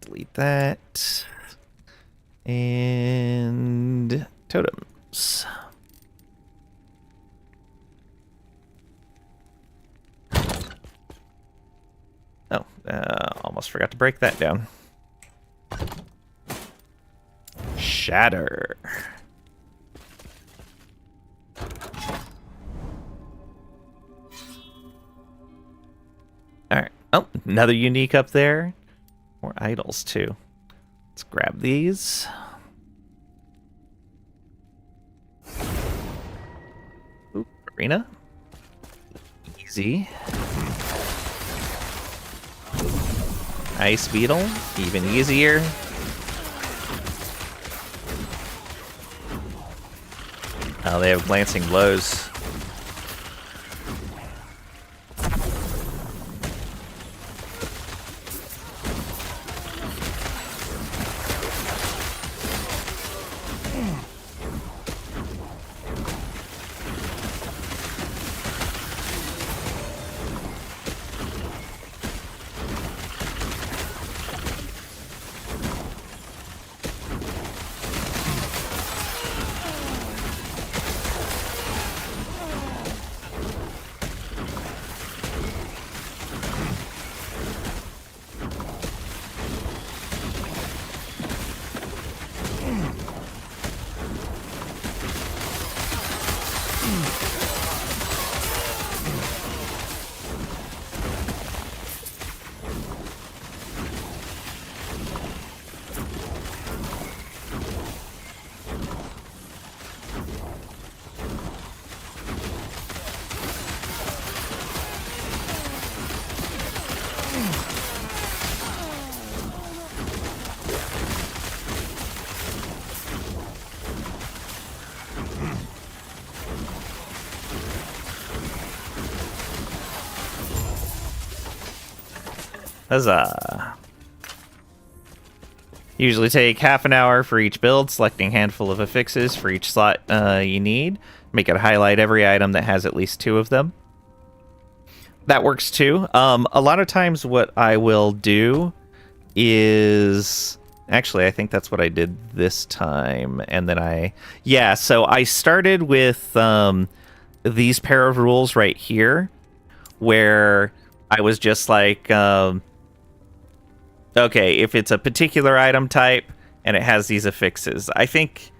Delete that. And totems. Oh, almost forgot to break that down. Shatter. Alright. Oh, another unique up there. More idols, too. Let's grab these. Oop, arena. Easy. Ice beetle, even easier. Oh, they have glancing blows. Huzzah. Usually take half an hour for each build, selecting a handful of affixes for each slot you need. Make it highlight every item that has at least 2 of them. That works too. A lot of times what I will do is... Actually, I think that's what I did this time. And then yeah, so I started with these pair of rules right here, where I was just like... okay, if it's a particular item type and it has these affixes. I think,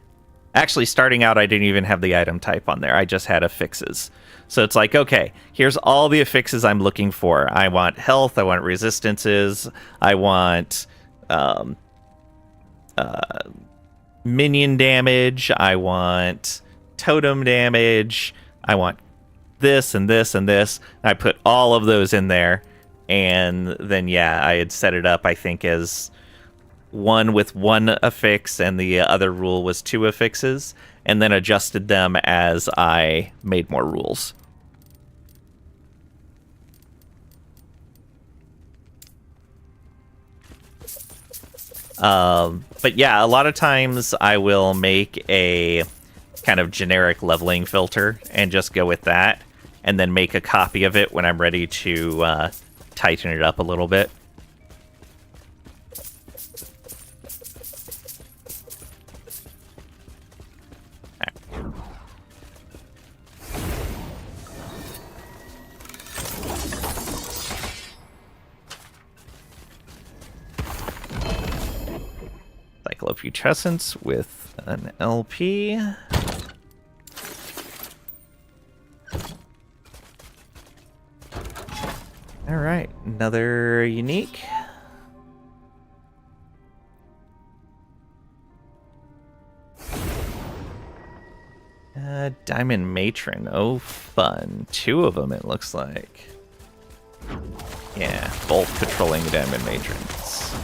actually, starting out, I didn't even have the item type on there. I just had affixes. So it's like, okay, here's all the affixes I'm looking for. I want health, I want resistances, I want minion damage, I want totem damage, I want this and this and this. And I put all of those in there. And then, yeah, I had set it up, I think, as one with 1 affix, and the other rule was 2 affixes, and then adjusted them as I made more rules. But yeah, a lot of times I will make a kind of generic leveling filter and just go with that, and then make a copy of it when I'm ready to tighten it up a little bit. Cycloputrescence with an LP. All right, another unique. Diamond Matron. Oh, fun. 2 of them, it looks like. Yeah, both patrolling Diamond Matrons.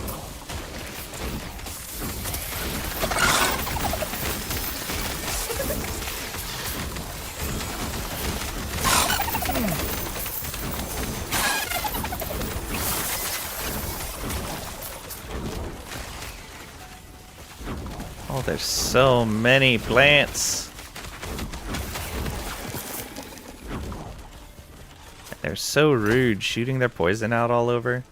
Oh, there's so many plants. They're so rude, shooting their poison out all over.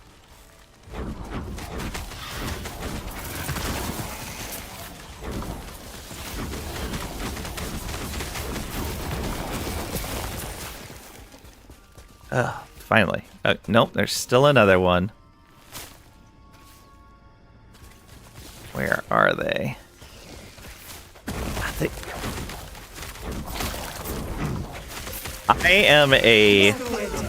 Finally. Nope, there's still another one. Where are they? I am a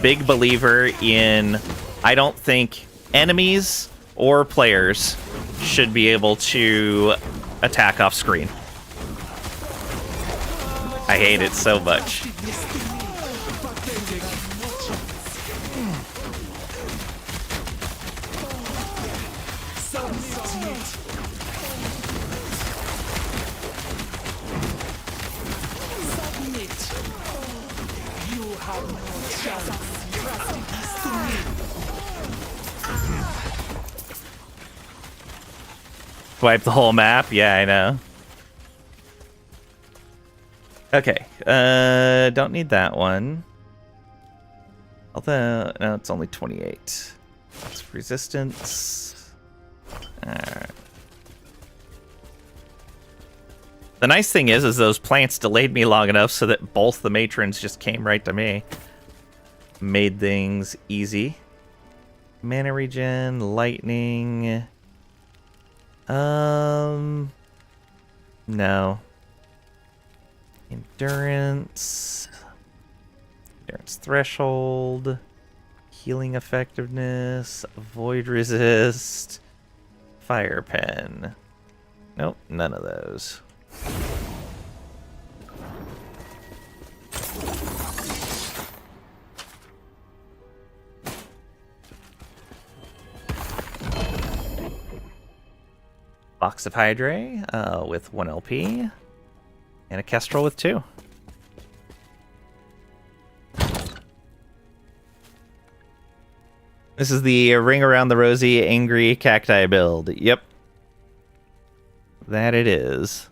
big believer in, I don't think enemies or players should be able to attack off screen. I hate it so much. Wipe the whole map? Yeah, I know. Okay, don't need that one. Although, no, it's only 28. That's resistance. Alright. The nice thing is those plants delayed me long enough so that both the matrons just came right to me. Made things easy. Mana regen, lightning. No. Endurance. Endurance threshold. Healing effectiveness. Void resist. Fire pen. Nope, none of those. Box of Hydra with 1 LP, and a Kestrel with 2. This is the ring around the rosy, angry cacti build. Yep. That it is.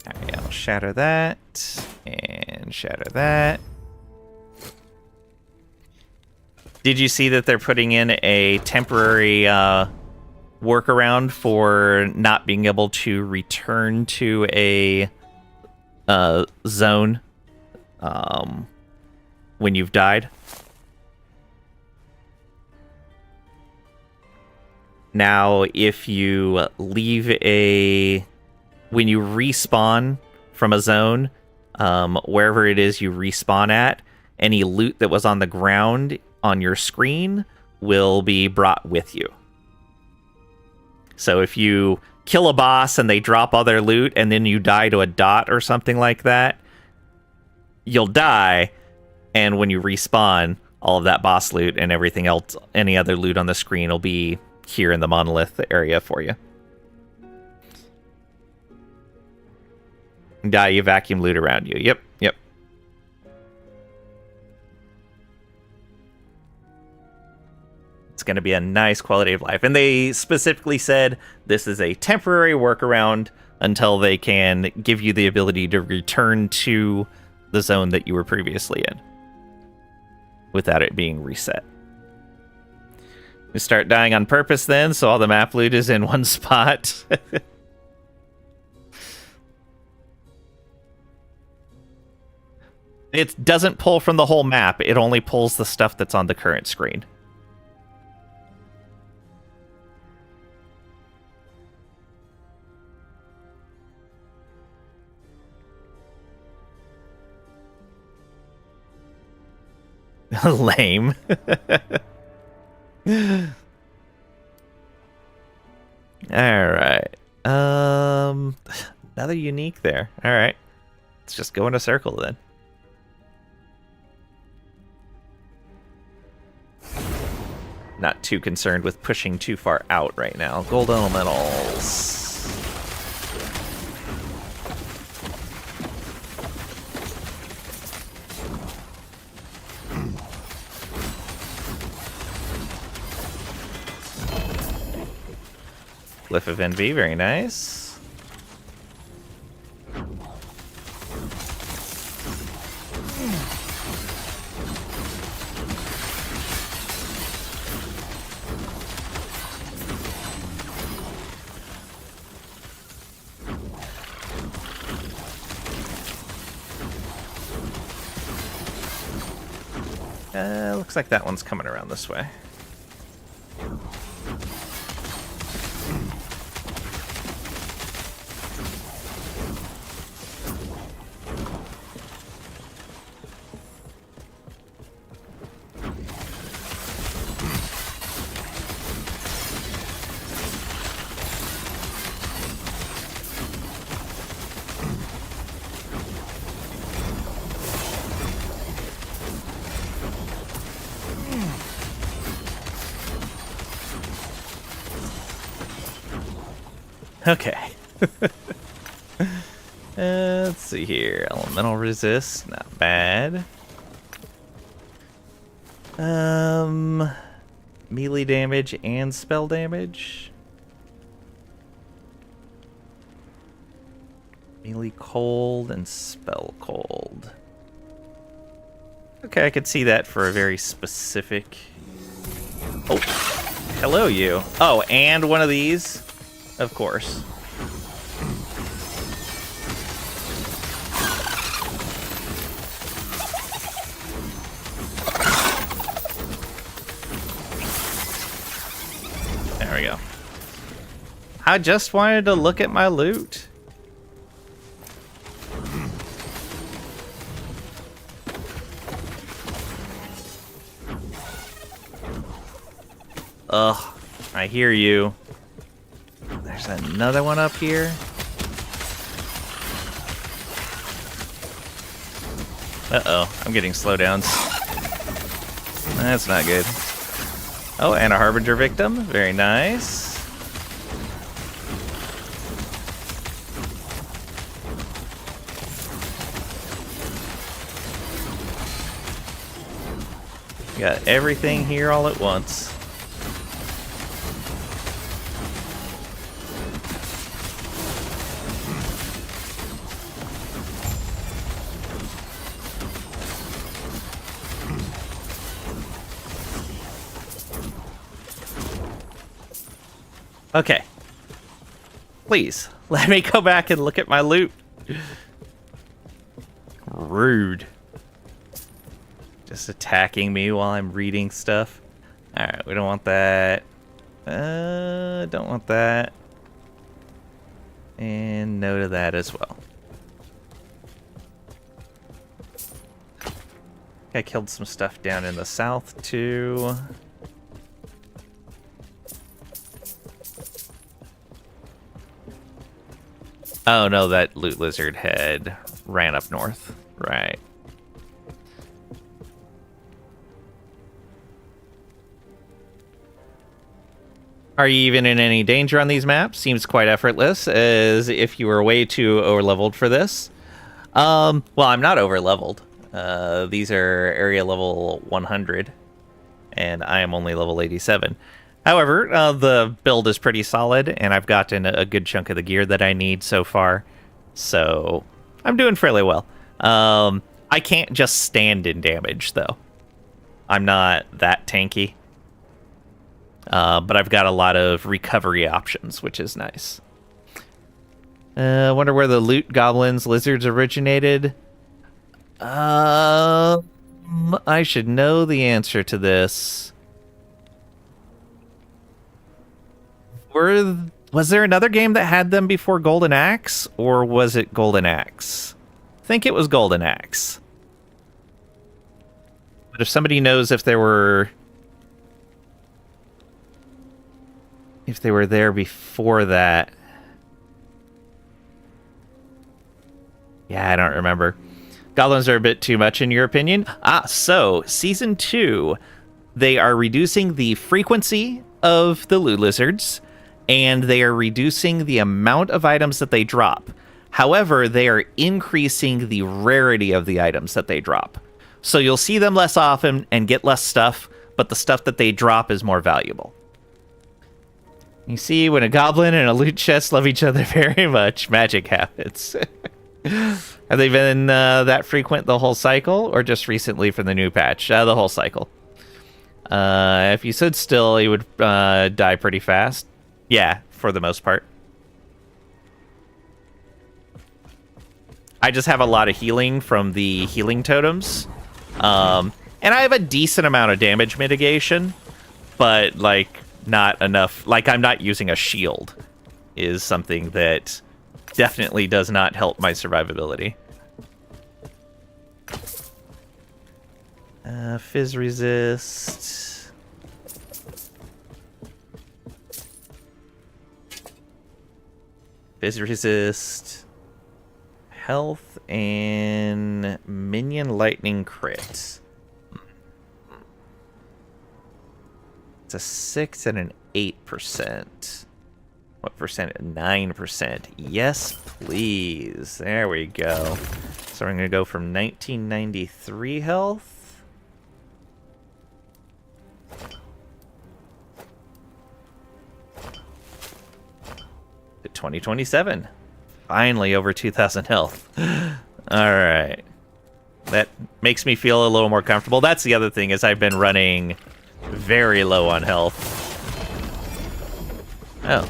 Alright, I'll shatter that. And shatter that. Did you see that they're putting in a temporary workaround for not being able to return to a zone when you've died? Now, if you leave when you respawn from a zone, wherever it is you respawn at, any loot that was on the ground on your screen will be brought with you. So if you kill a boss and they drop all their loot and then you die to a dot or something like that, you'll die, and when you respawn, all of that boss loot and everything else, any other loot on the screen will be here in the monolith area for you. Die, you vacuum loot around you. Yep. It's going to be a nice quality of life. And they specifically said this is a temporary workaround until they can give you the ability to return to the zone that you were previously in without it being reset. You start dying on purpose then, so all the map loot is in one spot. It doesn't pull from the whole map. It only pulls the stuff that's on the current screen. Lame. Alright. Another unique there. Alright. Let's just go in a circle then. Not too concerned with pushing too far out right now. Gold elementals. Glyph of Envy, very nice. Looks like that one's coming around this way. Okay. Let's see here. Elemental resist, not bad. Melee damage and spell damage. Melee cold and spell cold. Okay, I could see that for a very specific... Oh, hello you. Oh, and one of these? Of course. There we go. I just wanted to look at my loot. Ugh, I hear you. There's another one up here. Uh-oh, I'm getting slowdowns. That's not good. Oh, and a Harbinger victim. Very nice. Got everything here all at once. Okay. Please, let me go back and look at my loot. Rude. Just attacking me while I'm reading stuff. Alright, we don't want that. Don't want that. And no to that as well. I killed some stuff down in the south too. Oh no, that loot lizard head ran up north. Right. Are you even in any danger on these maps? Seems quite effortless, as if you were way too overleveled for this. Well, I'm not overleveled. These are area level 100, and I am only level 87. However, the build is pretty solid, and I've gotten a good chunk of the gear that I need so far, so I'm doing fairly well. I can't just stand in damage, though. I'm not that tanky. But I've got a lot of recovery options, which is nice. I wonder where the loot goblins lizards originated. I should know the answer to this. Was there another game that had them before Golden Axe, or was it Golden Axe? I think it was Golden Axe. But if somebody knows if there were... if they were there before that... yeah, I don't remember. Goblins are a bit too much in your opinion? So, Season 2, they are reducing the frequency of the loot lizards, and they are reducing the amount of items that they drop. However, they are increasing the rarity of the items that they drop. So you'll see them less often and get less stuff, but the stuff that they drop is more valuable. You see, when a goblin and a loot chest love each other very much, magic happens. Have they been that frequent the whole cycle, or just recently from the new patch? The whole cycle. If you stood still, you would die pretty fast. Yeah, for the most part. I just have a lot of healing from the healing totems. And I have a decent amount of damage mitigation, but, like, not enough. Like, I'm not using a shield is something that definitely does not help my survivability. Fizz resist. Fizz resist. Health and minion lightning crit. It's a 6 and an 8%. What percent? 9%. Yes, please. There we go. So I'm going to go from 1993 health to 2027. Finally over 2,000 health. Alright. That makes me feel a little more comfortable. That's the other thing, is I've been running very low on health. Oh.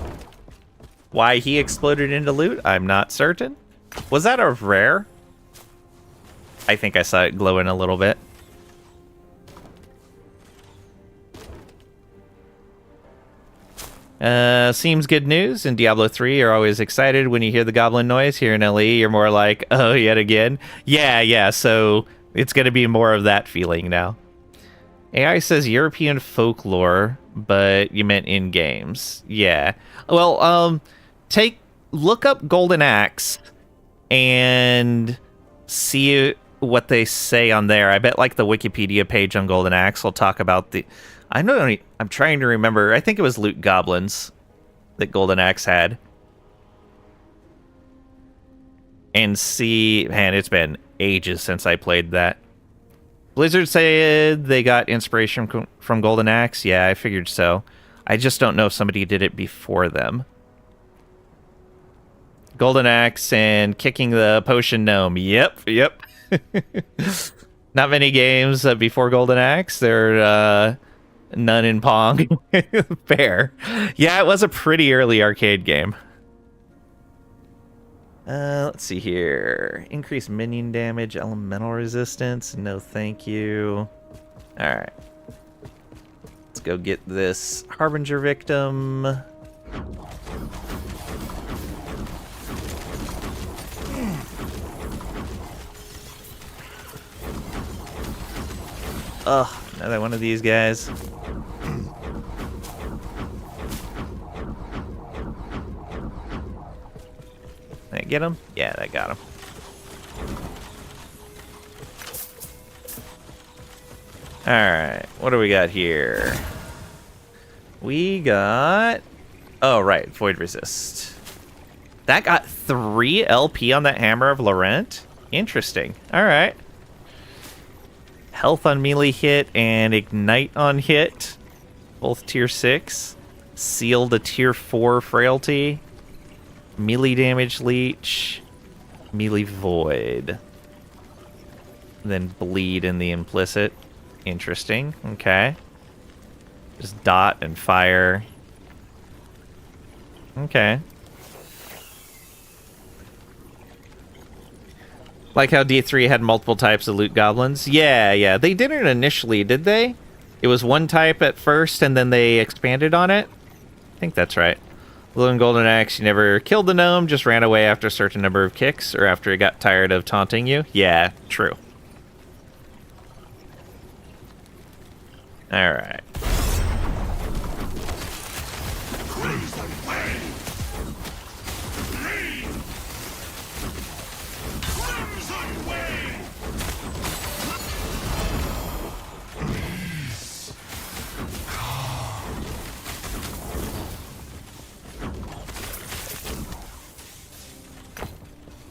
Why he exploded into loot, I'm not certain. Was that a rare? I think I saw it glowing a little bit. Seems good news. In Diablo 3, you're always excited when you hear the goblin noise. Here in LE, you're more like, oh, yet again? Yeah, so it's going to be more of that feeling now. AI says European folklore, but you meant in games. Yeah. Well, look up Golden Axe and see what they say on there. I bet like the Wikipedia page on Golden Axe will talk about the I'm trying to remember. I think it was loot goblins that Golden Axe had. And see, man, it's been ages since I played that. Blizzard said they got inspiration from Golden Axe. Yeah, I figured so. I just don't know if somebody did it before them. Golden Axe and kicking the potion gnome. Yep. Not many games before Golden Axe. There are none in Pong. Fair. Yeah, it was a pretty early arcade game. Let's see here. Increase minion damage, elemental resistance. No, thank you. Alright. Let's go get this Harbinger victim. Ugh, another one of these guys. Did I get him? Yeah, that got him. Alright, what do we got here? We got... Oh, right, Void Resist. That got 3 LP on that Hammer of Laurent? Interesting. Alright. Health on melee hit and Ignite on hit. Both tier 6. Seal to tier 4 Frailty. Melee damage leech. Melee void. Then bleed in the implicit. Interesting. Okay. Just dot and fire. Okay. Like how D3 had multiple types of loot goblins. Yeah. They didn't initially, did they? It was one type at first, and then they expanded on it? I think that's right. Blue and Golden Axe, you never killed the gnome, just ran away after a certain number of kicks, or after it got tired of taunting you. Yeah, true. Alright.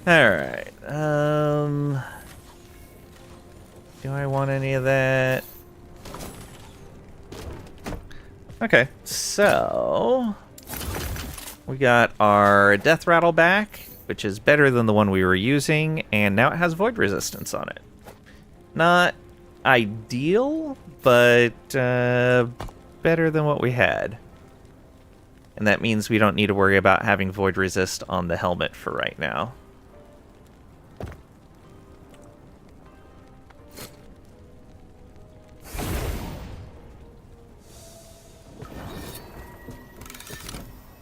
Alright, do I want any of that? Okay, so we got our Death Rattle back, which is better than the one we were using, and now it has Void Resistance on it. Not ideal, but better than what we had. And that means we don't need to worry about having Void Resist on the helmet for right now.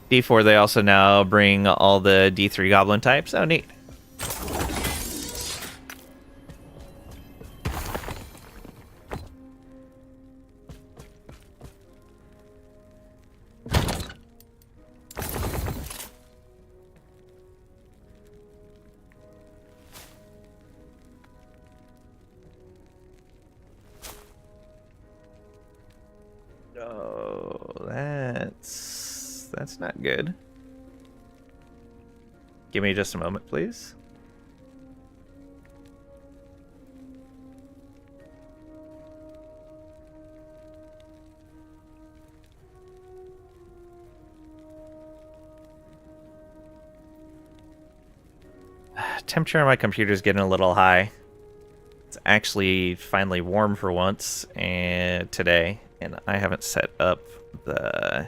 D4, they also now bring all the D3 goblin types. Oh, neat. Oh, that's not good. Give me just a moment, please. Temperature on my computer is getting a little high. It's actually finally warm for once and today, and I haven't set up the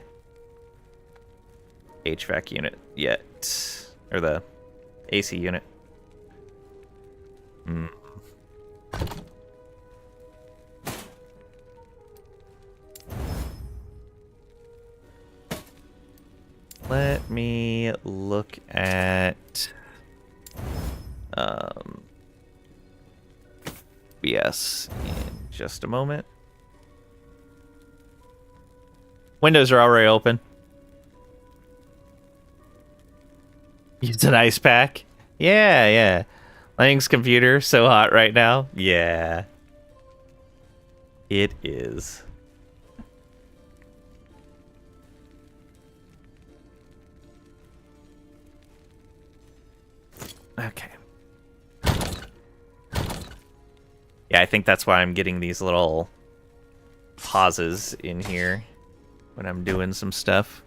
HVAC unit yet, or the AC unit. Let me look at BS in just a moment. Windows are already open. Use an ice pack. Yeah. Lang's computer so hot right now. Yeah. It is. Okay. Yeah, I think that's why I'm getting these little pauses in here when I'm doing some stuff.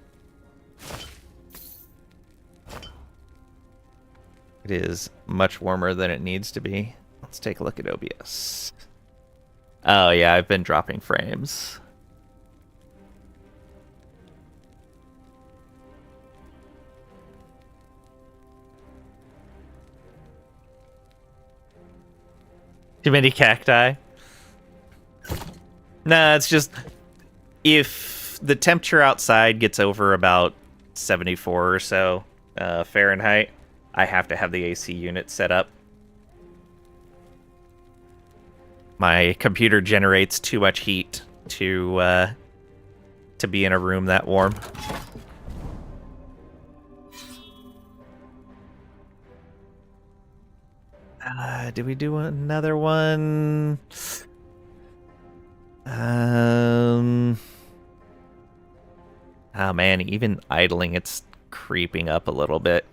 It is much warmer than it needs to be. Let's take a look at OBS. Oh yeah, I've been dropping frames. Too many cacti? Nah, it's just if the temperature outside gets over about 74 or so Fahrenheit, I have to have the AC unit set up. My computer generates too much heat to be in a room that warm. Did we do another one? Oh man, even idling, it's creeping up a little bit.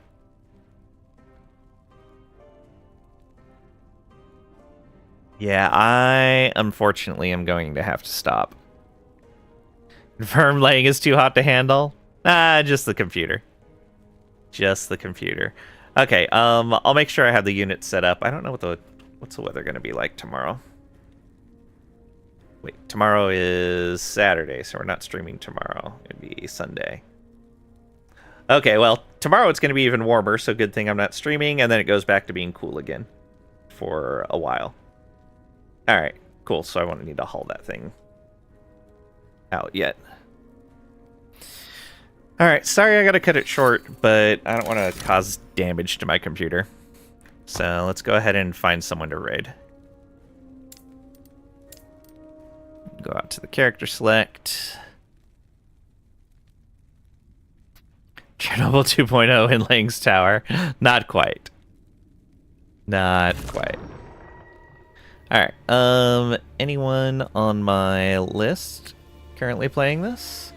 Yeah, I unfortunately am going to have to stop. Confirm laying is too hot to handle? Just the computer. Just the computer. Okay, I'll make sure I have the unit set up. I don't know what's the weather going to be like tomorrow. Wait, tomorrow is Saturday, so we're not streaming tomorrow. It'd be Sunday. Okay, well, tomorrow it's going to be even warmer, so good thing I'm not streaming, and then it goes back to being cool again for a while. Alright, cool, so I won't need to haul that thing out yet. Alright, sorry I gotta cut it short, but I don't want to cause damage to my computer. So let's go ahead and find someone to raid. Go out to the character select. Chernobyl 2.0 in Lang's Tower. Not quite. Not quite. Alright, anyone on my list currently playing this?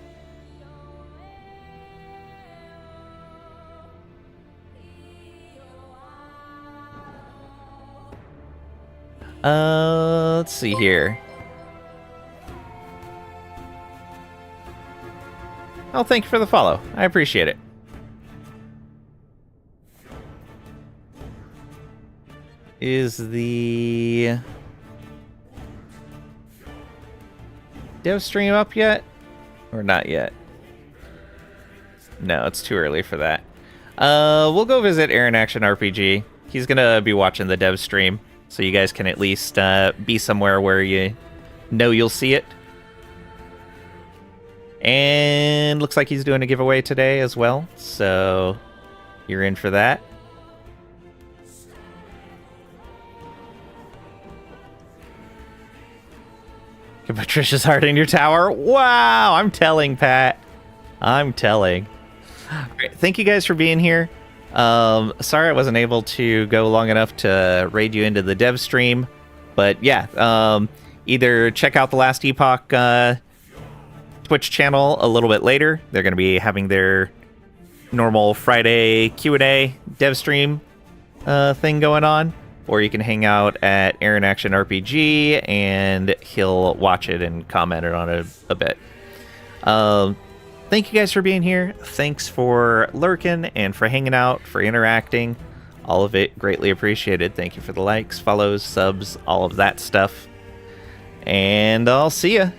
Let's see here. Oh, thank you for the follow. I appreciate it. Is the dev stream up yet? Or not yet? No, it's too early for that. We'll go visit Aaron Action RPG. He's gonna be watching the dev stream, so you guys can at least be somewhere where you know you'll see it. And looks like he's doing a giveaway today as well, so you're in for that. Can Patricia's heart in your tower? Wow, I'm telling, Pat. I'm telling. All right, thank you guys for being here. Sorry I wasn't able to go long enough to raid you into the dev stream, but yeah, either check out the last Epoch Twitch channel a little bit later. They're going to be having their normal Friday Q&A dev stream thing going on, or you can hang out at Aaron Action RPG and he'll watch it and comment on it a bit. Thank you guys for being here. Thanks for lurking and for hanging out, for interacting. All of it greatly appreciated. Thank you for the likes, follows, subs, all of that stuff. And I'll see ya.